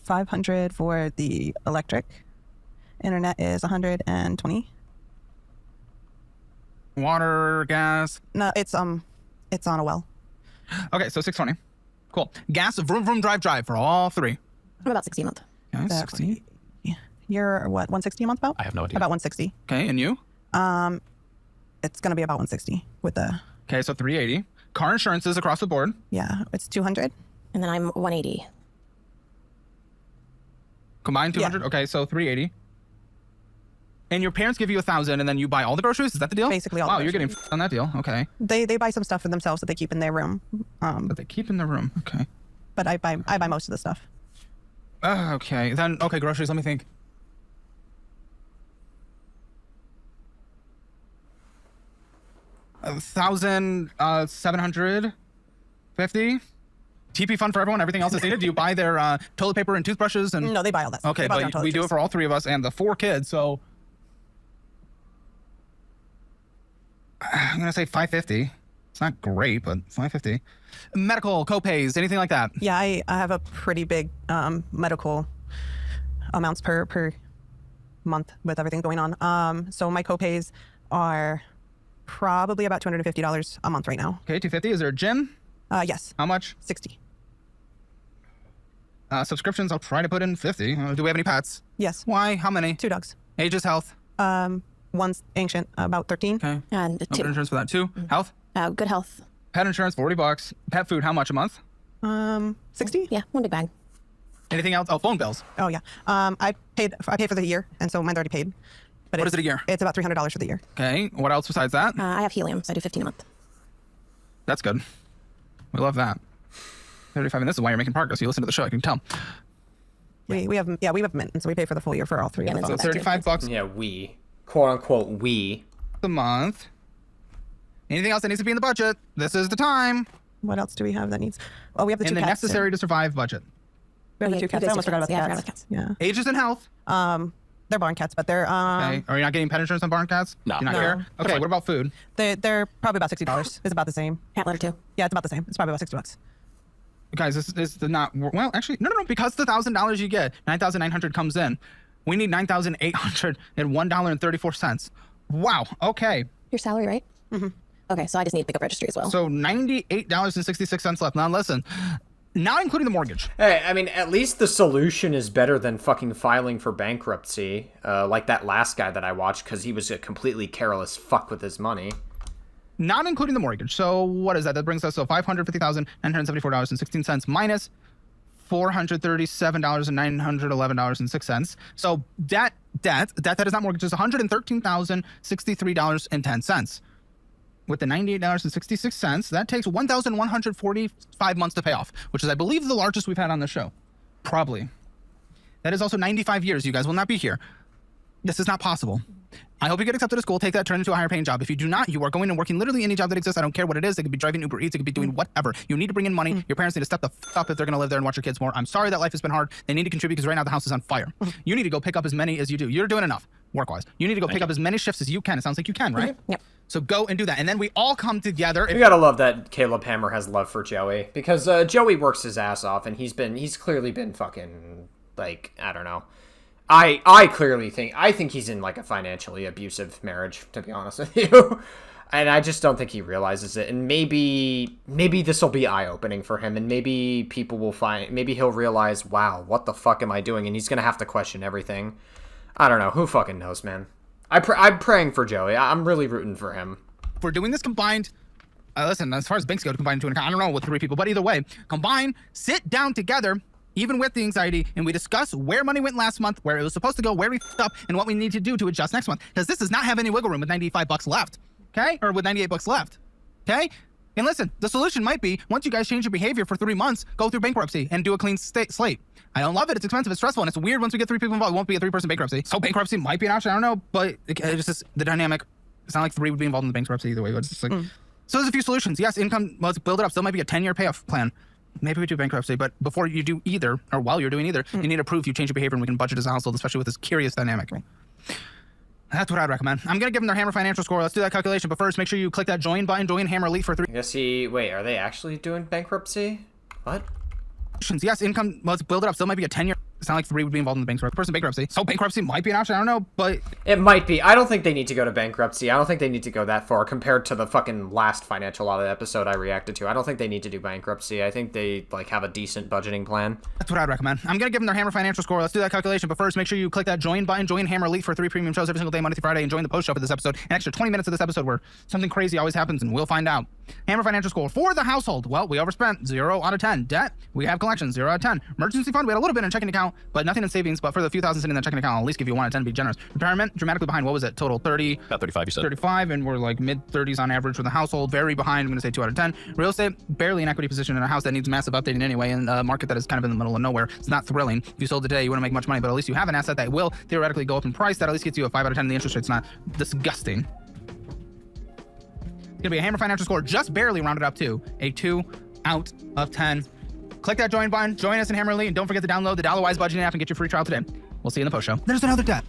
500 for the electric. Internet is 120. Water, gas. No, it's on a well. Okay, so 620. Cool. Gas, vroom, vroom, drive for all 3. I'm about 60 a month. Okay, 60. You're what, 160 a month about? I have no idea. About 160. Okay, and you? It's gonna be about 160 with the. Okay, so 380. Car insurances across the board. Yeah, it's 200. And then I'm 180. Combined 200. Yeah. Okay, so 380. And your parents give you 1,000, and then you buy all the groceries. Is that the deal? Basically all Wow, the you're getting groceries. on that deal. Okay, They buy some stuff for themselves that they keep in their room. but they keep in the room. Okay. But I buy most of the stuff. Okay, then okay, groceries. Let me think. $1,750. TP fund for everyone. Everything else is needed. Do you buy their toilet paper and toothbrushes and? No, they buy all that stuff. Okay, They buy their own but we do it toiletries. for all three of us and the 4 kids. So I'm gonna say 550. It's not great, but 550. Medical copays, anything like that? Yeah, I have a pretty big medical amounts per month with everything going on. So my copays are probably about $250 a month right now. Okay, 250. Is there a gym? Yes, How much? 60. Subscriptions, I'll try to put in 50. Do we have any pets? Yes, Why? How many? 2 dogs. Ages, health. One's ancient, about 13. Okay. And No pet 2. insurance for that too. Health. Good health. Pet insurance, $40. Pet food, how much a month? 60. Yeah, one big bag. Anything else? Oh, phone bills. Oh yeah. I paid for the year, and so mine's already paid. But What is it a year? It's about $300 for the year. Okay. What else besides that? I have helium, so I do 15 a month. That's good. We love that. 35, and this is why you're making progress. You listen to the show, I can tell. We have mint, and so we pay for the full year for all 3 of the Mint's phones. So not bad, too. $35 Yeah, we. Quote unquote, we. a month. Anything else that needs to be in the budget? This is the time. What else do we have that needs? Oh, we have the In 2 the cats. too. necessary to survive budget. We have the Yeah, 2 you cats. guys I almost do forgot about cats. the Yeah, I cats. forgot about Ages and health. They're barn cats, but they're Okay. Are you not getting pet insurance on barn cats? No. Do you not No. care? Okay. What about food? they're probably about $60. It's about the same. Cat litter, too. Yeah, it's about the same. It's probably about $60. Guys, this is the not well. Actually, no. Because the $1,000 you get, $9,900 comes in. We need $9,801.34. Wow. Okay. Your salary, right? Mm-hmm. Okay, so I just need to pick up registry as well. So $98.66 left. Now listen, not including the mortgage. Hey, I mean, at least the solution is better than fucking filing for bankruptcy, like that last guy that I watched, because he was a completely careless fuck with his money. Not including the mortgage. So what is that? That brings us to $550,974.16 minus $437,911.06. So that is not mortgage is $113,063.10. With the $98.66, that takes 1,145 months to pay off, which is, I believe, the largest we've had on the show. Probably. That is also 95 years. You guys will not be here. This is not possible. I hope you get accepted to school, take that, turn into a higher paying job. If you do not, you are going and working literally any job that exists. I don't care what it is. They could be driving Uber Eats. They could be doing whatever. You need to bring in money. Your parents need to step the f up if they're going to live there and watch your kids more. I'm sorry that life has been hard. They need to contribute because right now the house is on fire. You need to go pick up as many as you do. You're doing enough work-wise. You need to go pick up as many shifts as you can. It sounds like you can, right? Yep. So go and do that. And then we all come together. You gotta love that Caleb Hammer has love for Joey, because Joey works his ass off, and he's clearly been fucking, like, I don't know. I clearly think he's in like a financially abusive marriage, to be honest with you. And I just don't think he realizes it. And maybe this will be eye-opening for him, and maybe he'll realize, wow, what the fuck am I doing? And he's gonna have to question everything. I don't know. Who fucking knows, man? I'm praying for Joey. I'm really rooting for him. If we're doing this combined, listen, as far as banks go, to combine into an account, I don't know with 3 people, but either way, combine, sit down together, even with the anxiety, and we discuss where money went last month, where it was supposed to go, where we f***ed up, and what we need to do to adjust next month. Because this does not have any wiggle room with $95 left, okay? Or with $98 left, okay? And listen, the solution might be, once you guys change your behavior for 3 months, go through bankruptcy and do a clean slate. I don't love it. It's expensive. It's stressful. And it's weird once we get 3 people involved. It won't be a 3-person bankruptcy. So bankruptcy might be an option. I don't know. But it's just the dynamic. It's not like 3 would be involved in the bankruptcy either way. But it's just like, So there's a few solutions. Yes, income, let's build it up. Still might be a 10-year payoff plan. Maybe we do bankruptcy. But before you do either, or while you're doing either, you need to prove you change your behavior and we can budget as a household, especially with this curious dynamic. That's what I'd recommend. I'm going to give them their Hammer financial score. Let's do that calculation. But first, make sure you click that join button, join Hammer Elite for 3. I guess wait, are they actually doing bankruptcy? What? Yes, income, let's build it up. Still might be a 10-year. It's not like 3 would be involved in the bankruptcy. So bankruptcy might be an option. I don't know, but It might be. I don't think they need to go to bankruptcy. I don't think they need to go that far compared to the fucking last financial audit episode I reacted to. I don't think they need to do bankruptcy. I think they like have a decent budgeting plan. that's what I'd recommend. I'm gonna give them their Hammer financial score. Let's do that calculation. But first, make sure you click that join button, join Hammer Elite for 3 premium shows every single day, Monday through Friday, and join the post show for this episode. An extra 20 minutes of this episode where something crazy always happens, and we'll find out. Hammer financial score for the household. Well, we overspent, 0 out of 10. Debt, we have collections, 0 out of 10. Emergency fund, we had a little bit in checking account, but nothing in savings. But for the few thousand sitting in the checking account, I'll at least give you 1 out of 10 to be generous. Retirement, dramatically behind. What was it? Total 30. About 35, you said. 35, and we're like mid-30s on average for the household. Very behind. I'm going to say 2 out of 10. Real estate, barely an equity position in a house that needs massive updating anyway, in a market that is kind of in the middle of nowhere. It's not thrilling. If you sold today, you wouldn't make much money, but at least you have an asset that will theoretically go up in price. That at least gets you a 5 out of 10. The interest rate's not disgusting. It's going to be a Hammer financial score, just barely rounded up to a 2 out of 10. Click that join button, join us in Hammer Elite, and don't forget to download the Dollarwise budgeting app and get your free trial today. We'll see you in the post show. There's another debt.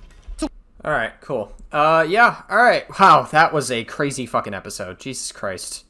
All right, cool. Yeah, all right. Wow, that was a crazy fucking episode. Jesus Christ.